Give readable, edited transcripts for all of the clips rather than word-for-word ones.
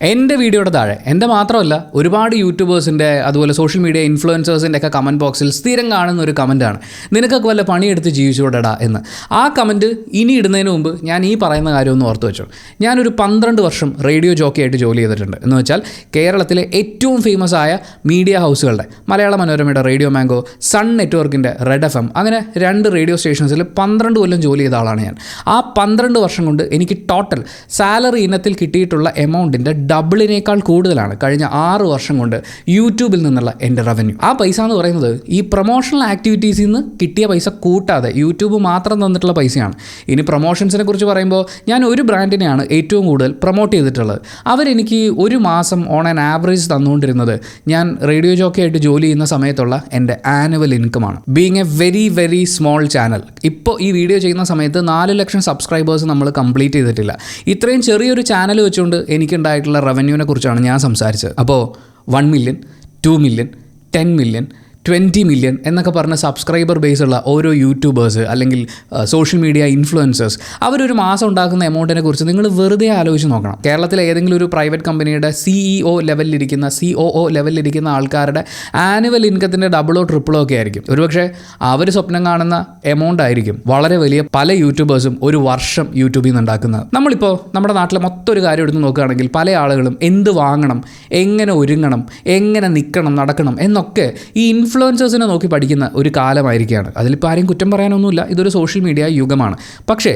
എൻ്റെ വീഡിയോയുടെ താഴെ എൻ്റെ മാത്രമല്ല ഒരുപാട് യൂട്യൂബേഴ്സിൻ്റെ അതുപോലെ സോഷ്യൽ മീഡിയ ഇൻഫ്ലുവൻസേഴ്സിൻ്റെ ഒക്കെ കമൻറ്റ് ബോക്സിൽ സ്ഥിരം കാണുന്ന ഒരു കമൻറ്റാണ് നിനക്കൊക്കെ വല്ല പണിയെടുത്ത് ജീവിച്ചുകൂടെടാ എന്ന്. ആ കമൻറ്റ് ഇനി ഇടുന്നതിന് മുമ്പ് ഞാൻ ഈ പറയുന്ന കാര്യം ഒന്ന് ഓർത്ത് വെച്ചു. ഞാനൊരു 12 വർഷം റേഡിയോ ജോക്കിയായിട്ട് ജോലി ചെയ്തിട്ടുണ്ട്. എന്ന് വെച്ചാൽ കേരളത്തിലെ ഏറ്റവും ഫേമസ് ആയ മീഡിയ ഹൗസുകളുടെ മലയാള മനോരമയുടെ റേഡിയോ മാംഗോ, സൺ നെറ്റ്വർക്കിൻ്റെ റെഡ് FM, അങ്ങനെ 2 റേഡിയോ സ്റ്റേഷൻസിൽ 12 കൊല്ലം ജോലി ചെയ്ത ആളാണ് ഞാൻ. ആ 12 വർഷം കൊണ്ട് എനിക്ക് ടോട്ടൽ സാലറി ഇനത്തിൽ കിട്ടിയിട്ടുള്ള എമൗണ്ടിൻ്റെ ഡബിളിനേക്കാൾ കൂടുതലാണ് കഴിഞ്ഞ 6 വർഷം കൊണ്ട് യൂട്യൂബിൽ നിന്നുള്ള എൻ്റെ റവന്യൂ. ആ പൈസ എന്ന് പറയുന്നത് ഈ പ്രൊമോഷണൽ ആക്ടിവിറ്റീസിൽ നിന്ന് കിട്ടിയ പൈസ കൂട്ടാതെ യൂട്യൂബ് മാത്രം തന്നിട്ടുള്ള പൈസയാണ്. ഇനി പ്രൊമോഷൻസിനെ കുറിച്ച് പറയുമ്പോൾ ഞാൻ ഒരു ബ്രാൻഡിനെയാണ് ഏറ്റവും കൂടുതൽ പ്രൊമോട്ട് ചെയ്തിട്ടുള്ളത്. അവരെനിക്ക് ഒരു മാസം ഓൺ ആൻ ആവറേജ് തന്നുകൊണ്ടിരുന്നത് ഞാൻ റേഡിയോ ജോക്കിയായിട്ട് ജോലി ചെയ്യുന്ന സമയത്തുള്ള എൻ്റെ ആനുവൽ ഇൻകമാണ്. Being a very very small channel, ഇപ്പോൾ ഈ വീഡിയോ ചെയ്യുന്ന സമയത്ത് 4 ലക്ഷം സബ്സ്ക്രൈബേഴ്സ് നമ്മൾ കംപ്ലീറ്റ് ചെയ്തിട്ടില്ല. ഇത്രയും ചെറിയൊരു ചാനൽ വെച്ചുകൊണ്ട് എനിക്കുണ്ടായിട്ടുള്ള റവന്യൂവിനെ കുറിച്ചാണ് ഞാൻ സംസാരിച്ചത്. അപ്പോൾ 1 മില്യൺ, 2 മില്യൺ, 10 മില്യൺ, 20 മില്യൺ എന്നൊക്കെ പറഞ്ഞ സബ്സ്ക്രൈബർ ബേസുള്ള ഓരോ യൂട്യൂബേഴ്സ് അല്ലെങ്കിൽ സോഷ്യൽ മീഡിയ ഇൻഫ്ലുവൻസേഴ്സ് അവരൊരു മാസം ഉണ്ടാക്കുന്ന എമൗണ്ടിനെ കുറിച്ച് നിങ്ങൾ വെറുതെ ആലോചിച്ച് നോക്കണം. കേരളത്തിലെ ഏതെങ്കിലും ഒരു പ്രൈവറ്റ് കമ്പനിയുടെ CEO ലെവലിലിരിക്കുന്ന COO ലെവലിലിരിക്കുന്ന ആൾക്കാരുടെ ആനുവൽ ഇൻകത്തിൻ്റെ ഡബിളോ ട്രിപ്പിളോ ഒക്കെ ആയിരിക്കും. ഒരുപക്ഷെ അവർ സ്വപ്നം കാണുന്ന എമൗണ്ട് ആയിരിക്കും വളരെ വലിയ പല യൂട്യൂബേഴ്സും ഒരു വർഷം യൂട്യൂബിൽ നിന്ന് ഉണ്ടാക്കുന്നത്. നമ്മളിപ്പോൾ നമ്മുടെ നാട്ടിലെ മൊത്തം ഒരു കാര്യം എടുത്ത് നോക്കുകയാണെങ്കിൽ പല ആളുകളും എന്ത് വാങ്ങണം, എങ്ങനെ ഒരുങ്ങണം, എങ്ങനെ നിൽക്കണം, നടക്കണം എന്നൊക്കെ ഈ ഇൻഫ്ലുവൻസേഴ്സിനെ നോക്കി പഠിക്കുന്ന ഒരു കാലമായിരിക്കുകയാണ്. അതിലിപ്പോൾ ആരെയും കുറ്റം പറയാനൊന്നുമില്ല, ഇതൊരു സോഷ്യൽ മീഡിയ യുഗമാണ്. പക്ഷേ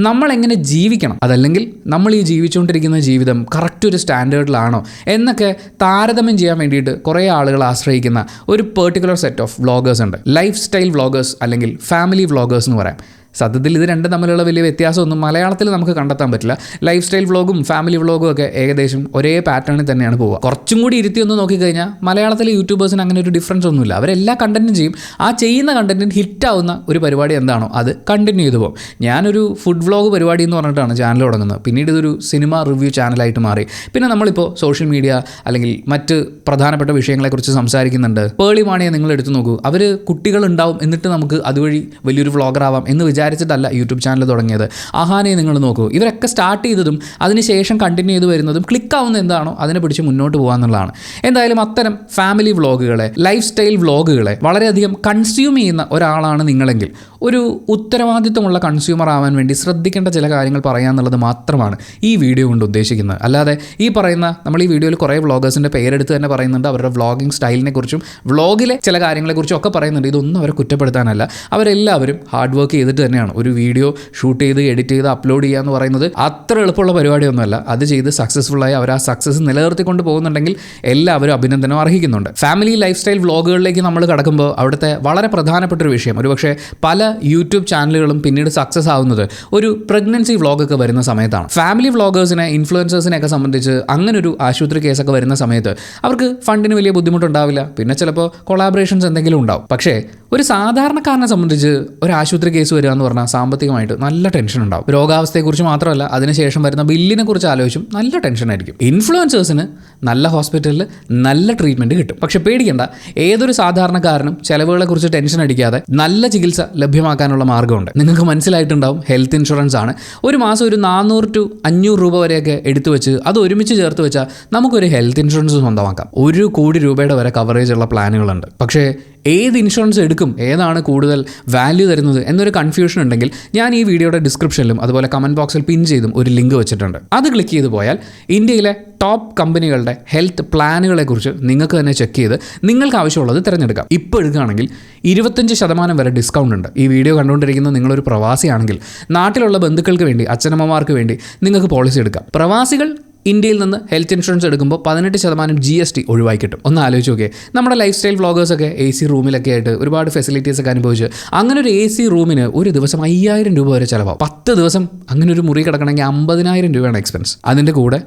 നമ്മളെങ്ങനെ ജീവിക്കണം, അതല്ലെങ്കിൽ നമ്മൾ ഈ ജീവിച്ചുകൊണ്ടിരിക്കുന്ന ജീവിതം കറക്റ്റ് ഒരു സ്റ്റാൻഡേർഡിലാണോ എന്നൊക്കെ താരതമ്യം ചെയ്യാൻ വേണ്ടിയിട്ട് കുറേ ആളുകൾ ആശ്രയിക്കുന്ന ഒരു പെർട്ടിക്കുലർ സെറ്റ് ഓഫ് വ്ളോഗേഴ്സ് ഉണ്ട്. ലൈഫ് സ്റ്റൈൽ വ്ളോഗേഴ്സ് അല്ലെങ്കിൽ ഫാമിലി വ്ളോഗേഴ്സ് എന്ന് പറയാം. സത്യത്തിൽ ഇത് രണ്ടും തമ്മിലുള്ള വലിയ വ്യത്യാസമൊന്നും മലയാളത്തിൽ നമുക്ക് കണ്ടെത്താൻ പറ്റില്ല. ലൈഫ് സ്റ്റൈൽ വ്ളോഗും ഫാമിലി വ്ളോഗും ഒക്കെ ഏകദേശം ഒരേ പാറ്റേണിൽ തന്നെയാണ് പോവുക. കുറച്ചും കൂടി ഇരുത്തി ഒന്ന് നോക്കിക്കഴിഞ്ഞാൽ മലയാളത്തിലെ യൂട്യൂബേഴ്സിന് അങ്ങനെ ഒരു ഡിഫറൻസ് ഒന്നുമില്ല. അവരെല്ലാ കണ്ടന്റും ചെയ്യും. ആ ചെയ്യുന്ന കണ്ടന്റിന് ഹിറ്റാവുന്ന ഒരു പരിപാടി എന്താണോ അത് കണ്ടിന്യൂ ചെയ്തു പോകും. ഞാനൊരു ഫുഡ് വ്ളോഗ് പരിപാടി എന്ന് പറഞ്ഞിട്ടാണ് ചാനൽ തുടങ്ങുന്നത്. പിന്നീട് ഇതൊരു സിനിമ റിവ്യൂ ചാനലായിട്ട് മാറി. പിന്നെ നമ്മളിപ്പോൾ സോഷ്യൽ മീഡിയ അല്ലെങ്കിൽ മറ്റ് പ്രധാനപ്പെട്ട വിഷയങ്ങളെക്കുറിച്ച് സംസാരിക്കുന്നുണ്ട്. പേളി മാണിയെ നിങ്ങൾ എടുത്തു നോക്കൂ. അവർ കുട്ടികളുണ്ടാവും, എന്നിട്ട് നമുക്ക് അതുവഴി വലിയൊരു വ്ളോഗർ ആവാം എന്ന് വിചാരിച്ചിട്ടല്ല യൂട്യൂബ് ചാനൽ തുടങ്ങിയത്. അഹാനെ നിങ്ങൾ നോക്കൂ. ഇവരൊക്കെ സ്റ്റാർട്ട് ചെയ്തതും അതിനുശേഷം കണ്ടിന്യൂ ചെയ്ത് വരുന്നതും ക്ലിക്കാവുന്ന എന്താണോ അതിനെ പിടിച്ച് മുന്നോട്ട് പോകാമെന്നുള്ളതാണ്. എന്തായാലും അത്തരം ഫാമിലി വ്ളോഗുകളെ, ലൈഫ് സ്റ്റൈൽ വ്ളോഗുകളെ വളരെയധികം കൺസ്യൂം ചെയ്യുന്ന ഒരാളാണ് നിങ്ങളെങ്കിൽ ഒരു ഉത്തരവാദിത്വമുള്ള കൺസ്യൂമർ ആവാൻ വേണ്ടി ശ്രദ്ധിക്കേണ്ട ചില കാര്യങ്ങൾ പറയാമെന്നുള്ളത് മാത്രമാണ് ഈ വീഡിയോ കൊണ്ട് ഉദ്ദേശിക്കുന്നത്. അല്ലാതെ ഈ പറയുന്ന നമ്മൾ ഈ വീഡിയോയിൽ കുറേ വ്ളോഗേഴ്സിൻ്റെ പേരെടുത്ത് തന്നെ പറയുന്നുണ്ട്. അവരുടെ വ്ളോഗിങ് സ്റ്റൈലിനെ കുറിച്ചും വ്ളോഗിലെ ചില കാര്യങ്ങളെക്കുറിച്ചും ഒക്കെ പറയുന്നുണ്ട്. ഇതൊന്നും അവരെ കുറ്റപ്പെടുത്താനല്ല. അവരെല്ലാവരും ഹാർഡ് വർക്ക് ചെയ്തിട്ട് തന്നെയാണ് ഒരു വീഡിയോ ഷൂട്ട് ചെയ്ത് എഡിറ്റ് ചെയ്ത് അപ്ലോഡ് ചെയ്യുക എന്ന് പറയുന്നത് അത്ര എളുപ്പമുള്ള പരിപാടിയൊന്നുമല്ല. അത് ചെയ്ത് സക്സസ്ഫുള്ളായി അവർ ആ സക്സസ് നിലനിർത്തിക്കൊണ്ട് പോകുന്നുണ്ടെങ്കിൽ എല്ലാവരും അഭിനന്ദനം അർഹിക്കുന്നുണ്ട്. ഫാമിലി ലൈഫ് സ്റ്റൈൽ വ്ളോഗുകളിലേക്ക് നമ്മൾ കടക്കുമ്പോൾ അവിടുത്തെ വളരെ പ്രധാനപ്പെട്ട ഒരു വിഷയം, ഒരുപക്ഷെ പല യൂട്യൂബ് ചാനലുകളും പിന്നീട് സക്സസ് ആവുന്നത് ഒരു പ്രഗ്നൻസി വ്ളോഗൊക്കെ വരുന്ന സമയത്താണ്. ഫാമിലി വ്ളോഗേഴ്സിനെ, ഇൻഫ്ലുവൻസേഴ്സിനെയൊക്കെ സംബന്ധിച്ച് അങ്ങനെ ഒരു ആശുപത്രി കേസൊക്കെ വരുന്ന സമയത്ത് അവർക്ക് ഫണ്ടിന് വലിയ ബുദ്ധിമുട്ടുണ്ടാവില്ല. പിന്നെ ചിലപ്പോൾ കൊളാബറേഷൻസ് എന്തെങ്കിലും ഉണ്ടാവും. പക്ഷേ ഒരു സാധാരണക്കാരനെ സംബന്ധിച്ച് ഒരു ആശുപത്രി കേസ് വരിക എന്ന് പറഞ്ഞാൽ സാമ്പത്തികമായിട്ട് നല്ല ടെൻഷൻ ഉണ്ടാവും. രോഗാവസ്ഥയെക്കുറിച്ച് മാത്രമല്ല, അതിനുശേഷം വരുന്ന ബില്ലിനെ കുറിച്ച് ആലോചിച്ചും നല്ല ടെൻഷനായിരിക്കും. ഇൻഫ്ലുവൻസേഴ്സിന് നല്ല ഹോസ്പിറ്റലിൽ നല്ല ട്രീറ്റ്മെൻറ്റ് കിട്ടും. പക്ഷെ പേടിക്കേണ്ട, ഏതൊരു സാധാരണക്കാരനും ചിലവുകളെക്കുറിച്ച് ടെൻഷൻ അടിക്കാതെ നല്ല ചികിത്സ ലഭ്യമാക്കാനുള്ള മാർഗ്ഗമുണ്ട്. നിങ്ങൾക്ക് മനസ്സിലായിട്ടുണ്ടാവും, ഹെൽത്ത് ഇൻഷുറൻസ് ആണ്. ഒരു മാസം ഒരു 400 to 500 രൂപ വരെയൊക്കെ എടുത്തു വെച്ച് അത് ഒരുമിച്ച് ചേർത്ത് വെച്ചാൽ നമുക്കൊരു ഹെൽത്ത് ഇൻഷുറൻസ് സ്വന്തമാക്കാം. 1 കോടി രൂപയുടെ വരെ കവറേജ് ഉള്ള പ്ലാനുകളുണ്ട്. പക്ഷേ ഏത് ഇൻഷുറൻസ് എടുക്കും, ഏതാണ് കൂടുതൽ വാല്യൂ തരുന്നത് എന്നൊരു കൺഫ്യൂഷൻ ഉണ്ടെങ്കിൽ ഞാൻ ഈ വീഡിയോയുടെ ഡിസ്ക്രിപ്ഷനിലും അതുപോലെ കമൻറ്റ് ബോക്സിൽ പിൻ ചെയ്തും ഒരു ലിങ്ക് വെച്ചിട്ടുണ്ട്. അത് ക്ലിക്ക് ചെയ്ത് പോയാൽ ഇന്ത്യയിലെ ടോപ്പ് കമ്പനികളുടെ ഹെൽത്ത് പ്ലാനുകളെക്കുറിച്ച് നിങ്ങൾക്ക് തന്നെ ചെക്ക് ചെയ്ത് നിങ്ങൾക്ക് ആവശ്യമുള്ളത് തിരഞ്ഞെടുക്കാം. ഇപ്പോൾ എടുക്കുകയാണെങ്കിൽ 25% വരെ ഡിസ്കൗണ്ട് ഉണ്ട്. ഈ വീഡിയോ കണ്ടുകൊണ്ടിരിക്കുന്ന നിങ്ങളൊരു പ്രവാസിയാണെങ്കിൽ നാട്ടിലുള്ള ബന്ധുക്കൾക്ക് വേണ്ടി, അച്ഛനമ്മമാർക്ക് വേണ്ടി നിങ്ങൾക്ക് പോളിസി എടുക്കാം. പ്രവാസികൾ ഇന്ത്യയിൽ നിന്ന് ഹെൽത്ത് ഇൻഷുറൻസ് എടുക്കുമ്പോൾ 18% GST ഒഴിവായി കിട്ടും. ഒന്ന് ആലോചിച്ച് നോക്കിയേ. നമ്മുടെ ലൈഫ് സ്റ്റൈൽ വ്ളോഗേഴ്സൊക്കെ AC റൂമിലൊക്കെ ആയിട്ട് ഒരുപാട് ഫെസിലിറ്റീസൊക്കെ അനുഭവിച്ച് അങ്ങനെ ഒരു AC റൂമിന് ഒരു ദിവസം 5000 രൂപ വരെ ചിലവാകും. 10 ദിവസം അങ്ങനെ ഒരു മുറി കിടക്കണമെങ്കിൽ 50,000 രൂപയാണ് എക്സ്പെൻസ്. അതിൻ്റെ കൂടെ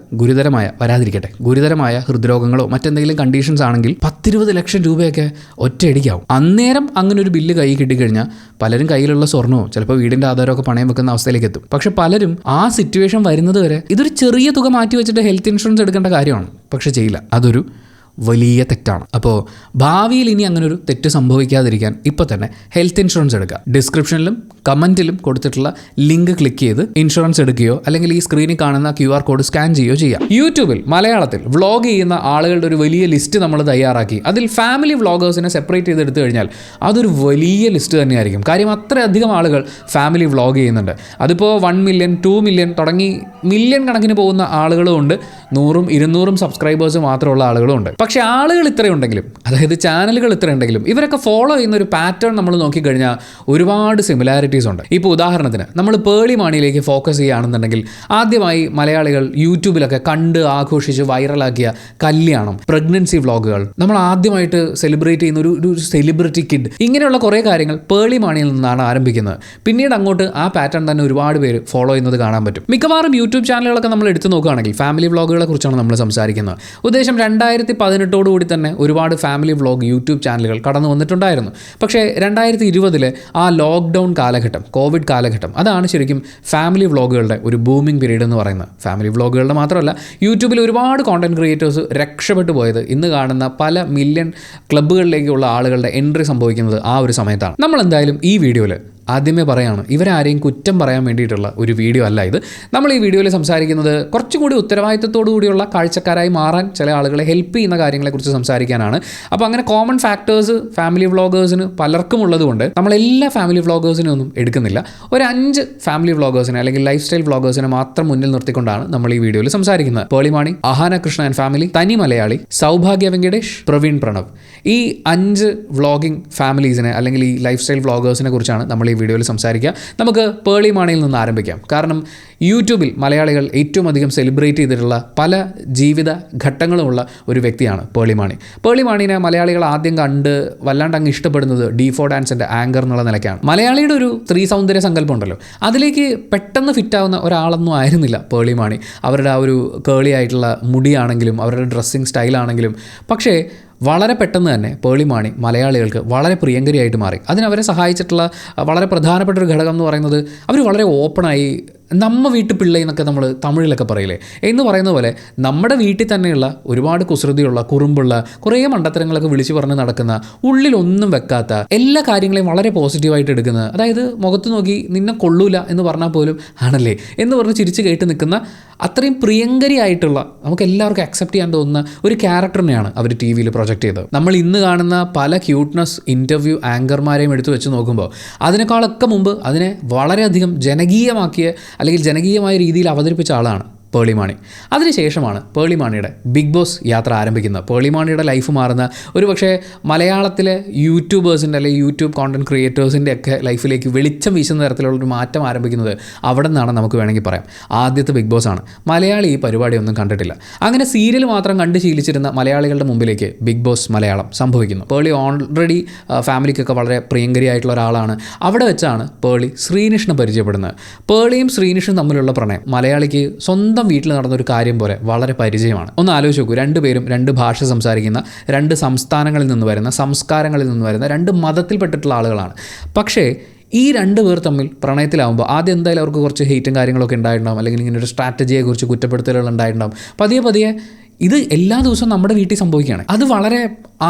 ഗുരുതരമായ ഹൃദ്രോഗങ്ങളോ മറ്റെന്തെങ്കിലും കണ്ടീഷൻസ് ആണെങ്കിൽ 10-20 ലക്ഷം രൂപയൊക്കെ ഒറ്റയടിക്കാവും. അന്നേരം അങ്ങനെ ഒരു ബില്ല് കൈ കിട്ടിക്കഴിഞ്ഞാൽ പലരും കയ്യിലുള്ള സ്വർണ്ണമോ ചിലപ്പോൾ വീടിൻ്റെ ആധാരമൊക്കെ പണയം വെക്കുന്ന അവസ്ഥയിലേക്ക് എത്തും. പക്ഷെ പലരും ആ സിറ്റുവേഷൻ വരുന്നത് വരെ ഇതൊരു ചെറിയ തുക മാറ്റി വെച്ചിട്ട് ഹെൽത്ത് ഇൻഷുറൻസ് എടുക്കേണ്ട കാര്യമാണ്. പക്ഷെ ചെയ്യില്ല. അതൊരു വലിയ തെറ്റാണ്. അപ്പോൾ ഭാവിയിൽ ഇനി അങ്ങനെ ഒരു തെറ്റ് സംഭവിക്കാതിരിക്കാൻ ഇപ്പോൾ തന്നെ ഹെൽത്ത് ഇൻഷുറൻസ് എടുക്കുക. ഡിസ്ക്രിപ്ഷനിലും കമൻറ്റിലും കൊടുത്തിട്ടുള്ള ലിങ്ക് ക്ലിക്ക് ചെയ്ത് ഇൻഷുറൻസ് എടുക്കുകയോ അല്ലെങ്കിൽ ഈ സ്ക്രീനിൽ കാണുന്ന QR കോഡ് സ്കാൻ ചെയ്യുകയോ ചെയ്യാം. യൂട്യൂബിൽ മലയാളത്തിൽ വ്ളോഗ് ചെയ്യുന്ന ആളുകളുടെ ഒരു വലിയ ലിസ്റ്റ് നമ്മൾ തയ്യാറാക്കി അതിൽ ഫാമിലി വ്ളോഗേഴ്സിനെ സെപ്പറേറ്റ് ചെയ്ത് എടുത്തു കഴിഞ്ഞാൽ അതൊരു വലിയ ലിസ്റ്റ് തന്നെയായിരിക്കും. കാര്യം അത്രയധികം ആളുകൾ ഫാമിലി വ്ളോഗ് ചെയ്യുന്നുണ്ട്. അതിപ്പോൾ 1 മില്യൺ 2 മില്യൺ തുടങ്ങി മില്യൺ കണക്കിന് പോകുന്ന ആളുകളും ഉണ്ട്, 100ഉം 200ഉം സബ്സ്ക്രൈബേഴ്സ് മാത്രമുള്ള ആളുകളും ഉണ്ട്. പക്ഷേ ആളുകൾ ഇത്രയുണ്ടെങ്കിലും, അതായത് ചാനലുകൾ ഇത്രയുണ്ടെങ്കിലും ഇവരൊക്കെ ഫോളോ ചെയ്യുന്ന ഒരു പാറ്റേൺ നമ്മൾ നോക്കിക്കഴിഞ്ഞാൽ ഒരുപാട് സിമിലാരിറ്റീസ് ഉണ്ട്. ഇപ്പോൾ ഉദാഹരണത്തിന് നമ്മൾ പേളി മാണിയിലേക്ക് ഫോക്കസ് ചെയ്യുകയാണെന്നുണ്ടെങ്കിൽ ആദ്യമായി മലയാളികൾ യൂട്യൂബിലൊക്കെ കണ്ട് ആഘോഷിച്ച് വൈറലാക്കിയ കല്യാണം, പ്രഗ്നൻസി വ്ളോഗുകൾ, നമ്മൾ ആദ്യമായിട്ട് സെലിബ്രേറ്റ് ചെയ്യുന്ന ഒരു സെലിബ്രിറ്റി കിഡ്, ഇങ്ങനെയുള്ള കുറേ കാര്യങ്ങൾ പേളി മാണിയിൽ നിന്നാണ് ആരംഭിക്കുന്നത്. പിന്നീട് അങ്ങോട്ട് ആ പാറ്റേൺ തന്നെ ഒരുപാട് പേര് ഫോളോ ചെയ്യുന്നത് കാണാൻ പറ്റും. മിക്കവാറും യൂട്യൂബ് ചാനലുകളൊക്കെ നമ്മൾ എടുത്തു നോക്കുകയാണെങ്കിൽ ഫാമിലി വ്ളോഗുകളെ കുറിച്ചാണ് നമ്മൾ സംസാരിക്കുന്നത്. ഉദ്ദേശം 2018 തന്നെ ഒരുപാട് ഫാമിലി വ്ളോഗ് യൂട്യൂബ് ചാനലുകൾ കടന്നു വന്നിട്ടുണ്ടായിരുന്നു. പക്ഷേ 2020 ആ ലോക്ക്ഡൗൺ കാലഘട്ടം, കോവിഡ് കാലഘട്ടം, അതാണ് ശരിക്കും ഫാമിലി വ്ളോഗുകളുടെ ഒരു ബൂമിംഗ് പീരീഡ് എന്ന് പറയുന്നത്. ഫാമിലി വ്ളോഗുകളുടെ മാത്രമല്ല, യൂട്യൂബിൽ ഒരുപാട് കോണ്ടന്റ് ക്രിയേറ്റേഴ്സ് രക്ഷപ്പെട്ടു പോയത് ഇന്ന് കാണുന്ന പല മില്യൺ ക്ലബ്ബുകളിലേക്കുള്ള ആളുകളുടെ എൻട്രി സംഭവിക്കുന്നത് ആ ഒരു സമയത്താണ്. നമ്മൾ എന്തായാലും ഈ വീഡിയോയിൽ ആദ്യമേ പറയാണ്, ഇവരാരെയും കുറ്റം പറയാൻ വേണ്ടിയിട്ടുള്ള ഒരു വീഡിയോ അല്ല ഇത്. നമ്മൾ ഈ വീഡിയോയിൽ സംസാരിക്കുന്നത് കുറച്ചുകൂടി ഉത്തരവാദിത്തത്തോടു കൂടിയുള്ള കാഴ്ചക്കാരായി മാറാൻ ചില ആളുകളെ ഹെൽപ്പ് ചെയ്യുന്ന കാര്യങ്ങളെക്കുറിച്ച് സംസാരിക്കാനാണ്. അപ്പോൾ അങ്ങനെ കോമൺ ഫാക്ടേഴ്സ് ഫാമിലി വ്ളോഗേഴ്സിന് പലർക്കും ഉള്ളതുകൊണ്ട് നമ്മൾ എല്ലാ ഫാമിലി വ്ളോഗേഴ്സിനും ഒന്നും എടുക്കുന്നില്ല. ഒരു 5 ഫാമിലി വ്ളോഗേഴ്സിനെ അല്ലെങ്കിൽ ലൈഫ് സ്റ്റൈൽ വ്ളോഗേഴ്സിനെ മാത്രം മുന്നിൽ നിർത്തിക്കൊണ്ടാണ് നമ്മൾ ഈ വീഡിയോയിൽ സംസാരിക്കുന്നത്. പേളി മാണി, അഹാന കൃഷ്ണ ആൻഡ് ഫാമിലി, തനി മലയാളി, സൗഭാഗ്യ വെങ്കടേഷ്, പ്രവീൺ പ്രണവ്, ഈ 5 വ്ളോഗിംഗ് ഫാമിലീസിനെ അല്ലെങ്കിൽ ഈ ലൈഫ് സ്റ്റൈൽ വ്ളോഗേഴ്സിനെ കുറിച്ചാണ് നമ്മൾ ഈ വീഡിയോയിൽ സംസാരിക്കുക. നമുക്ക് പേളി മാണിയിൽ നിന്ന് ആരംഭിക്കാം. കാരണം യൂട്യൂബിൽ മലയാളികൾ ഏറ്റവും അധികം സെലിബ്രേറ്റ് ചെയ്തിട്ടുള്ള പല ജീവിത ഘട്ടങ്ങളുമുള്ള ഒരു വ്യക്തിയാണ് പേളി മാണി. പേളി മാണിനെ മലയാളികൾ ആദ്യം കണ്ട് വല്ലാണ്ട് അങ്ങ് ഇഷ്ടപ്പെടുന്നത് D4 ഡാൻസിൻ്റെ ആങ്കർ എന്നുള്ള നിലയ്ക്കാണ്. മലയാളിയുടെ ഒരു സ്ത്രീ സൗന്ദര്യ സങ്കല്പം ഉണ്ടല്ലോ, അതിലേക്ക് പെട്ടെന്ന് ഫിറ്റാവുന്ന ഒരാളൊന്നും ആയിരുന്നില്ല പേളി മാണി. അവരുടെ ആ ഒരു കേളി ആയിട്ടുള്ള മുടിയാണെങ്കിലും അവരുടെ ഡ്രസ്സിങ് സ്റ്റൈലാണെങ്കിലും. പക്ഷേ വളരെ പെട്ടെന്ന് തന്നെ പേളി മാണി മലയാളികൾക്ക് വളരെ പ്രിയങ്കരിയായിട്ട് മാറി. അതിനവരെ സഹായിച്ചിട്ടുള്ള വളരെ പ്രധാനപ്പെട്ട ഒരു ഘടകം എന്ന് പറയുന്നത് അവർ വളരെ ഓപ്പണായി നമ്മ വീട്ടു പിള്ളை എന്നൊക്കെ നമ്മൾ തമിഴിലൊക്കെ പറയില്ലേ എന്ന് പറയുന്ന പോലെ നമ്മുടെ വീട്ടിൽ തന്നെയുള്ള ഒരുപാട് കുസൃതിയുള്ള കുറുമ്പുള്ള കുറേ മണ്ടത്തരങ്ങളൊക്കെ വിളിച്ചു പറഞ്ഞ് നടക്കുന്ന, ഉള്ളിലൊന്നും വെക്കാത്ത, എല്ലാ കാര്യങ്ങളെയും വളരെ പോസിറ്റീവായിട്ട് എടുക്കുന്ന, അതായത് മുഖത്ത് നോക്കി നിന്നെ കൊള്ളൂല എന്ന് പറഞ്ഞാൽ പോലും ആണല്ലേ എന്ന് പറഞ്ഞ് ചിരിച്ച് കേട്ട് നിൽക്കുന്ന അത്രയും പ്രിയങ്കരിയായിട്ടുള്ള നമുക്ക് എല്ലാവർക്കും അക്സെപ്റ്റ് ചെയ്യാൻ തോന്നുന്ന ഒരു ക്യാരക്ടറിനെയാണ് അവർ TV പ്രൊജക്റ്റ് ചെയ്തത്. നമ്മൾ ഇന്ന് കാണുന്ന പല ക്യൂട്ട്നെസ് ഇൻ്റർവ്യൂ ആങ്കർമാരെയും എടുത്തു വെച്ച് നോക്കുമ്പോൾ അതിനേക്കാളൊക്കെ മുമ്പ് അതിനെ വളരെയധികം ജനകീയമാക്കിയ അല്ലെങ്കിൽ ജനകീയമായ രീതിയിൽ അവതരിപ്പിച്ച ആളാണ് പേളി മാണി. അതിനുശേഷമാണ് പേളി മാണിയുടെ ബിഗ് ബോസ് യാത്ര ആരംഭിക്കുന്നത്. പേളി മാണിയുടെ ലൈഫ് മാറുന്ന ഒരു പക്ഷേ മലയാളത്തിലെ യൂട്യൂബേഴ്സിൻ്റെ അല്ലെങ്കിൽ യൂട്യൂബ് കോണ്ടന്റ് ക്രിയേറ്റേഴ്സിൻ്റെ ഒക്കെ ലൈഫിലേക്ക് വെളിച്ചം വീശുന്ന തരത്തിലുള്ളൊരു മാറ്റം ആരംഭിക്കുന്നത് അവിടെ നിന്നാണ് നമുക്ക് വേണമെങ്കിൽ പറയാം. ആദ്യത്തെ ബിഗ് ബോസ് ആണ്. മലയാളി ഈ പരിപാടിയൊന്നും കണ്ടിട്ടില്ല. അങ്ങനെ സീരിയൽ മാത്രം കണ്ട് ശീലിച്ചിരുന്ന മലയാളികളുടെ മുമ്പിലേക്ക് ബിഗ് ബോസ് മലയാളം സംഭവിക്കുന്നു. പേളി ഓൾറെഡി ഫാമിലിക്കൊക്കെ വളരെ പ്രിയങ്കരിയായിട്ടുള്ള ഒരാളാണ്. അവിടെ വെച്ചാണ് പേളി ശ്രീനിഷിനെ പരിചയപ്പെടുന്നത്. പേളിയും ശ്രീനിഷും തമ്മിലുള്ള പ്രണയം മലയാളിക്ക് സ്വന്തം വീട്ടിൽ നടന്നൊരു കാര്യം പോലെ വളരെ പരിചയമാണ്. ഒന്ന് ആലോചിച്ച് നോക്കൂ, 2 പേരും 2 ഭാഷ സംസാരിക്കുന്ന, 2 സംസ്ഥാനങ്ങളിൽ നിന്ന് വരുന്ന, സംസ്കാരങ്ങളിൽ നിന്ന് വരുന്ന, 2 മതത്തിൽപ്പെട്ടിട്ടുള്ള ആളുകളാണ്. പക്ഷേ ഈ 2 പേർ തമ്മിൽ പ്രണയത്തിലാവുമ്പോൾ ആദ്യം എന്തായാലും അവർക്ക് കുറച്ച് ഹെയ്റ്റും കാര്യങ്ങളൊക്കെ ഉണ്ടായിട്ടുണ്ടാവും, അല്ലെങ്കിൽ ഇങ്ങനെ ഒരു സ്ട്രാറ്റജിയെക്കുറിച്ച് കുറ്റപ്പെടുത്തലുകൾ ഉണ്ടായിട്ടുണ്ടാവും. പതിയെ ഇത് എല്ലാ ദിവസവും നമ്മുടെ വീട്ടിൽ സംഭവിക്കുകയാണ്. അത് വളരെ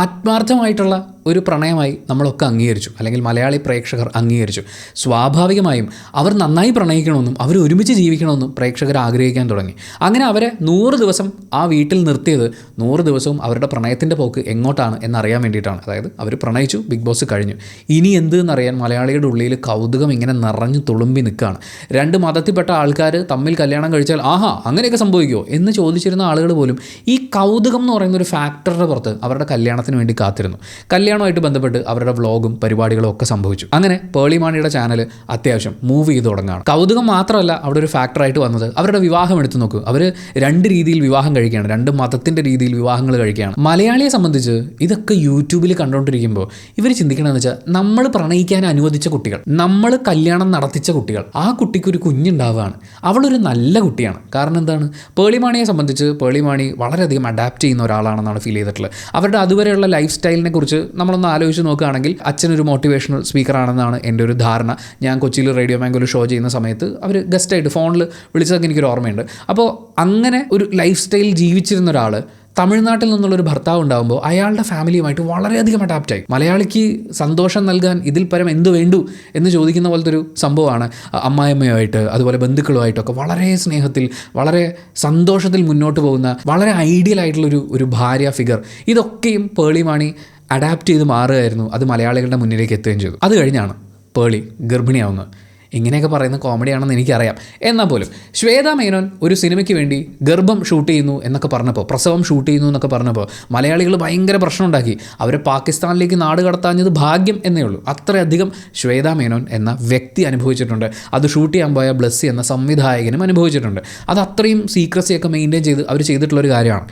ആത്മാർത്ഥമായിട്ടുള്ള ഒരു പ്രണയമായി നമ്മളൊക്കെ അംഗീകരിച്ചു, അല്ലെങ്കിൽ മലയാളി പ്രേക്ഷകർ അംഗീകരിച്ചു. സ്വാഭാവികമായും അവർ നന്നായി പ്രണയിക്കണമെന്നും അവർ ഒരുമിച്ച് ജീവിക്കണമെന്നും പ്രേക്ഷകർ ആഗ്രഹിക്കാൻ തുടങ്ങി. അങ്ങനെ അവരെ 100 ദിവസം ആ വീട്ടിൽ നിർത്തിയത് 100 ദിവസവും അവരുടെ പ്രണയത്തിൻ്റെ പോക്ക് എങ്ങോട്ടാണ് എന്നറിയാൻ വേണ്ടിയിട്ടാണ്. അതായത് അവർ പ്രണയിച്ചു, ബിഗ് ബോസ് കഴിഞ്ഞു, ഇനി എന്ത് എന്നറിയാൻ മലയാളിയുടെ ഉള്ളിൽ കൗതുകം ഇങ്ങനെ നിറഞ്ഞു തുളുമ്പി നിൽക്കുകയാണ്. 2 മതത്തിൽപ്പെട്ട ആൾക്കാർ തമ്മിൽ കല്യാണം കഴിച്ചാൽ ആഹാ അങ്ങനെയൊക്കെ സംഭവിക്കുമോ എന്ന് ചോദിച്ചിരുന്ന ആളുകൾ പോലും ഈ കൗതുകം എന്ന് പറയുന്ന ഒരു ഫാക്ടറുടെ പുറത്ത് അവരുടെ കല്യാണത്തിന് വേണ്ടി കാത്തിരുന്നു. കല്യാണമായിട്ട് ബന്ധപ്പെട്ട് അവരുടെ വ്ളോഗും പരിപാടികളും ഒക്കെ സംഭവിച്ചു. അങ്ങനെ പേളി മാണിയുടെ ചാനൽ അത്യാവശ്യം മൂവ് ചെയ്ത് തുടങ്ങുകയാണ്. കൗതുകം മാത്രമല്ല അവിടെ ഒരു ഫാക്ടറായിട്ട് വന്നത്, അവരുടെ വിവാഹം എടുത്തു നോക്കൂ. അവർ 2 രീതിയിൽ വിവാഹം കഴിക്കുകയാണ്, 2 മതത്തിൻ്റെ രീതിയിൽ വിവാഹങ്ങൾ കഴിക്കുകയാണ്. മലയാളിയെ സംബന്ധിച്ച് ഇതൊക്കെ യൂട്യൂബിൽ കണ്ടുകൊണ്ടിരിക്കുമ്പോൾ ഇവർ ചിന്തിക്കണമെന്ന് വെച്ചാൽ നമ്മൾ പ്രണയിക്കാൻ അനുവദിച്ച കുട്ടികൾ, നമ്മൾ കല്യാണം നടത്തിച്ച കുട്ടികൾ, ആ കുട്ടിക്കൊരു കുഞ്ഞുണ്ടാവുകയാണ്, അവളൊരു നല്ല കുട്ടിയാണ്. കാരണം എന്താണ്, പേളി മാണിയെ സംബന്ധിച്ച് പേളി മാണി വളരെയധികം അഡാപ്റ്റ് ചെയ്യുന്ന ഒരാളാണെന്നാണ് ഫീൽ ചെയ്തിട്ടുള്ളത്. അവരുടെ അതുവരെയുള്ള ലൈഫ് സ്റ്റൈലിനെ കുറിച്ച് നമ്മളൊന്ന് ആലോചിച്ച് നോക്കുകയാണെങ്കിൽ അച്ഛനൊരു മോട്ടിവേഷണൽ സ്പീക്കറാണെന്നാണ് എൻ്റെ ഒരു ധാരണ. ഞാൻ കൊച്ചിയിൽ റേഡിയോ മാംഗോയിൽ ഷോ ചെയ്യുന്ന സമയത്ത് അവർ ഗസ്റ്റായിട്ട് ഫോണിൽ വിളിച്ചതൊക്കെ എനിക്കൊരു ഓർമ്മയുണ്ട്. അപ്പോൾ അങ്ങനെ ഒരു ലൈഫ് സ്റ്റൈൽ ജീവിച്ചിരുന്ന ഒരാൾ തമിഴ്നാട്ടിൽ നിന്നുള്ളൊരു ഭർത്താവ് ഉണ്ടാകുമ്പോൾ അയാളുടെ ഫാമിലിയുമായിട്ട് വളരെയധികം അഡാപ്റ്റായി. മലയാളിക്ക് സന്തോഷം നൽകാൻ ഇതിൽ പരം എന്ത് വേണ്ടു എന്ന് ചോദിക്കുന്ന പോലത്തെ ഒരു സംഭവമാണ് അമ്മായിയമ്മയുമായിട്ട് അതുപോലെ ബന്ധുക്കളുമായിട്ടൊക്കെ വളരെ സ്നേഹത്തിൽ വളരെ സന്തോഷത്തിൽ മുന്നോട്ട് പോകുന്ന വളരെ ഐഡിയൽ ആയിട്ടുള്ളൊരു ഭാര്യ ഫിഗർ. ഇതൊക്കെയും പേളി മാണി അഡാപ്റ്റ് ചെയ്ത് മാറുകയായിരുന്നു. അത് മലയാളികളുടെ മുന്നിലേക്ക് എത്തുകയും ചെയ്തു. അത് കഴിഞ്ഞാണ് പേളി ഗർഭിണിയാവുന്നത്. ഇങ്ങനെയൊക്കെ പറയുന്ന കോമഡിയാണെന്ന് എനിക്കറിയാം. എന്നാൽ പോലും ശ്വേത മേനോൻ ഒരു സിനിമയ്ക്ക് വേണ്ടി ഗർഭം ഷൂട്ട് ചെയ്യുന്നു എന്നൊക്കെ പറഞ്ഞപ്പോൾ, പ്രസവം ഷൂട്ട് ചെയ്യുന്നു എന്നൊക്കെ പറഞ്ഞപ്പോൾ മലയാളികൾ ഭയങ്കര പ്രശ്നം ഉണ്ടാക്കി. അവരെ പാകിസ്ഥാനിലേക്ക് നാട് കടത്താഞ്ഞത് ഭാഗ്യം എന്നേ ഉള്ളൂ. അത്രയധികം ശ്വേത മേനോൻ എന്ന വ്യക്തി അനുഭവിച്ചിട്ടുണ്ട്. അത് ഷൂട്ട് ചെയ്യാൻ പോയ ബ്ലസ്സി എന്ന സംവിധായകനും അനുഭവിച്ചിട്ടുണ്ട്. അത് അത്രയും സീക്രസിയൊക്കെ മെയിൻറ്റെയിൻ ചെയ്ത് അവർ ചെയ്തിട്ടുള്ളൊരു കാര്യമാണ്.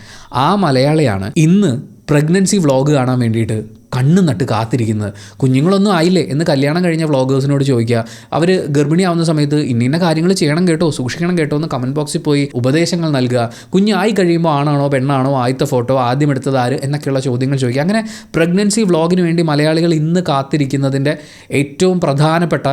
ആ മലയാളിയാണ് ഇന്ന് പ്രഗ്നൻസി വ്ളോഗ് കാണാൻ വേണ്ടിയിട്ട് കണ്ണും നട്ട് കാത്തിരിക്കുന്നത്. കുഞ്ഞുങ്ങളൊന്നും ആയില്ലേ എന്ന് കല്യാണം കഴിഞ്ഞ വ്ളോഗേഴ്സിനോട് ചോദിക്കുക. അവർ ഗർഭിണിയാവുന്ന സമയത്ത് ഇന്ന കാര്യങ്ങൾ ചെയ്യണം കേട്ടോ, സൂക്ഷിക്കണം കേട്ടോ എന്ന് കമൻറ്റ് ബോക്സിൽ പോയി ഉപദേശങ്ങൾ നൽകുക. കുഞ്ഞായി കഴിയുമ്പോൾ ആണാണോ പെണ്ണാണോ, ആദ്യത്തെ ഫോട്ടോ ആദ്യം എടുത്തത് ആര് എന്നൊക്കെയുള്ള ചോദ്യങ്ങൾ ചോദിക്കുക. അങ്ങനെ പ്രഗ്നൻസി വ്ളോഗിന് വേണ്ടി മലയാളികൾ ഇന്ന് കാത്തിരിക്കുന്നതിൻ്റെ ഏറ്റവും പ്രധാനപ്പെട്ട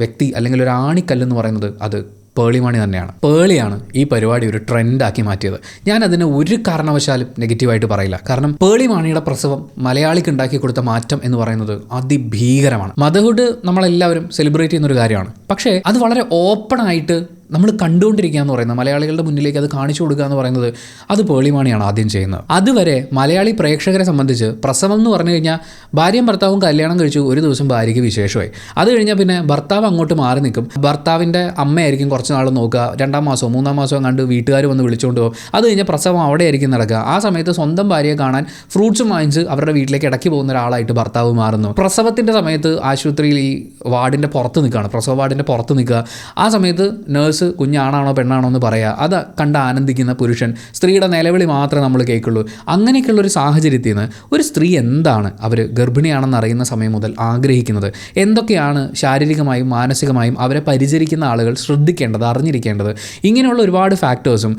വ്യക്തി അല്ലെങ്കിൽ ഒരു ആണിക്കല്ലെന്ന് പറയുന്നത് അത് പേളി മാണി തന്നെയാണ്. പേളിയാണ് ഈ പരിപാടി ഒരു ട്രെൻഡാക്കി മാറ്റിയത്. ഞാനതിനെ ഒരു കാരണവശാലും നെഗറ്റീവായിട്ട് പറയില്ല. കാരണം പേളി മാണിയുടെ പ്രസവം മലയാളിക്ക് ഉണ്ടാക്കി കൊടുത്ത മാറ്റം എന്ന് പറയുന്നത് അതിഭീകരമാണ്. മദർഹുഡ് നമ്മളെല്ലാവരും സെലിബ്രേറ്റ് ചെയ്യുന്നൊരു കാര്യമാണ്. പക്ഷേ അത് വളരെ ഓപ്പണായിട്ട് നമ്മൾ കണ്ടുകൊണ്ടിരിക്കുക എന്ന് പറയുന്നത്, മലയാളികളുടെ മുന്നിലേക്ക് അത് കാണിച്ചു കൊടുക്കുക എന്ന് പറയുന്നത് അത് പേളി മാണിയാണ് ആദ്യം ചെയ്യുന്നത്. അതുവരെ മലയാളി പ്രേക്ഷകരെ സംബന്ധിച്ച് പ്രസവം എന്ന് പറഞ്ഞു കഴിഞ്ഞാൽ ഭാര്യയും ഭർത്താവും കല്യാണം കഴിച്ചു, ഒരു ദിവസം ഭാര്യയ്ക്ക് വിശേഷമായി. അത് കഴിഞ്ഞാൽ പിന്നെ ഭർത്താവ് അങ്ങോട്ട് മാറി നിൽക്കും. ഭർത്താവിൻ്റെ അമ്മയായിരിക്കും കുറച്ച് നാൾ നോക്കുക. 2-ാം മാസമോ 3-ാം മാസമോ കണ്ട് വീട്ടുകാർ വന്ന് വിളിച്ചുകൊണ്ട് പോകും. അത് കഴിഞ്ഞാൽ പ്രസവം അവിടെ ആയിരിക്കും നടക്കുക. ആ സമയത്ത് സ്വന്തം ഭാര്യയെ കാണാൻ ഫ്രൂട്ട്സും വാങ്ങിച്ച് അവരുടെ വീട്ടിലേക്ക് ഇടയ്ക്ക് പോകുന്ന ഒരാളായിട്ട് ഭർത്താവ് മാറുന്നു. പ്രസവത്തിൻ്റെ സമയത്ത് ആശുപത്രിയിൽ ഈ വാർഡിൻ്റെ പുറത്ത് നിൽക്കുകയാണ്, പ്രസവ വാർഡിൻ്റെ പുറത്ത് നിൽക്കുക. ആ സമയത്ത് നേഴ്സ് കുഞ്ഞാണാണോ പെണ്ണാണോ എന്ന് പറയുക. അത് കണ്ട് ആനന്ദിക്കുന്ന പുരുഷൻ, സ്ത്രീയുടെ നിലവിളി മാത്രമേ നമ്മൾ കേൾക്കുള്ളൂ. അങ്ങനെയൊക്കെയുള്ളൊരു സാഹചര്യത്തിൽ നിന്ന് ഒരു സ്ത്രീ എന്താണ് അവർ ഗർഭിണിയാണെന്ന് അറിയുന്ന സമയം മുതൽ ആഗ്രഹിക്കുന്നത്, എന്തൊക്കെയാണ് ശാരീരികമായും മാനസികമായും അവരെ പരിചരിക്കുന്ന ആളുകൾ ശ്രദ്ധിക്കേണ്ടത്, അറിഞ്ഞിരിക്കേണ്ടത്, ഇങ്ങനെയുള്ള ഒരുപാട് ഫാക്ടേഴ്സും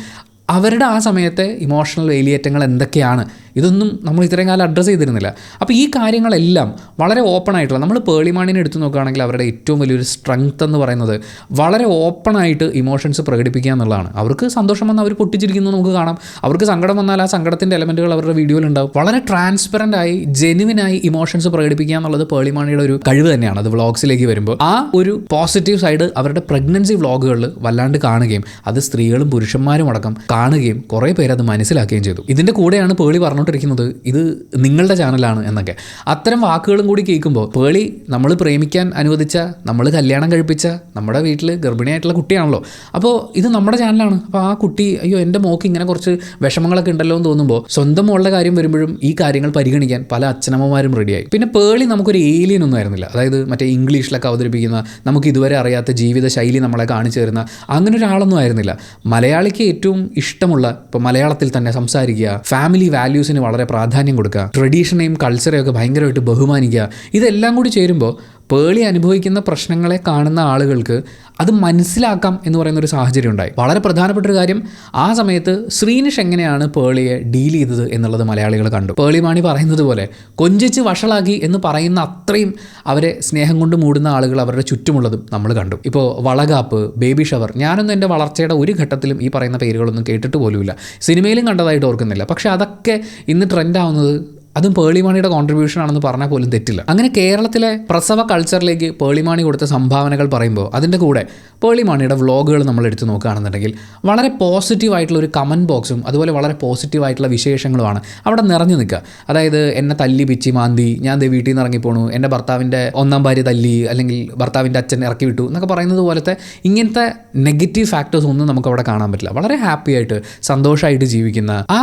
അവരുടെ ആ സമയത്തെ ഇമോഷണൽ വേലിയേറ്റങ്ങൾ എന്തൊക്കെയാണ്, ഇതൊന്നും നമ്മൾ ഇത്രയും കാലം അഡ്രസ്സ് ചെയ്തിരുന്നില്ല. അപ്പോൾ ഈ കാര്യങ്ങളെല്ലാം വളരെ ഓപ്പൺ ആയിട്ടുള്ള, നമ്മൾ പേളി മാണിനെ എടുത്തു നോക്കുകയാണെങ്കിൽ അവരുടെ ഏറ്റവും വലിയൊരു സ്ട്രെങ്ത് എന്ന് പറയുന്നത് വളരെ ഓപ്പണായിട്ട് ഇമോഷൻസ് പ്രകടിപ്പിക്കുക എന്നുള്ളതാണ്. അവർക്ക് സന്തോഷം വന്നാൽ അവർ പൊട്ടിച്ചിരിക്കുന്നത് നമുക്ക് കാണാം. അവർക്ക് സങ്കടം വന്നാൽ ആ സങ്കടത്തിൻ്റെ എലമെൻറ്റുകൾ അവരുടെ വീഡിയോയിലുണ്ടാവും. വളരെ ട്രാൻസ്പെറൻ്റായി ജെനുവിനായി ഇമോഷൻസ് പ്രകടിപ്പിക്കുക എന്നുള്ളത് പേളി മാണിയുടെ ഒരു കഴിവ് തന്നെയാണ്. അത് വ്ളോഗ്സിലേക്ക് വരുമ്പോൾ ആ ഒരു പോസിറ്റീവ് സൈഡ് അവരുടെ പ്രഗ്നൻസി വ്ളോഗുകളിൽ വല്ലാണ്ട് കാണുകയും അത് സ്ത്രീകളും പുരുഷന്മാരും അടക്കം കാണുകയും കുറേ പേര് അത് മനസ്സിലാക്കുകയും ചെയ്തു. ഇതിൻ്റെ കൂടെയാണ് പേളി പറഞ്ഞുകൊണ്ടിരിക്കുന്നത് ഇത് നിങ്ങളുടെ ചാനലാണ് എന്നൊക്കെ. അത്തരം വാക്കുകളും കൂടി കേൾക്കുമ്പോൾ പേളി നമ്മൾ പ്രേമിക്കാൻ അനുവദിച്ച, നമ്മൾ കല്യാണം കഴിപ്പിച്ച നമ്മുടെ വീട്ടിൽ ഗർഭിണിയായിട്ടുള്ള കുട്ടിയാണല്ലോ. അപ്പോൾ ഇത് നമ്മുടെ ചാനലാണ്. അപ്പോൾ ആ കുട്ടി അയ്യോ എൻ്റെ മോക്ക് ഇങ്ങനെ കുറച്ച് വിഷമങ്ങളൊക്കെ ഉണ്ടല്ലോ എന്ന് തോന്നുമ്പോൾ സ്വന്തം മോളുടെ കാര്യം വരുമ്പോഴും ഈ കാര്യങ്ങൾ പരിഗണിക്കാൻ പല അച്ഛനമ്മമാരും റെഡിയായി. പിന്നെ പേളി നമുക്കൊരു ഏലിയൻ ഒന്നും ആയിരുന്നില്ല. അതായത് മറ്റേ ഇംഗ്ലീഷിലൊക്കെ അവതരിപ്പിക്കുന്ന, നമുക്ക് ഇതുവരെ അറിയാത്ത ജീവിത ശൈലി നമ്മളെ കാണിച്ചു തരുന്ന അങ്ങനെ ഒരാളൊന്നും ആയിരുന്നില്ല. മലയാളിക്ക് ഏറ്റവും ഇഷ്ടമുള്ള, ഇപ്പോൾ മലയാളത്തിൽ തന്നെ സംസാരിക്കുക, ഫാമിലി വാല്യൂസിന് വളരെ പ്രാധാന്യം കൊടുക്കുക, ട്രഡീഷനെയും കൾച്ചറെയും ഒക്കെ ഭയങ്കരമായിട്ട് ബഹുമാനിക്കുക, ഇതെല്ലാം കൂടി ചേരുമ്പോൾ പേളി അനുഭവിക്കുന്ന പ്രശ്നങ്ങളെ കാണുന്ന ആളുകൾക്ക് അത് മനസ്സിലാക്കാം എന്ന് പറയുന്നൊരു സാഹചര്യം ഉണ്ടായി. വളരെ പ്രധാനപ്പെട്ടൊരു കാര്യം, ആ സമയത്ത് ശ്രീനിഷ് എങ്ങനെയാണ് പേളിയെ ഡീൽ ചെയ്തത് എന്നുള്ളത് മലയാളികൾ കണ്ടു. പേളി മാണി പറയുന്നത് പോലെ കൊഞ്ചിച്ച് വഷളാക്കി എന്ന് പറയുന്ന അത്രയും അവരെ സ്നേഹം കൊണ്ട് മൂടുന്ന ആളുകൾ അവരുടെ ചുറ്റുമുള്ളതും നമ്മൾ കണ്ടു. ഇപ്പോൾ വളകാപ്പ്, ബേബി ഷവർ, ഞാനൊന്നും എൻ്റെ വളർച്ചയുടെ ഒരു ഘട്ടത്തിലും ഈ പറയുന്ന പേരുകളൊന്നും കേട്ടിട്ട് പോലുമില്ല, സിനിമയിലും കണ്ടതായിട്ട് ഓർക്കുന്നില്ല. പക്ഷേ അതൊക്കെ ഇന്ന് ട്രെൻഡാവുന്നത് അതും പേളി മാണിയുടെ കോൺട്രിബ്യൂഷൻ ആണെന്ന് പറഞ്ഞാൽ പോലും തെറ്റില്ല. അങ്ങനെ കേരളത്തിലെ പ്രസവ കൾച്ചറിലേക്ക് പേളി മാണി കൊടുത്ത സംഭാവനകൾ പറയുമ്പോൾ അതിൻ്റെ കൂടെ പേളി മാണിയുടെ വ്ളോഗുകൾ നമ്മൾ എടുത്ത് നോക്കുകയാണെന്നുണ്ടെങ്കിൽ വളരെ പോസിറ്റീവായിട്ടുള്ള ഒരു കമൻറ്റ് ബോക്സും അതുപോലെ വളരെ പോസിറ്റീവായിട്ടുള്ള വിശേഷങ്ങളുമാണ് അവിടെ നിറഞ്ഞു നിൽക്കുക. അതായത് എന്നെ തല്ലി പിച്ചി മാന്തി, ഞാൻ വീട്ടിൽ നിന്ന് ഇറങ്ങിപ്പോണു, എൻ്റെ ഭർത്താവിൻ്റെ 1-ാം ഭാര്യ തല്ലി, അല്ലെങ്കിൽ ഭർത്താവിൻ്റെ അച്ഛൻ ഇറക്കി വിട്ടു എന്നൊക്കെ പറയുന്നത് പോലത്തെ ഇങ്ങനത്തെ നെഗറ്റീവ് ഫാക്ടേഴ്സ് ഒന്നും നമുക്കവിടെ കാണാൻ പറ്റില്ല. വളരെ ഹാപ്പി ആയിട്ട് സന്തോഷമായിട്ട് ജീവിക്കുന്ന ആ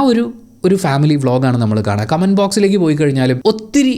ഒരു ഫാമിലി വ്ളോഗാണ് നമ്മൾ കാണുക. കമൻറ്റ് ബോക്സിലേക്ക് പോയി കഴിഞ്ഞാലും ഒത്തിരി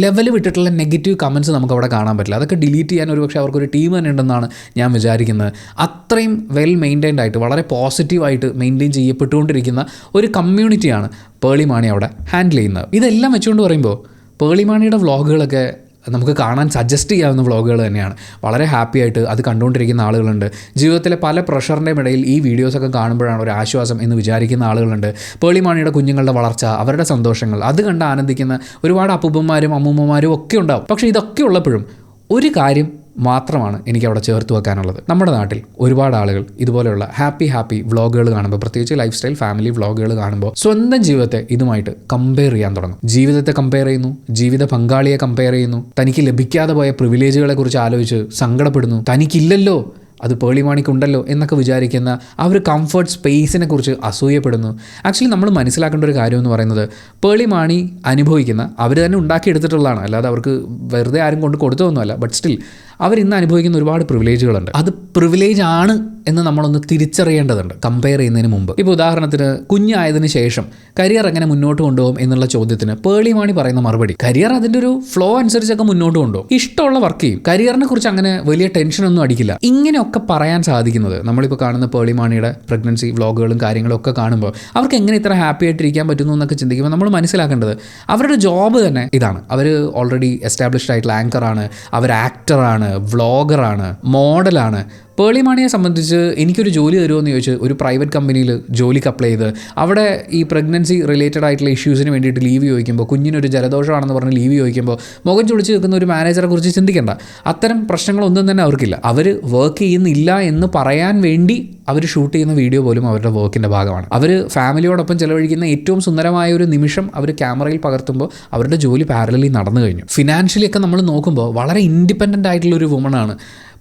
ലെവൽ വിട്ടിട്ടുള്ള നെഗറ്റീവ് കമൻറ്റ്സ് നമുക്കവിടെ കാണാൻ പറ്റില്ല. അതൊക്കെ ഡിലീറ്റ് ചെയ്യാൻ ഒരുപക്ഷെ അവർക്കൊരു ടീം തന്നെ ഉണ്ടെന്നാണ് ഞാൻ വിചാരിക്കുന്നത്. അത്രയും വെൽ മെയിൻറ്റൈൻഡ് ആയിട്ട് വളരെ പോസിറ്റീവായിട്ട് മെയിൻറ്റെയിൻ ചെയ്യപ്പെട്ടുകൊണ്ടിരിക്കുന്ന ഒരു കമ്മ്യൂണിറ്റിയാണ് പേളി മാണി അവിടെ ഹാൻഡിൽ ചെയ്യുന്നത്. ഇതെല്ലാം വെച്ചുകൊണ്ട് പറയുമ്പോൾ പേളി മാണിയുടെ വ്ളോഗുകളൊക്കെ നമുക്ക് കാണാൻ സജസ്റ്റ് ചെയ്യാവുന്ന വ്ളോഗുകൾ തന്നെയാണ്. വളരെ ഹാപ്പി ആയിട്ട് അത് കണ്ടുകൊണ്ടിരിക്കുന്ന ആളുകളുണ്ട്. ജീവിതത്തിലെ പല പ്രഷറിൻ്റെയും ഇടയിൽ ഈ വീഡിയോസൊക്കെ കാണുമ്പോഴാണ് ഒരു ആശ്വാസം എന്ന് വിചാരിക്കുന്ന ആളുകളുണ്ട്. പേളി മാണിയുടെ കുഞ്ഞുങ്ങളുടെ വളർച്ച, അവരുടെ സന്തോഷങ്ങൾ അത് കണ്ട് ആനന്ദിക്കുന്ന ഒരുപാട് അപ്പൂപ്പന്മാരും അമ്മൂമ്മമാരും ഒക്കെ ഉണ്ടാവും. പക്ഷേ ഇതൊക്കെ ഉള്ളപ്പോഴും ഒരു കാര്യം മാത്രമാണ് എനിക്ക് അവിടെ ചേർത്ത് വെക്കാനുള്ളത്. നമ്മുടെ നാട്ടിൽ ഒരുപാട് ആളുകൾ ഇതുപോലെയുള്ള ഹാപ്പി വ്ളോഗുകൾ കാണുമ്പോൾ, പ്രത്യേകിച്ച് ലൈഫ് സ്റ്റൈൽ ഫാമിലി വ്ളോഗുകൾ കാണുമ്പോൾ സ്വന്തം ജീവിതത്തെ ഇതുമായിട്ട് കമ്പയർ ചെയ്യാൻ തുടങ്ങും. ജീവിതത്തെ കമ്പയർ ചെയ്യുന്നു, ജീവിത പങ്കാളിയെ കമ്പയർ ചെയ്യുന്നു, തനിക്ക് ലഭിക്കാതെ പോയ പ്രിവിലേജുകളെ കുറിച്ച് ആലോചിച്ച് സങ്കടപ്പെടുന്നു, തനിക്കില്ലല്ലോ അത് പേളിമാണിക്കുണ്ടല്ലോ എന്നൊക്കെ വിചാരിക്കുന്ന ആ ഒരു കംഫർട്ട് സ്പേസിനെ കുറിച്ച് അസൂയപ്പെടുന്നു. ആക്ച്വലി നമ്മൾ മനസ്സിലാക്കേണ്ട ഒരു കാര്യം എന്ന് പറയുന്നത്, പേളിമാണി അനുഭവിക്കുന്ന അവർ തന്നെ ഉണ്ടാക്കിയെടുത്തിട്ടുള്ളതാണ്, അല്ലാതെ അവർക്ക് വെറുതെ ആരും കൊണ്ട് കൊടുത്തതൊന്നുമല്ല. ബട്ട് സ്റ്റിൽ അവരിന്ന് അനുഭവിക്കുന്ന ഒരുപാട് പ്രിവിലേജുകളുണ്ട്. അത് പ്രിവിലേജ് ആണ് എന്ന് നമ്മളൊന്ന് തിരിച്ചറിയേണ്ടതുണ്ട് കമ്പയർ ചെയ്യുന്നതിന് മുമ്പ്. ഇപ്പോൾ ഉദാഹരണത്തിന്, കുഞ്ഞായതിനു ശേഷം കരിയർ എങ്ങനെ മുന്നോട്ട് കൊണ്ടുപോകും എന്നുള്ള ചോദ്യത്തിന് പേളിമാണി പറയുന്ന മറുപടി, കരിയർ അതിൻ്റെ ഒരു ഫ്ലോ അനുസരിച്ചൊക്കെ മുന്നോട്ട് കൊണ്ടുപോകും, ഇഷ്ടമുള്ള വർക്ക് ചെയ്യും, കരിയറിനെ കുറിച്ച് അങ്ങനെ വലിയ ടെൻഷനൊന്നും അടിക്കില്ല. ഇങ്ങനെയൊക്കെ പറയാൻ സാധിക്കുന്നത്, നമ്മളിപ്പോൾ കാണുന്ന പേളിമാണിയുടെ പ്രഗ്നൻസി വ്ളോഗുകളും കാര്യങ്ങളും ഒക്കെ കാണുമ്പോൾ അവർക്ക് എങ്ങനെ ഇത്ര ഹാപ്പി ആയിട്ടിരിക്കാൻ പറ്റുന്നു എന്നൊക്കെ ചിന്തിക്കുമ്പോൾ നമ്മൾ മനസ്സിലാക്കേണ്ടത്, അവരുടെ ജോബ് തന്നെ ഇതാണ്. അവർ ഓൾറെഡി എസ്റ്റാബ്ലിഷ്ഡ് ആയിട്ടുള്ള ആങ്കറാണ്, അവർ ആക്ടറാണ്, വ്ളോഗറാണ്, മോഡലാണ്. പേളിമാണിയെ സംബന്ധിച്ച് എനിക്കൊരു ജോലി തരുമോ ചോദിച്ച് ഒരു പ്രൈവറ്റ് കമ്പനിയിൽ ജോലിക്ക് അപ്ലൈ ചെയ്ത് അവിടെ ഈ പ്രഗ്നൻസി റിലേറ്റഡ് ആയിട്ടുള്ള ഇഷ്യൂസിന് വേണ്ടിയിട്ട് ലീവ് ചോദിക്കുമ്പോൾ, കുഞ്ഞിനൊരു ജലദോഷമാണെന്ന് പറഞ്ഞ് ലീവ് ചോദിക്കുമ്പോൾ മുഖം ചൊളിച്ച് നിൽക്കുന്ന ഒരു മാനേജറെ കുറിച്ച് ചിന്തിക്കേണ്ട. അത്തരം പ്രശ്നങ്ങളൊന്നും തന്നെ അവർക്കില്ല. അവർ വർക്ക് ചെയ്യുന്നില്ല എന്ന് പറയാൻ വേണ്ടി അവർ ഷൂട്ട് ചെയ്യുന്ന വീഡിയോ പോലും അവരുടെ വർക്കിൻ്റെ ഭാഗമാണ്. അവർ ഫാമിലിയോടൊപ്പം ചിലവഴിക്കുന്ന ഏറ്റവും സുന്ദരമായ ഒരു നിമിഷം അവർ ക്യാമറയിൽ പകർത്തുമ്പോൾ അവരുടെ ജോലി പാരലലി നടന്നു കഴിഞ്ഞു. ഫിനാൻഷ്യലി ഒക്കെ നമ്മൾ നോക്കുമ്പോൾ വളരെ ഇൻഡിപെൻഡൻ്റ് ആയിട്ടുള്ളൊരു വുമണാണ്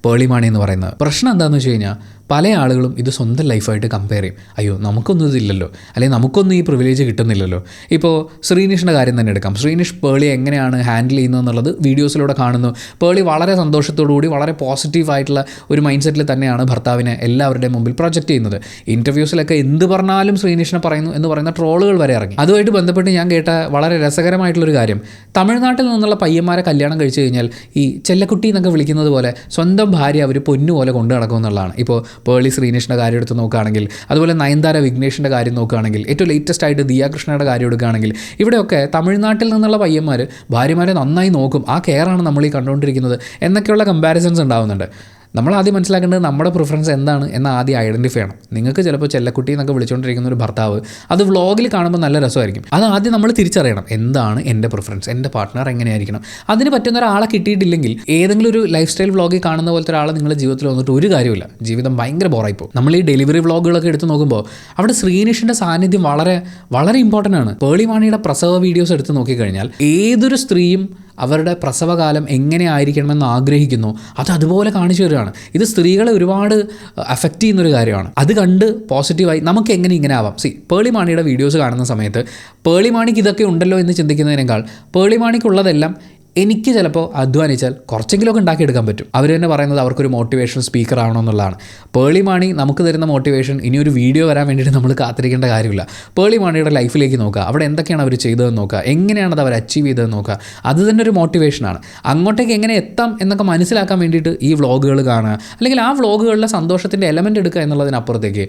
പേളിമാണി എന്ന് പറയുന്നത്. പ്രശ്നം എന്താണെന്ന് വെച്ച് കഴിഞ്ഞാൽ, പല ആളുകളും ഇത് സ്വന്തം ലൈഫായിട്ട് കമ്പയർ ചെയ്യും. അയ്യോ നമുക്കൊന്നും ഇതില്ലല്ലോ, അല്ലെങ്കിൽ നമുക്കൊന്നും ഈ പ്രിവിലേജ് കിട്ടുന്നില്ലല്ലോ. ഇപ്പോൾ ശ്രീനിഷിൻ്റെ കാര്യം തന്നെ എടുക്കാം. ശ്രീനിഷ് പേളി എങ്ങനെയാണ് ഹാൻഡിൽ ചെയ്യുന്നത് എന്നുള്ളത് വീഡിയോസിലൂടെ കാണുന്നു. പേളി വളരെ സന്തോഷത്തോടുകൂടി വളരെ പോസിറ്റീവായിട്ടുള്ള ഒരു മൈൻഡ് സെറ്റിൽ തന്നെയാണ് ഭർത്താവിനെ എല്ലാവരുടെയും മുമ്പിൽ പ്രൊജക്റ്റ് ചെയ്യുന്നത്. ഇൻ്റർവ്യൂസിലൊക്കെ എന്ത് പറഞ്ഞാലും ശ്രീനിഷിനെ പറയുന്നു എന്ന് പറയുന്ന ട്രോളുകൾ വരെ ഇറങ്ങി. അതുമായിട്ട് ബന്ധപ്പെട്ട് ഞാൻ കേട്ട വളരെ രസകരമായിട്ടുള്ളൊരു കാര്യം, തമിഴ്നാട്ടിൽ നിന്നുള്ള പയ്യന്മാരെ കല്യാണം കഴിച്ചു കഴിഞ്ഞാൽ ഈ ചെല്ലക്കുട്ടി എന്നൊക്കെ വിളിക്കുന്നത് പോലെ സ്വന്തം ഭാര്യ അവർ പൊന്നുപോലെ കൊണ്ടു നടക്കും എന്നുള്ളതാണ്. ഇപ്പോൾ പേളി ശ്രീനിഷിൻ്റെ കാര്യം എടുത്ത് നോക്കുകയാണെങ്കിൽ, അതുപോലെ നയൻതാര വിഘ്നേഷിൻ്റെ കാര്യം നോക്കുകയാണെങ്കിൽ, ഏറ്റവും ലേറ്റസ്റ്റ് ആയിട്ട് ദിയ കൃഷ്ണയുടെ കാര്യം എടുക്കുകയാണെങ്കിൽ, ഇവിടെയൊക്കെ തമിഴ്നാട്ടിൽ നിന്നുള്ള പയ്യന്മാർ ഭാര്യമാരെ നന്നായി നോക്കും, ആ കെയറാണ് നമ്മൾ ഈ കണ്ടുകൊണ്ടിരിക്കുന്നത് എന്നൊക്കെയുള്ള കമ്പാരിസൺസ് ഉണ്ടാകുന്നുണ്ട്. നമ്മൾ ആദ്യം മനസ്സിലാക്കേണ്ടത് നമ്മുടെ പ്രിഫറൻസ് എന്താണ് എന്ന് ആദ്യം ഐഡൻറ്റിഫൈ ചെയ്യണം. നിങ്ങൾക്ക് ചിലപ്പോൾ ചെല്ലക്കുട്ടി എന്നൊക്കെ വിളിച്ചുകൊണ്ടിരിക്കുന്ന ഒരു ഭർത്താവ് അത് വ്ളോഗിൽ കാണുമ്പോൾ നല്ല രസമായിരിക്കും. അത് ആദ്യം നമ്മൾ തിരിച്ചറിയണം, എന്താണ് എൻ്റെ പ്രിഫറൻസ്, എൻ്റെ പാർട്ട്ണർ എങ്ങനെയായിരിക്കണം. അതിന് പറ്റുന്ന ഒരാളെ കിട്ടിയിട്ടില്ലെങ്കിൽ ഏതെങ്കിലും ഒരു ലൈഫ് സ്റ്റൈൽ വ്ളോഗിൽ കാണുന്ന പോലത്തെ ഒരാളെ നിങ്ങളുടെ ജീവിതത്തിൽ വന്നിട്ട് ഒരു കാര്യമില്ല, ജീവിതം ഭയങ്കര ബോറായിപ്പോൾ. നമ്മൾ ഈ ഡെലിവറി വ്ളോഗുകളൊക്കെ എടുത്ത് നോക്കുമ്പോൾ അവിടെ ശ്രീനിഷിൻ്റെ സാന്നിധ്യം വളരെ വളരെ ഇമ്പോർട്ടൻ്റ് ആണ്. പേളിമാണിയുടെ പ്രസവ വീഡിയോസ് എടുത്ത് നോക്കിക്കഴിഞ്ഞാൽ ഏതൊരു സ്ത്രീയും അവരുടെ പ്രസവകാലം എങ്ങനെ ആയിരിക്കണമെന്ന് ആഗ്രഹിക്കുന്നു അത് അതുപോലെ കാണിച്ചു തരികയാണ്. ഇത് സ്ത്രീകളെ ഒരുപാട് അഫക്റ്റ് ചെയ്യുന്നൊരു കാര്യമാണ്. അത് കണ്ട് പോസിറ്റീവായി നമുക്ക് എങ്ങനെ ഇങ്ങനെ ആവാം. പേളിമാണിയുടെ വീഡിയോസ് കാണുന്ന സമയത്ത് പേളിമാണിക്ക് ഇതൊക്കെ ഉണ്ടല്ലോ എന്ന് ചിന്തിക്കുന്നതിനേക്കാൾ പേളിമാണിക്കുള്ളതെല്ലാം എനിക്ക് ചിലപ്പോൾ അധ്വാനിച്ചാൽ കുറച്ചെങ്കിലുമൊക്കെ ഉണ്ടാക്കിയെടുക്കാൻ പറ്റും. അവർ തന്നെ പറയുന്നത് അവർക്കൊരു മോട്ടിവേഷൻ സ്പീക്കർ ആവണമെന്നുള്ളതാണ്. പേളിമാണി നമുക്ക് തരുന്ന മോട്ടിവേഷൻ ഇനിയൊരു വീഡിയോ വരാൻ വേണ്ടിയിട്ട് നമ്മൾ കാത്തിരിക്കേണ്ട കാര്യമില്ല. പേളിമാണിയുടെ ലൈഫിലേക്ക് നോക്കുക, അവിടെ എന്തൊക്കെയാണ് അവർ ചെയ്തതെന്ന് നോക്കുക, എങ്ങനെയാണത് അവർ അച്ചീവ് ചെയ്തതെന്ന് നോക്കുക. അത് തന്നെ ഒരു മോട്ടിവേഷനാണ്. അങ്ങോട്ടേക്ക് എങ്ങനെ എത്താം എന്നൊക്കെ മനസ്സിലാക്കാൻ വേണ്ടിയിട്ട് ഈ വ്ളോഗുകൾ കാണുക, അല്ലെങ്കിൽ ആ വ്ളോഗുകളിലെ സന്തോഷത്തിൻ്റെ എലമെൻ്റ് എടുക്കുക എന്നുള്ളതിനപ്പുറത്തേക്ക്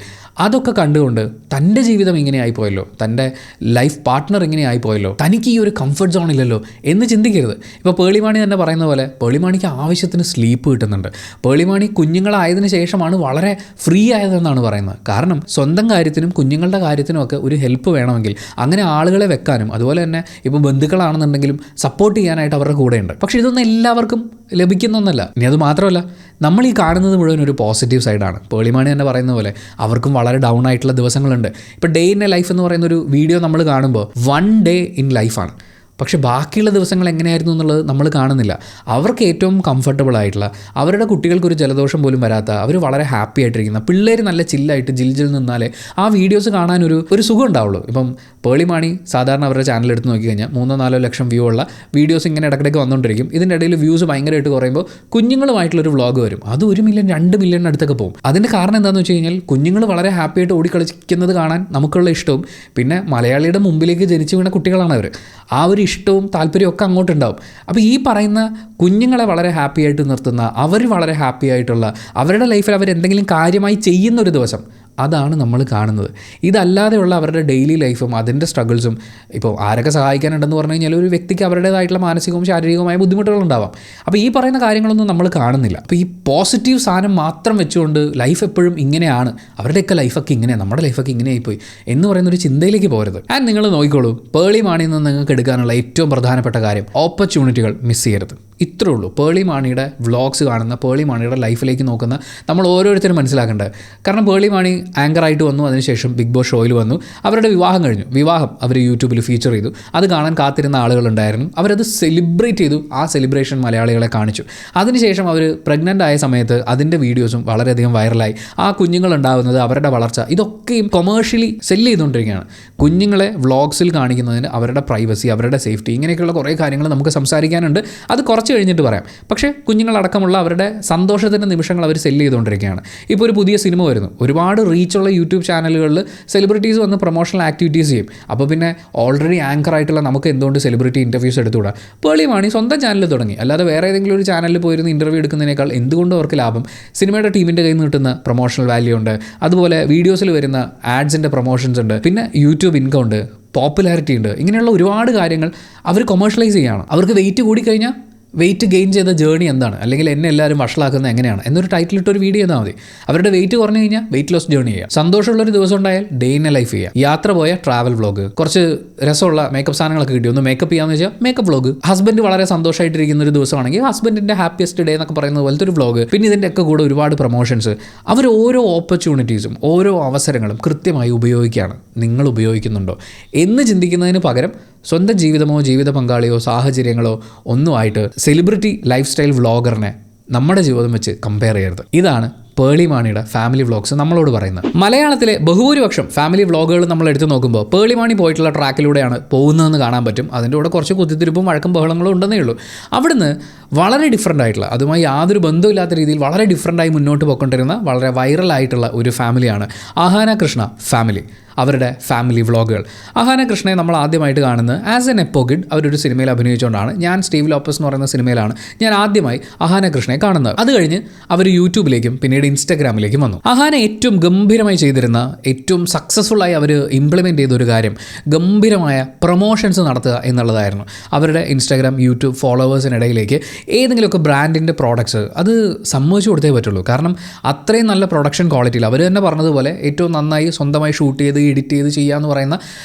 അതൊക്കെ കണ്ടുകൊണ്ട് തൻ്റെ ജീവിതം ഇങ്ങനെ ആയിപ്പോയല്ലോ, തൻ്റെ ലൈഫ് പാർട്ട്ണർ ഇങ്ങനെ ആയിപ്പോയല്ലോ, തനിക്ക് ഈ ഒരു കംഫർട്ട് സോണില്ലല്ലോ എന്ന് ചിന്തിക്കരുത്. ഇപ്പോൾ പേളിമാണി തന്നെ പറയുന്ന പോലെ പേളിമാണിക്ക് ആവശ്യത്തിന് സ്ലീപ്പ് കിട്ടുന്നുണ്ട്. പേളിമാണി കുഞ്ഞുങ്ങളായതിനു ശേഷമാണ് വളരെ ഫ്രീ ആയതെന്നാണ് പറയുന്നത്. കാരണം സ്വന്തം കാര്യത്തിനും കുഞ്ഞുങ്ങളുടെ കാര്യത്തിനും ഒക്കെ ഒരു ഹെൽപ്പ് വേണമെങ്കിൽ അങ്ങനെ ആളുകളെ വെക്കാനും, അതുപോലെ തന്നെ ഇപ്പോൾ ബന്ധുക്കളാണെന്നുണ്ടെങ്കിലും സപ്പോർട്ട് ചെയ്യാനായിട്ട് അവരുടെ കൂടെയുണ്ട്. പക്ഷേ ഇതൊന്നും എല്ലാവർക്കും ലഭിക്കുന്നൊന്നല്ല. ഇനി അത് മാത്രമല്ല, നമ്മൾ ഈ കാണുന്നത് മുഴുവൻ ഒരു പോസിറ്റീവ് സൈഡാണ്. പേളിമാണി തന്നെ പറയുന്ന പോലെ അവർക്കും വളരെ ഡൗൺ ആയിട്ടുള്ള ദിവസങ്ങളുണ്ട്. ഇപ്പോൾ ഡേ ഇൻ എ ലൈഫ് എന്ന് പറയുന്ന ഒരു വീഡിയോ നമ്മൾ കാണുമ്പോൾ 1 ഡേ ഇൻ ലൈഫാണ്. പക്ഷേ ബാക്കിയുള്ള ദിവസങ്ങൾ എങ്ങനെയായിരുന്നു എന്നുള്ളത് നമ്മൾ കാണുന്നില്ല. അവർക്ക് ഏറ്റവും കംഫർട്ടബിൾ ആയിട്ടുള്ള, അവരുടെ കുട്ടികൾക്കൊരു ജലദോഷം പോലും വരാത്ത, അവർ വളരെ ഹാപ്പി ആയിട്ടിരിക്കുന്ന പിള്ളേർ നല്ല ചില്ലായിട്ട് ജിൽ നിന്നാലേ ആ വീഡിയോസ് കാണാനൊരു സുഖം ഉണ്ടാവുള്ളൂ. ഇപ്പം പേളിമാണി സാധാരണ അവരുടെ ചാനൽ എടുത്ത് നോക്കിക്കഴിഞ്ഞാൽ 3-4 ലക്ഷം വ്യൂ ഉള്ള വീഡിയോസ് ഇങ്ങനെ ഇടയ്ക്കിടയ്ക്ക് വന്നുകൊണ്ടിരിക്കും. ഇതിൻ്റെ ഇടയിൽ വ്യൂസ് ഭയങ്കരമായിട്ട് കുറയുമ്പോൾ കുഞ്ഞുങ്ങളുമായിട്ടുള്ളൊരു വ്ളോഗ് വരും. അത് 1 മില്യൺ 2 മില്യൺ അടുത്തൊക്കെ പോകും. അതിൻ്റെ കാരണം എന്താണെന്ന് വെച്ച് കഴിഞ്ഞാൽ കുഞ്ഞുങ്ങൾ വളരെ ഹാപ്പി ആയിട്ട് ഓടിക്കളിക്കുന്നത് കാണാൻ നമുക്കുള്ള ഇഷ്ടവും, പിന്നെ മലയാളിയുടെ മുമ്പിലേക്ക് ജനിച്ചു വീണ കുട്ടികളാണ് അവർ. ആ ഒരു ഇഷ്ടവും താല്പര്യവും ഒക്കെ അങ്ങോട്ടുണ്ടാവും. അപ്പോൾ ഈ പറയുന്ന കുഞ്ഞുങ്ങളെ വളരെ ഹാപ്പി ആയിട്ട് നിർത്തുന്ന, അവർ വളരെ ഹാപ്പി ആയിട്ടുള്ള, അവരുടെ ലൈഫിൽ അവരെന്തെങ്കിലും കാര്യമായി ചെയ്യുന്നൊരു ദിവസം, അതാണ് നമ്മൾ കാണുന്നത്. ഇതല്ലാതെയുള്ള അവരുടെ ഡെയിലി ലൈഫും അതിൻ്റെ സ്ട്രഗിൾസും ഇപ്പോൾ ആരൊക്കെ സഹായിക്കാനുണ്ടെന്ന് പറഞ്ഞു കഴിഞ്ഞാൽ ഒരു വ്യക്തിക്ക് അവരുടേതായിട്ടുള്ള മാനസികവും ശാരീരികവുമായ ബുദ്ധിമുട്ടുകളുണ്ടാവാം. അപ്പോൾ ഈ പറയുന്ന കാര്യങ്ങളൊന്നും നമ്മൾ കാണുന്നില്ല. അപ്പോൾ ഈ പോസിറ്റീവ് സാധനം മാത്രം വെച്ചുകൊണ്ട് ലൈഫ് എപ്പോഴും ഇങ്ങനെയാണ്, അവരുടെയൊക്കെ ലൈഫൊക്കെ ഇങ്ങനെയാണ്, നമ്മുടെ ലൈഫൊക്കെ ഇങ്ങനെ ആയിപ്പോയി എന്ന് പറയുന്നൊരു ചിന്തയിലേക്ക് പോകരുത്. ആൻഡ് നിങ്ങൾ നോക്കിക്കോളൂ, പേളി മാണിയിൽ നിന്ന് നിങ്ങൾക്ക് എടുക്കാനുള്ള ഏറ്റവും പ്രധാനപ്പെട്ട കാര്യം ഓപ്പർച്യൂണിറ്റികൾ മിസ് ചെയ്യരുത്. ഇത്രേ ഉള്ളൂ. പേളി മാണിയുടെ വ്ളോഗ്സ് കാണുന്ന, പേളി മാണിയുടെ ലൈഫിലേക്ക് നോക്കുന്ന നമ്മൾ ഓരോരുത്തരും മനസ്സിലാക്കേണ്ടത്. കാരണം പേളി മാണി ആങ്കറായിട്ട് വന്നു, അതിനുശേഷം ബിഗ് ബോസ് ഷോയിൽ വന്നു, അവരുടെ വിവാഹം കഴിഞ്ഞു. വിവാഹം അവർ യൂട്യൂബിൽ ഫീച്ചർ ചെയ്തു. അത് കാണാൻ കാത്തിരുന്ന ആളുകളുണ്ടായിരുന്നു. അവരത് സെലിബ്രേറ്റ് ചെയ്തു. ആ സെലിബ്രേഷൻ മലയാളികളെ കാണിച്ചു. അതിനുശേഷം അവർ പ്രഗ്നൻ്റ് ആയ സമയത്ത് അതിൻ്റെ വീഡിയോസും വളരെയധികം വൈറലായി. ആ കുഞ്ഞുങ്ങളുണ്ടാകുന്നത്, അവരുടെ വളർച്ച, ഇതൊക്കെയും കൊമേഴ്ഷ്യലി സെല്ല് ചെയ്തുകൊണ്ടിരിക്കുകയാണ്. കുഞ്ഞുങ്ങളെ വ്ളോഗ്സിൽ കാണിക്കുന്നതിന് അവരുടെ പ്രൈവസി, അവരുടെ സേഫ്റ്റി, ഇങ്ങനെയൊക്കെയുള്ള കുറേ കാര്യങ്ങൾ നമുക്ക് സംസാരിക്കാനുണ്ട്. അത് കുറച്ച് കഴിഞ്ഞിട്ട് പറയാം. പക്ഷേ കുഞ്ഞുങ്ങളടക്കമുള്ള അവരുടെ സന്തോഷത്തിൻ്റെ നിമിഷങ്ങൾ അവർ സെല്ല് ചെയ്തുകൊണ്ടിരിക്കുകയാണ്. ഇപ്പോൾ ഒരു പുതിയ സിനിമ വരുന്നു. ഒരുപാട് റീച്ചുള്ള യൂട്യൂബ് ചാനലുകളിൽ സെലിബ്രിറ്റീസ് വന്ന് പ്രൊമോഷണൽ ആക്ടിവിറ്റീസ് ചെയ്യും. അപ്പോൾ പിന്നെ ഓൾറെഡി ആങ്കറായിട്ടുള്ള നമുക്ക് എന്തുകൊണ്ട് സെലിബ്രിറ്റി ഇൻ്റർവ്യൂസ് എടുത്തുകൂടാ? പേളി മാണി സ്വന്തം ചാനൽ തുടങ്ങി. അല്ലാതെ വേറെ ഏതെങ്കിലും ഒരു ചാനലിൽ പോയിരുന്ന് ഇൻ്റർവ്യൂ എടുക്കുന്നതിനേക്കാൾ എന്തുകൊണ്ട് അവർക്ക് ലാഭം? സിനിമയുടെ ടീമിൻ്റെ കയ്യിൽ നിന്ന് കിട്ടുന്ന പ്രൊമോഷണൽ വാല്യൂ ഉണ്ട്, അതുപോലെ വീഡിയോസിൽ വരുന്ന ആഡ്സിൻ്റെ പ്രൊമോഷൻസ് ഉണ്ട്, പിന്നെ യൂട്യൂബ് ഇൻകം ഉണ്ട്, പോപ്പുലാരിറ്റി ഉണ്ട്. ഇങ്ങനെയുള്ള ഒരുപാട് കാര്യങ്ങൾ അവർ കൊമേഴ്ഷ്യലൈസ് ചെയ്യുകയാണ്. അവർക്ക് വെയിറ്റ് കൂടിക്കഴിഞ്ഞാൽ വെയിറ്റ് ഗെയിൻ ചെയ്ത ജേർണി എന്താണ്, അല്ലെങ്കിൽ എന്നെ എല്ലാവരും വഷളാക്കുന്നത് എങ്ങനെയാണ് എന്നൊരു ടൈറ്റിലിട്ടൊരു വീഡിയോ ചെയ്താൽ മതി. അവരുടെ വെയിറ്റ് കുറഞ്ഞു കഴിഞ്ഞാൽ വെയിറ്റ് ലോസ് ജേർണി ചെയ്യുക. സന്തോഷമുള്ളൊരു ദിവസം ഉണ്ടായാൽ ഡേ ഇൻ എ ലൈഫ് ചെയ്യുക. യാത്ര പോയ ട്രാവൽ വ്ളോഗ്, കുറച്ച് രസമുള്ള മേക്കപ്പ് സാധനങ്ങളൊക്കെ കിട്ടി ഒന്ന് മേക്കപ്പ് ചെയ്യാമെന്ന് വെച്ചാൽ മേക്കപ്പ് വ്ളോഗ്. ഹസ്ബൻഡ് വളരെ സന്തോഷമായിട്ടിരിക്കുന്ന ഒരു ദിവസമാണെങ്കിൽ ഹസ്ബൻഡിൻ്റെ ഹാപ്പിയസ്റ്റ് ഡേ എന്നൊക്കെ പറയുന്നത് പോലത്തെ ഒരു വ്ളോഗ്. പിന്നെ ഇതിൻ്റെയൊക്കെ കൂടെ ഒരുപാട് പ്രൊമോഷൻസ്. അവർ ഓരോ ഓപ്പർച്യൂണിറ്റീസും ഓരോ അവസരങ്ങളും കൃത്യമായി ഉപയോഗിക്കുകയാണ്. നിങ്ങൾ ഉപയോഗിക്കുന്നുണ്ടോ എന്ന് ചിന്തിക്കുന്നതിന് പകരം സ്വന്തം ജീവിതമോ ജീവിത പങ്കാളിയോ സാഹചര്യങ്ങളോ ഒന്നുമായിട്ട് സെലിബ്രിറ്റി ലൈഫ് സ്റ്റൈൽ വ്ളോഗറിനെ നമ്മുടെ ജീവിതം വെച്ച് കമ്പയർ ചെയ്യരുത്. ഇതാണ് പേളി മാണിയുടെ ഫാമിലി വ്ളോഗ്സ് നമ്മളോട് പറയുന്നത്. മലയാളത്തിലെ ബഹുഭൂരിപക്ഷം ഫാമിലി വ്ളോഗുകൾ നമ്മൾ എടുത്തു നോക്കുമ്പോൾ പേളി മാണി പോയിട്ടുള്ള ട്രാക്കിലൂടെയാണ് പോകുന്നതെന്ന് കാണാൻ പറ്റും. അതിൻ്റെ കൂടെ കുറച്ച് കുത്തിത്തിരിപ്പും വഴക്കും ബഹളങ്ങളും ഉണ്ടെന്നേ ഉള്ളൂ. അവിടുന്ന് വളരെ ഡിഫറൻ്റ് ആയിട്ടുള്ള, അതുമായി യാതൊരു ബന്ധമില്ലാത്ത രീതിയിൽ വളരെ ഡിഫറൻ്റായി മുന്നോട്ട് പോയിക്കൊണ്ടിരുന്ന വളരെ വൈറലായിട്ടുള്ള ഒരു ഫാമിലിയാണ് അഹാന കൃഷ്ണ ഫാമിലി. അവരുടെ ഫാമിലി വ്ളോഗുകൾ. അഹാന കൃഷ്ണയെ നമ്മൾ ആദ്യമായിട്ട് കാണുന്നത് ആസ് എൻ എപ്പോ കിഡ് അവരൊരു സിനിമയിൽ അഭിനയിച്ചുകൊണ്ടാണ്. ഞാൻ സ്റ്റീവ് ലോപ്പസ് എന്ന് പറയുന്ന സിനിമയിലാണ് ഞാൻ ആദ്യമായി അഹാന കൃഷ്ണയെ കാണുന്നത്. അത് കഴിഞ്ഞ് അവർ യൂട്യൂബിലേക്കും പിന്നീട് ഇൻസ്റ്റാഗ്രാമിലേക്കും വന്നു. അഹാന ഏറ്റവും ഗംഭീരമായി ചെയ്തിരുന്ന, ഏറ്റവും സക്സസ്ഫുള്ളായി അവർ ഇംപ്ലിമെൻറ്റ് ചെയ്ത ഒരു കാര്യം ഗംഭീരമായ പ്രൊമോഷൻസ് നടത്തുക എന്നുള്ളതായിരുന്നു. അവരുടെ ഇൻസ്റ്റാഗ്രാം യൂട്യൂബ് ഫോളോവേഴ്സിനിടയിലേക്ക് ഏതെങ്കിലുമൊക്കെ ബ്രാൻഡിൻ്റെ പ്രോഡക്ട്സ് അത് സമ്മതിച്ചു കൊടുത്തേ പറ്റുള്ളൂ. കാരണം അത്രയും നല്ല പ്രൊഡക്ഷൻ ക്വാളിറ്റിയിൽ അവർ തന്നെ പറഞ്ഞതുപോലെ ഏറ്റവും നന്നായി സ്വന്തമായി ഷൂട്ട് ചെയ്ത് എഡിറ്റ് ചെയ്ത് ചെയ്യുക എന്ന് പറയുന്ന